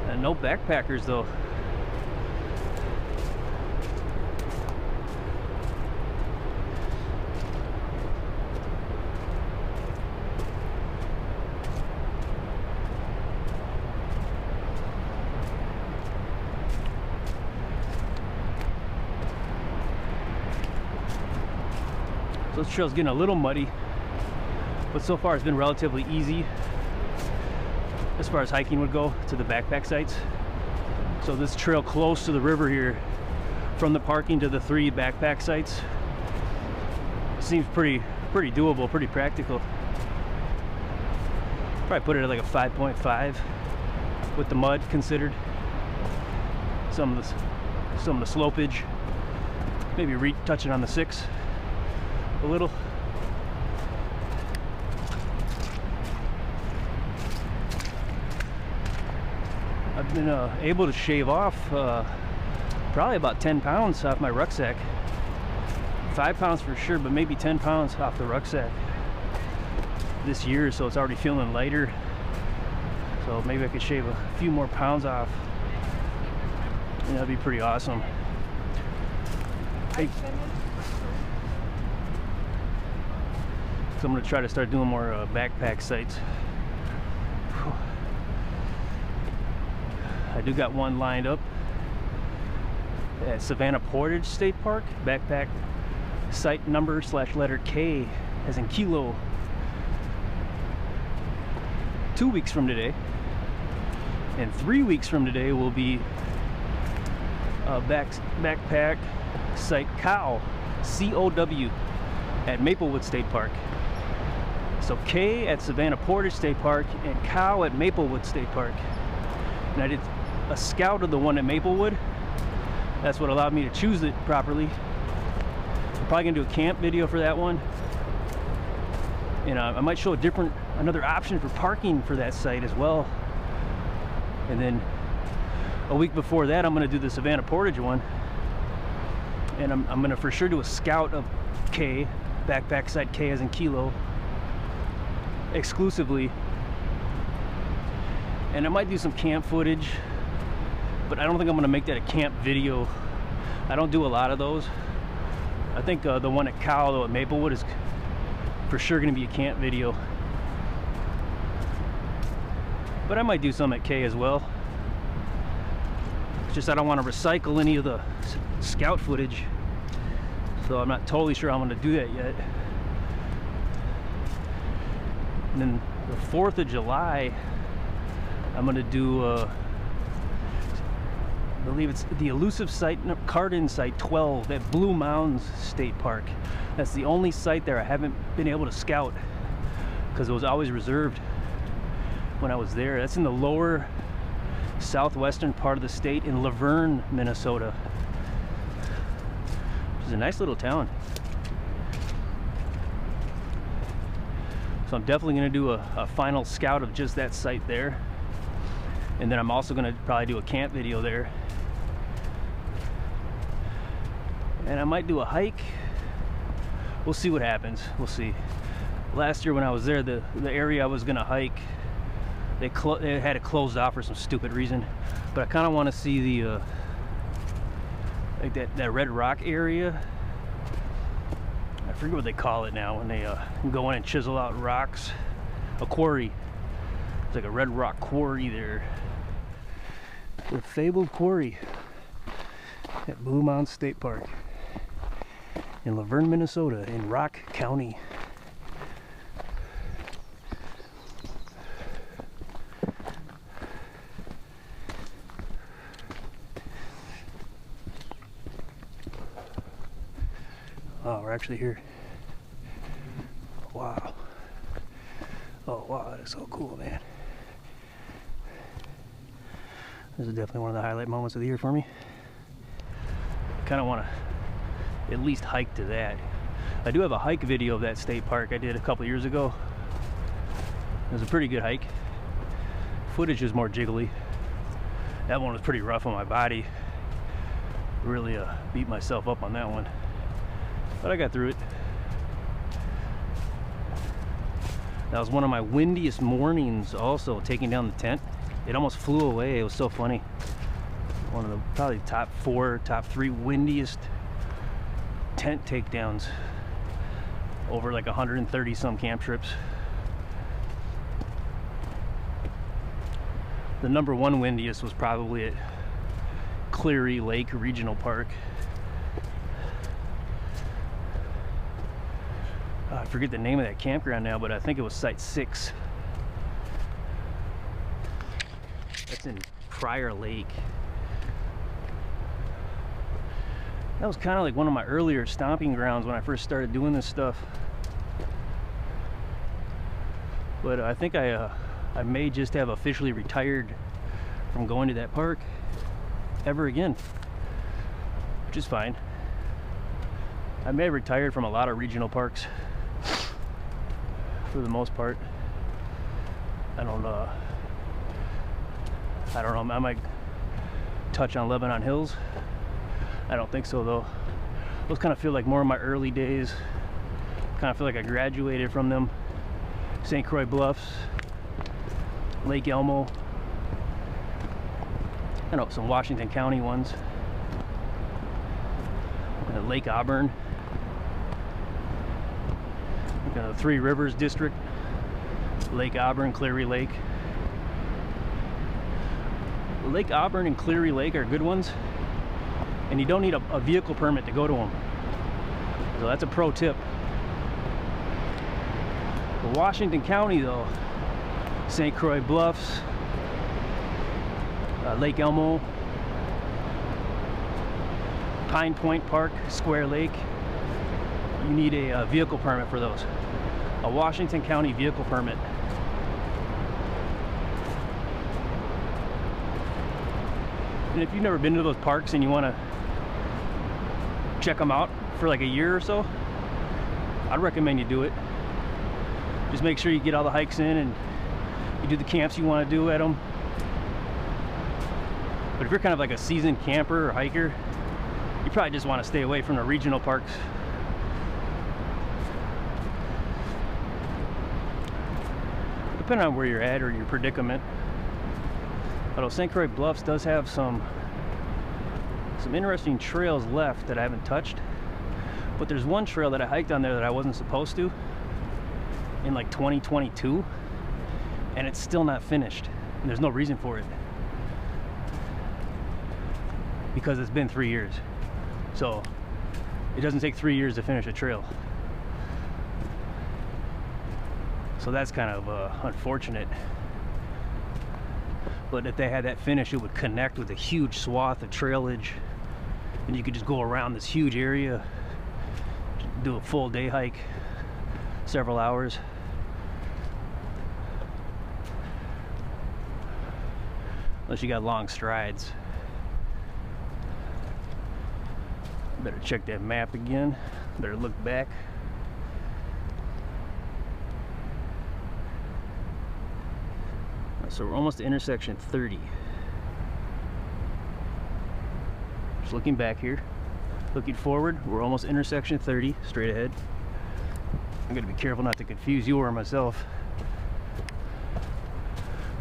And no backpackers though. So this trail's getting a little muddy, but so far it's been relatively easy as far as hiking would go to the backpack sites. So this trail close to the river here, from the parking to the 3 backpack sites, seems pretty doable, pretty practical. Probably put it at like a 5.5 with the mud considered. Some of the slopage, maybe touching on the 6 a little. I've been able to shave off probably about 10 pounds off my rucksack. 5 pounds for sure, but maybe 10 pounds off the rucksack this year, so it's already feeling lighter. So maybe I could shave a few more pounds off, and that'd be pretty awesome. Hey. So I'm gonna try to start doing more backpack sites. Whew. I do got one lined up at Savannah Portage State Park, backpack site number / letter K as in kilo. 2 weeks from today, and 3 weeks from today will be backpack site COW, C-O-W, at Maplewood State Park. So K at Savannah Portage State Park and COW at Maplewood State Park. And I did a scout of the one at Maplewood. That's what allowed me to choose it properly. I'm probably gonna do a camp video for that one. And I might show another option for parking for that site as well. And then a week before that, I'm gonna do the Savannah Portage one. And I'm gonna for sure do a scout of K, backpack site K as in kilo, exclusively. And I might do some camp footage, but I don't think I'm gonna make that a camp video. I don't do a lot of those. I think the one at Cow though at Maplewood is for sure gonna be a camp video. But I might do some at K as well. It's just I don't want to recycle any of the scout footage, so I'm not totally sure I'm gonna do that yet. And then the 4th of July, I'm gonna do I believe it's the elusive site, Carlton Site 12 at Blue Mounds State Park. That's the only site there I haven't been able to scout because it was always reserved when I was there. That's in the lower southwestern part of the state in Laverne, Minnesota, which is a nice little town. So I'm definitely going to do a final scout of just that site there. And then I'm also going to probably do a camp video there. And I might do a hike. We'll see what happens. We'll see. Last year when I was there, the area I was going to hike, they had it closed off for some stupid reason. But I kind of want to see the like that red rock area. I forget what they call it now when they go in and chisel out rocks. A quarry. It's like a red rock quarry there. The fabled quarry at Blue Mounds State Park in Laverne, Minnesota, in Rock County. Oh, we're actually here. Wow. Oh, wow, that is so cool, man. This is definitely one of the highlight moments of the year for me. I kind of want to at least hike to that. I do have a hike video of that state park I did a couple years ago. It was a pretty good hike. Footage is more jiggly. That one was pretty rough on my body. Really beat myself up on that one. But I got through it. That was one of my windiest mornings also, taking down the tent. It almost flew away. It was so funny. One of the probably top 3 windiest tent takedowns over like 130 some camp trips. The number 1 windiest was probably at Cleary Lake Regional Park. forget the name of that campground now, but I think it was Site 6. That's in Prior Lake. That was kind of like one of my earlier stomping grounds when I first started doing this stuff. But I think I may just have officially retired from going to that park ever again, which is fine. I may have retired from a lot of regional parks for the most part. I don't know. I might touch on Lebanon Hills. I don't think so though. Those kind of feel like more of my early days. Kind of feel like I graduated from them. St. Croix Bluffs, Lake Elmo. I know some Washington County ones. Lake Auburn. The Three Rivers District. Lake Auburn, Cleary Lake. Lake Auburn and Cleary Lake are good ones, and you don't need a vehicle permit to go to them. So that's a pro tip. But Washington County though, St. Croix Bluffs, Lake Elmo, Pine Point Park, Square Lake, you need a vehicle permit for those. A Washington County vehicle permit. And if you've never been to those parks and you want to check them out for like a year or so, I'd recommend you do it. Just make sure you get all the hikes in and you do the camps you want to do at them. But if you're kind of like a seasoned camper or hiker, you probably just want to stay away from the regional parks. Depending on where you're at or your predicament. Although St. Croix Bluffs does have some interesting trails left that I haven't touched. But there's one trail that I hiked on there that I wasn't supposed to in like 2022, and it's still not finished. And there's no reason for it, because it's been 3 years. So it doesn't take 3 years to finish a trail. So that's kind of unfortunate. But if they had that finished, it would connect with a huge swath of trailage, and you could just go around this huge area, do a full day hike, several hours. Unless you got long strides. Better check that map again. Better look back. So we're almost to intersection 30. Just looking back here. Looking forward, we're almost intersection 30, straight ahead. I'm gonna be careful not to confuse you or myself.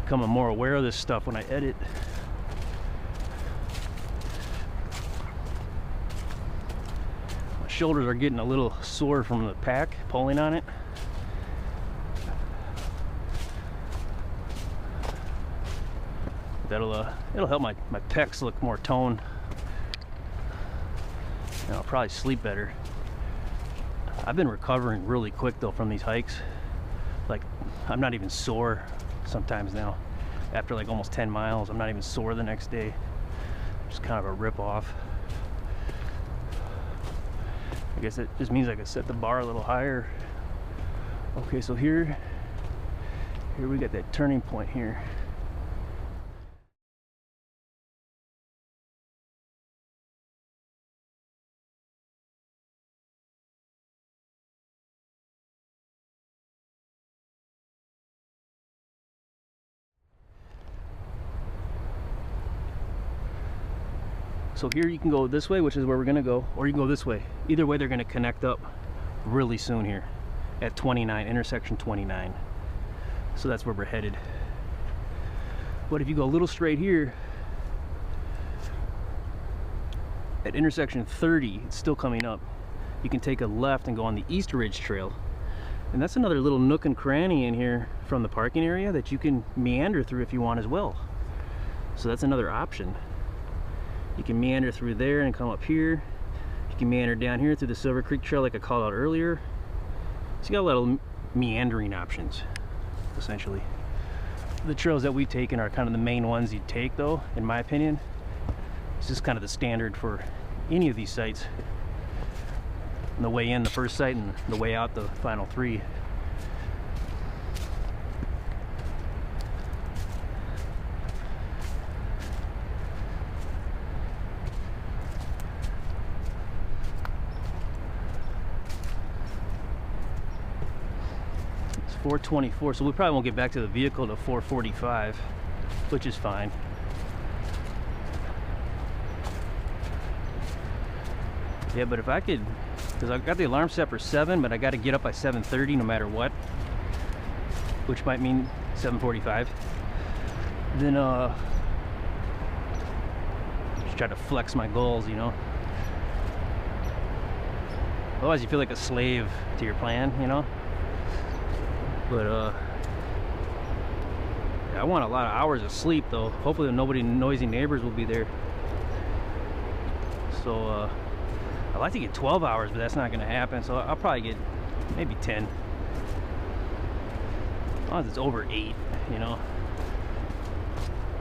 Becoming more aware of this stuff when I edit. My shoulders are getting a little sore from the pack, pulling on it. It'll help my pecs look more toned, and I'll probably sleep better. I've been recovering really quick though from these hikes. Like, I'm not even sore sometimes now. After like almost 10 miles, I'm not even sore the next day. Just kind of a rip off. I guess it just means I can set the bar a little higher. Okay, so here we got that turning point here. So here you can go this way, which is where we're gonna go, or you can go this way. Either way, they're gonna connect up really soon here at 29, intersection 29. So that's where we're headed. But if you go a little straight here, at intersection 30, it's still coming up. You can take a left and go on the East Ridge Trail. And that's another little nook and cranny in here from the parking area that you can meander through if you want as well. So that's another option. You can meander through there and come up here. You can meander down here through the Silver Creek Trail like I called out earlier. So you got a little meandering options, essentially. The trails that we've taken are kind of the main ones you'd take, though, in my opinion. It's just kind of the standard for any of these sites. And the way in, the first site, and the way out, the final three. It's 4:24, so we probably won't get back to the vehicle till 4:45, which is fine. Yeah, but if I could, because I've got the alarm set for 7, but I got to get up by 7:30 no matter what, which might mean 7:45. Then just try to flex my goals, you know. Otherwise you feel like a slave to your plan, you know. But yeah, I want a lot of hours of sleep, though. Hopefully nobody noisy neighbors will be there. So I'd like to get 12 hours, but that's not going to happen. So I'll probably get maybe 10. As long as it's over 8, you know.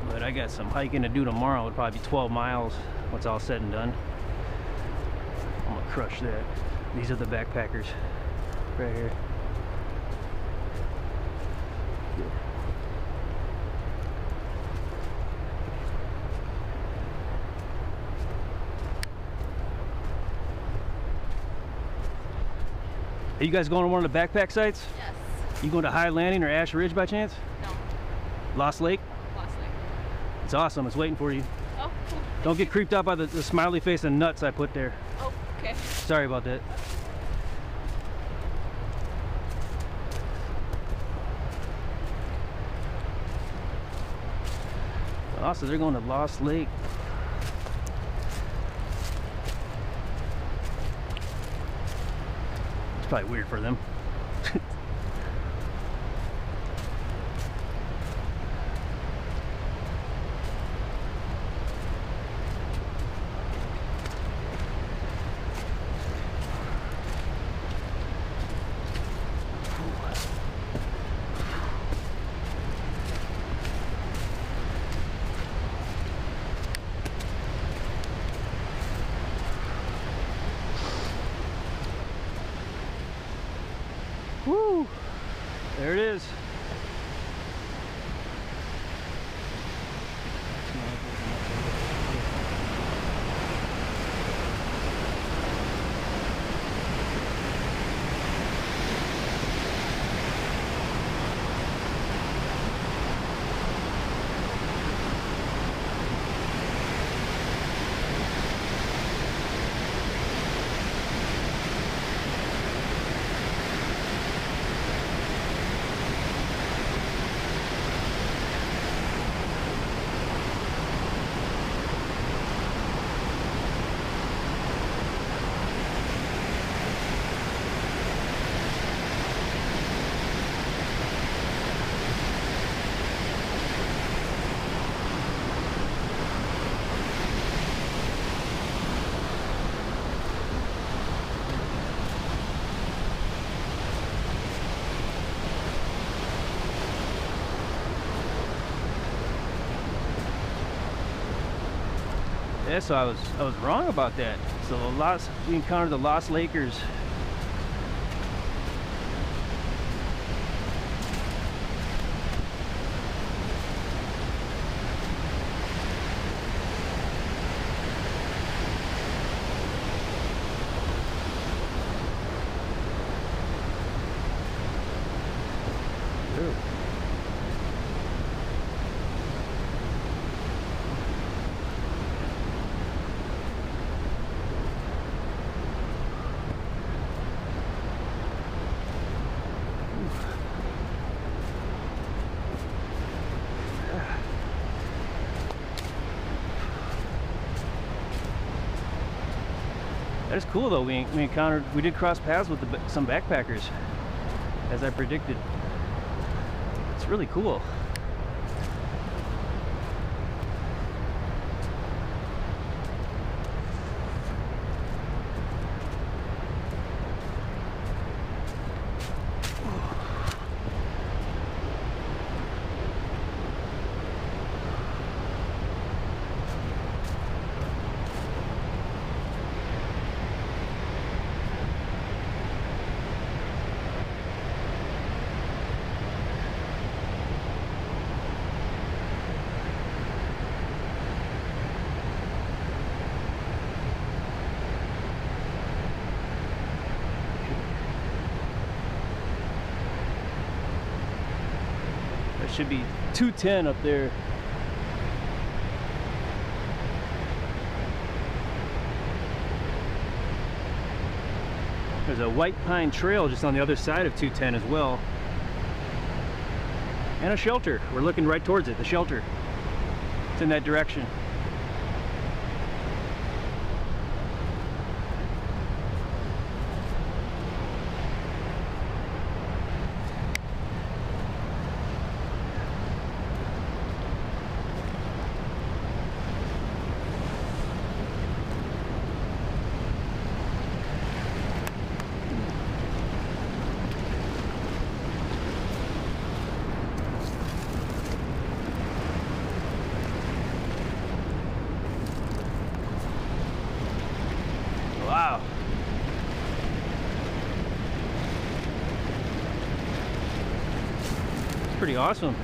But I got some hiking to do tomorrow. It'll probably be 12 miles once all said and done. I'm going to crush that. These are the backpackers right here. Are you guys going to one of the backpack sites? Yes. You going to High Landing or Ash Ridge by chance? No. Lost Lake? Lost Lake. It's awesome. It's waiting for you. Oh, cool. Don't get creeped out by the smiley face and nuts I put there. Oh, okay. Sorry about that. Oh, so they're going to Lost Lake. It's probably weird for them. Woo! There it is. Yeah, so I was wrong about that. So we encountered the Lost Lakers. Ooh. That is cool though. We did cross paths with some backpackers, as I predicted. It's really cool. should be 210 up there. There's a white pine trail just on the other side of 210 as well. And a shelter. We're looking right towards it, the shelter. It's in that direction. Wow. It's pretty awesome.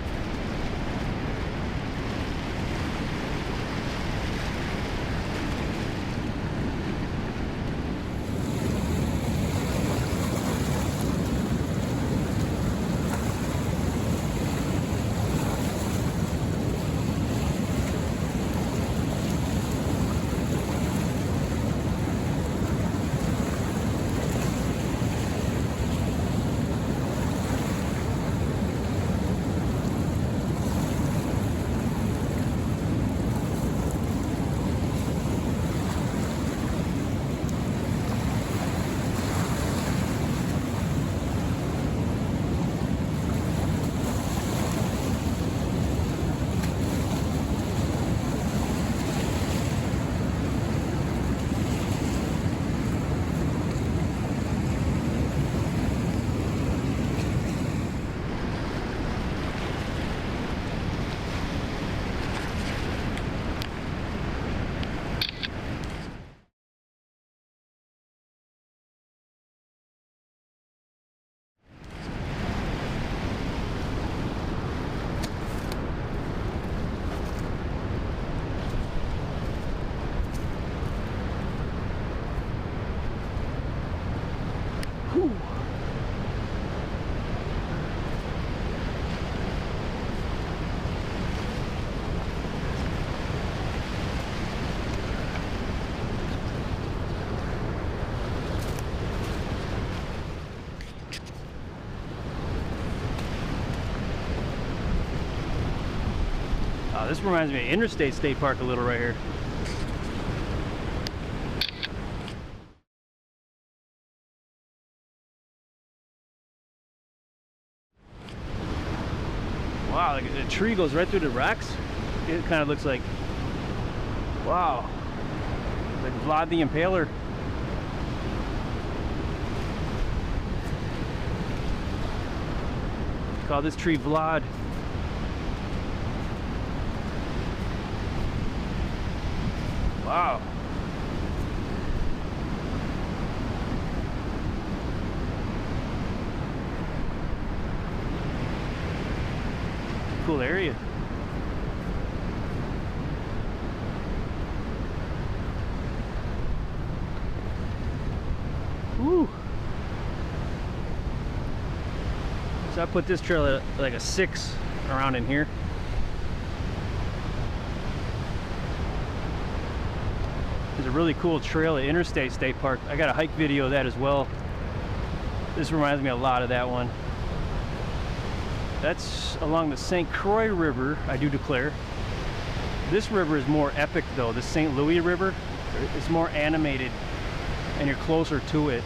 Whew. This reminds me of Interstate State Park a little right here. Wow, the tree goes right through the rocks. It kind of looks like, wow, like Vlad the Impaler. Call this tree Vlad. Wow. Cool area. Woo. So I put this trail at like a 6 around in here. There's a really cool trail at Interstate State Park. I got a hike video of that as well. This reminds me a lot of that one. That's along the St. Croix River, I do declare. This river is more epic though. The St. Louis River is more animated and you're closer to it.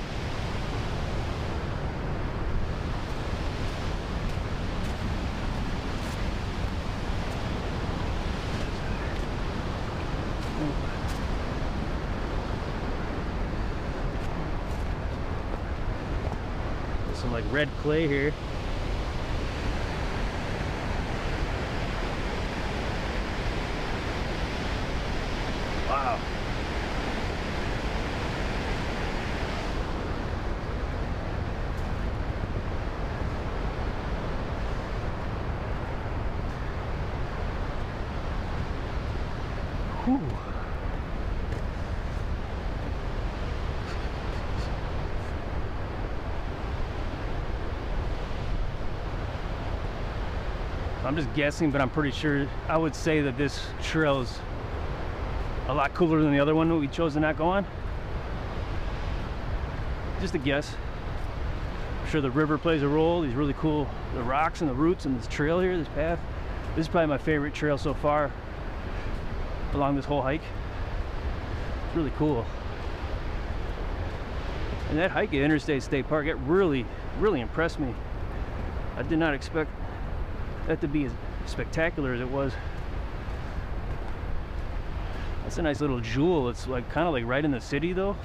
Some like red clay here. Wow. Whew. I'm just guessing, but I'm pretty sure I would say that this trail is a lot cooler than the other one that we chose to not go on. Just a guess. I'm sure the river plays a role. These really cool, the rocks and the roots and this trail here, this path. This is probably my favorite trail so far along this whole hike. It's really cool. And that hike at Interstate State Park, it really impressed me. I did not expect that to be as spectacular as it was. That's a nice little jewel. It's like kind of like right in the city though.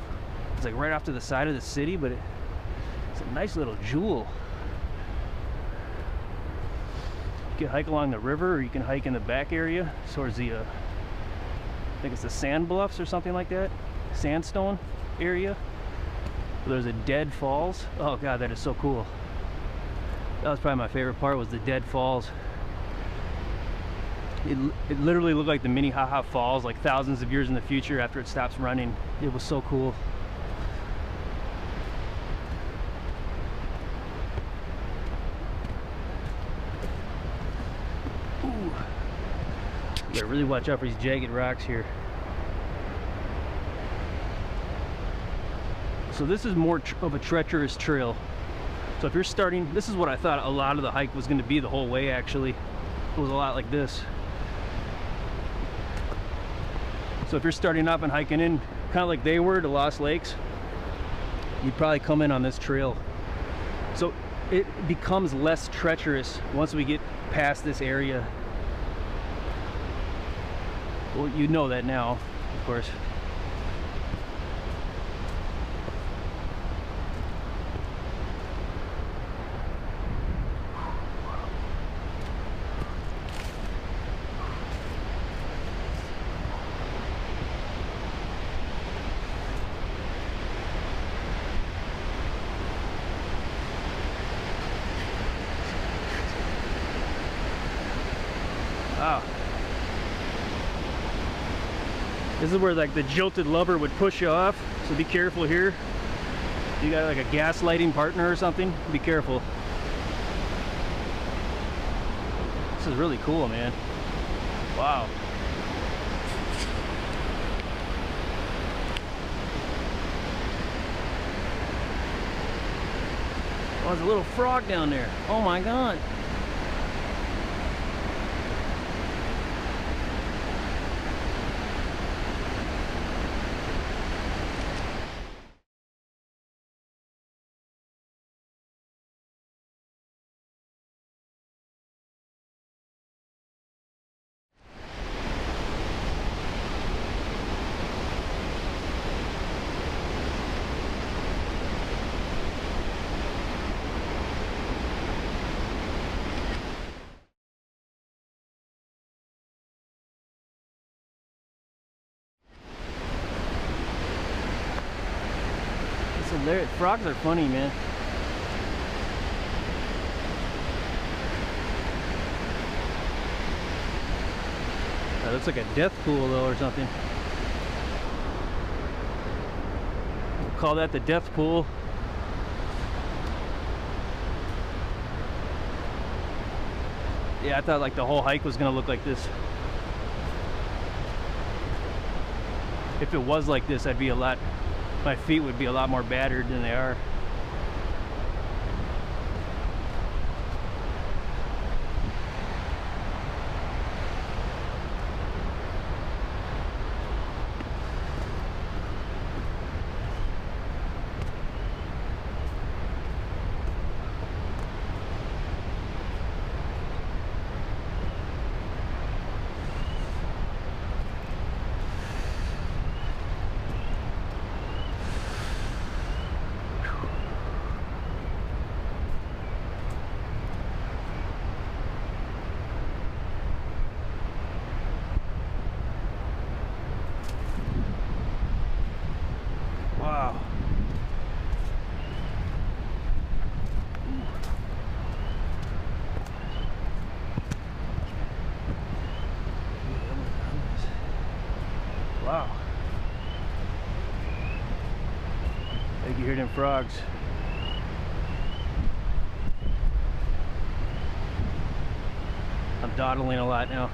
It's like right off to the side of the city, but it's a nice little jewel. You can hike along the river, or you can hike in the back area towards the I think it's the sand bluffs or something like that, sandstone area. There's a dead falls. Oh god, that is so cool. That was probably my favorite part, was the dead falls. It literally looked like the Minnehaha Falls, like thousands of years in the future after it stops running. It was so cool. Ooh. You gotta really watch out for these jagged rocks here. So this is more of a treacherous trail. So if you're starting, this is what I thought a lot of the hike was going to be the whole way actually. It was a lot like this. So if you're starting up and hiking in, kind of like they were to Lost Lakes, you'd probably come in on this trail. So it becomes less treacherous once we get past this area. Well, you know that now, of course. Wow. This is where like the jilted lover would push you off, so be careful here. You got like a gaslighting partner or something, be careful. This is really cool, man. Wow. Oh, there's a little frog down there. Oh my god. Frogs are funny, man. That looks like a death pool though or something. We'll call that the death pool. Yeah, I thought like the whole hike was gonna look like this. If it was like this, I'd be my feet would be a lot more battered than they are. Wow. Wow. I think you hear them frogs. I'm dawdling a lot now.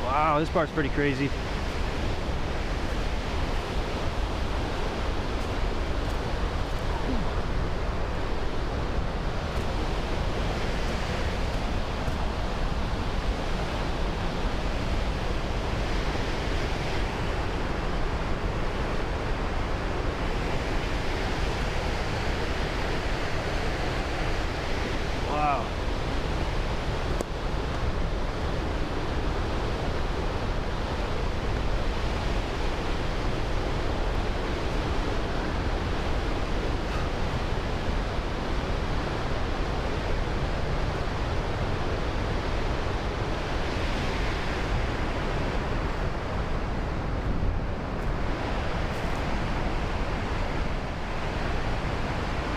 Wow, this part's pretty crazy. Wow.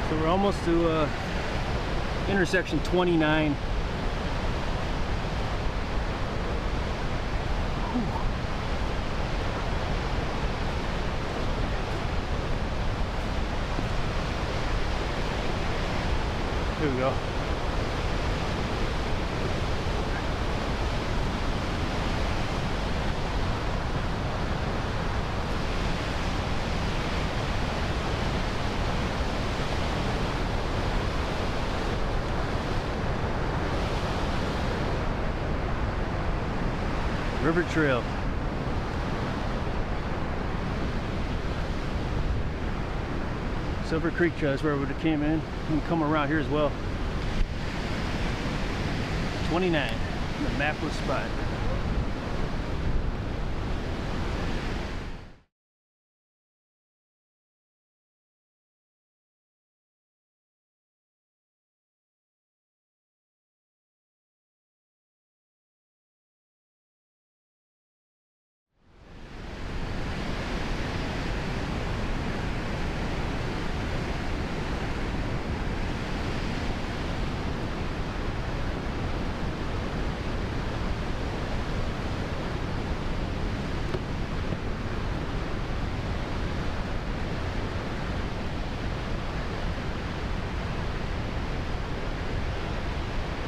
So we're almost to intersection 29. Here we go. River Trail. Silver Creek Trail is where we would have came in. You can come around here as well. 29, the mapless spot.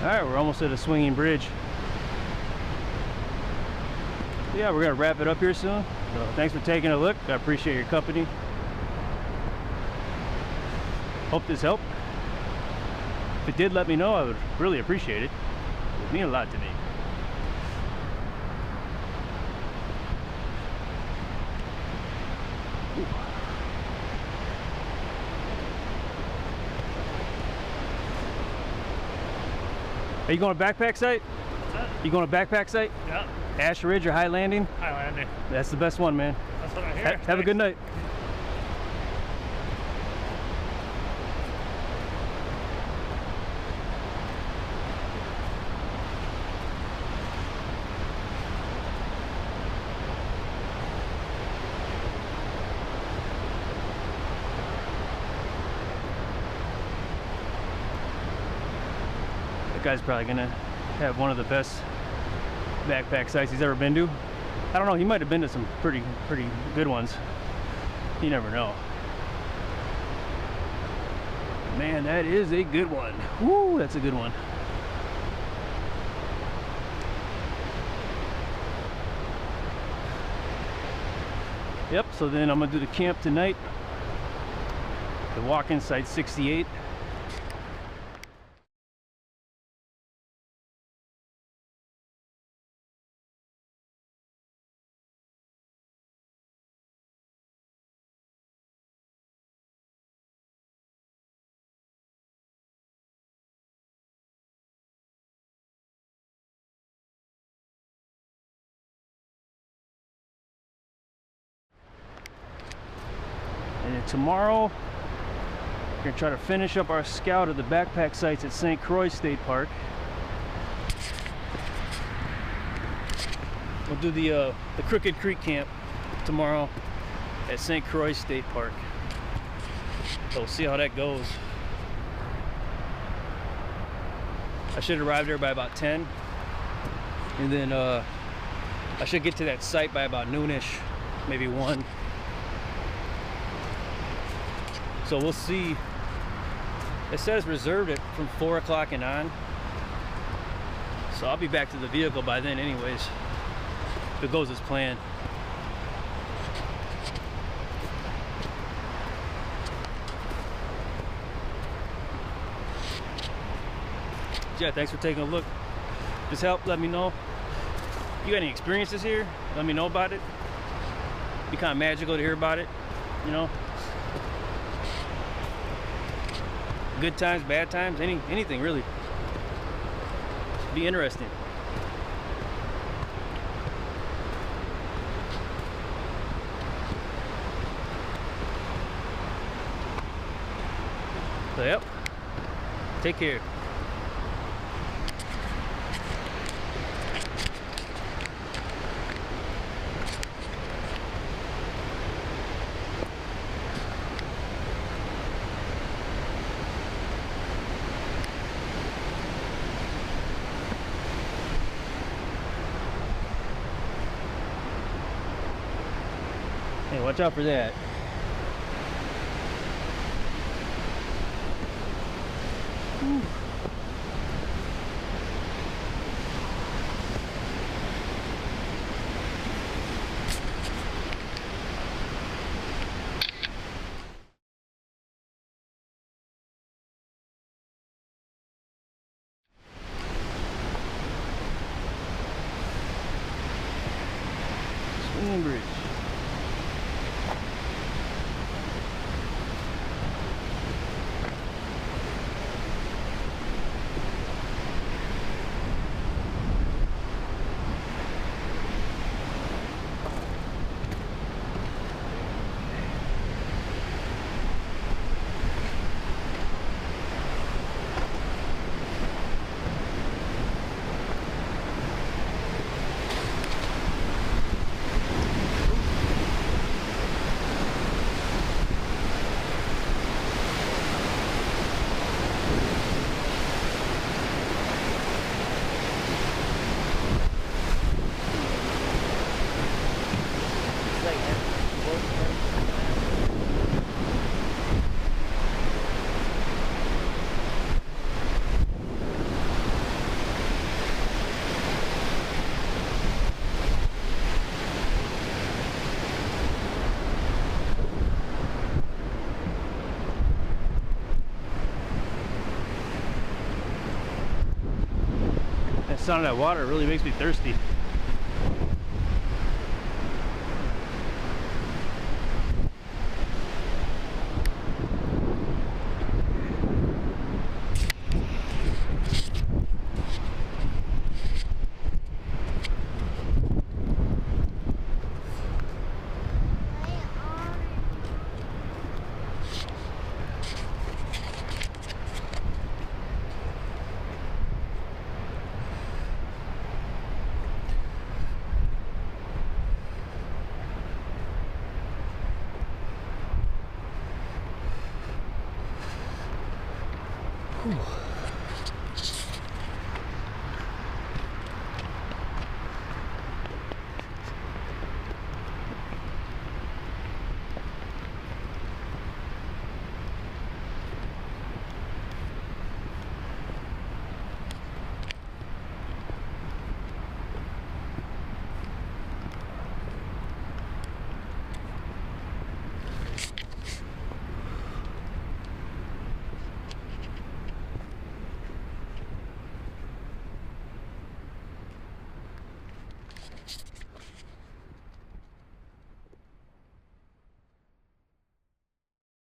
Alright, we're almost at a swinging bridge. Yeah, we're going to wrap it up here soon. So thanks for taking a look. I appreciate your company. Hope this helped. If it did, let me know. I would really appreciate it. It would mean a lot to me. Are you going to backpack site? What's that? You going to backpack site? Yeah. Ash Ridge or High Landing? High Landing. That's the best one, man. That's what I hear. Have a good night. That guy's probably gonna have one of the best backpack sites he's ever been to. I don't know, he might have been to some pretty good ones. You never know. Man, that is a good one. Woo, that's a good one. Yep, so then I'm gonna do the camp tonight. The walk-in site 68. And tomorrow, we're gonna try to finish up our scout of the backpack sites at St. Croix State Park. We'll do the Crooked Creek Camp tomorrow at St. Croix State Park. So we'll see how that goes. I should arrive there by about 10. And then I should get to that site by about noonish, maybe 1. So we'll see. It says reserved it from 4 o'clock and on. So I'll be back to the vehicle by then anyways, if it goes as planned. Yeah, thanks for taking a look. This helped, let me know. You got any experiences here? Let me know about it. Be kind of magical to hear about it, you know. Good times, bad times, anything really. Be interesting. So yep. Take care. Hey, watch out for that. Whew. Swinging bridge. That sound of that water really makes me thirsty. Whew.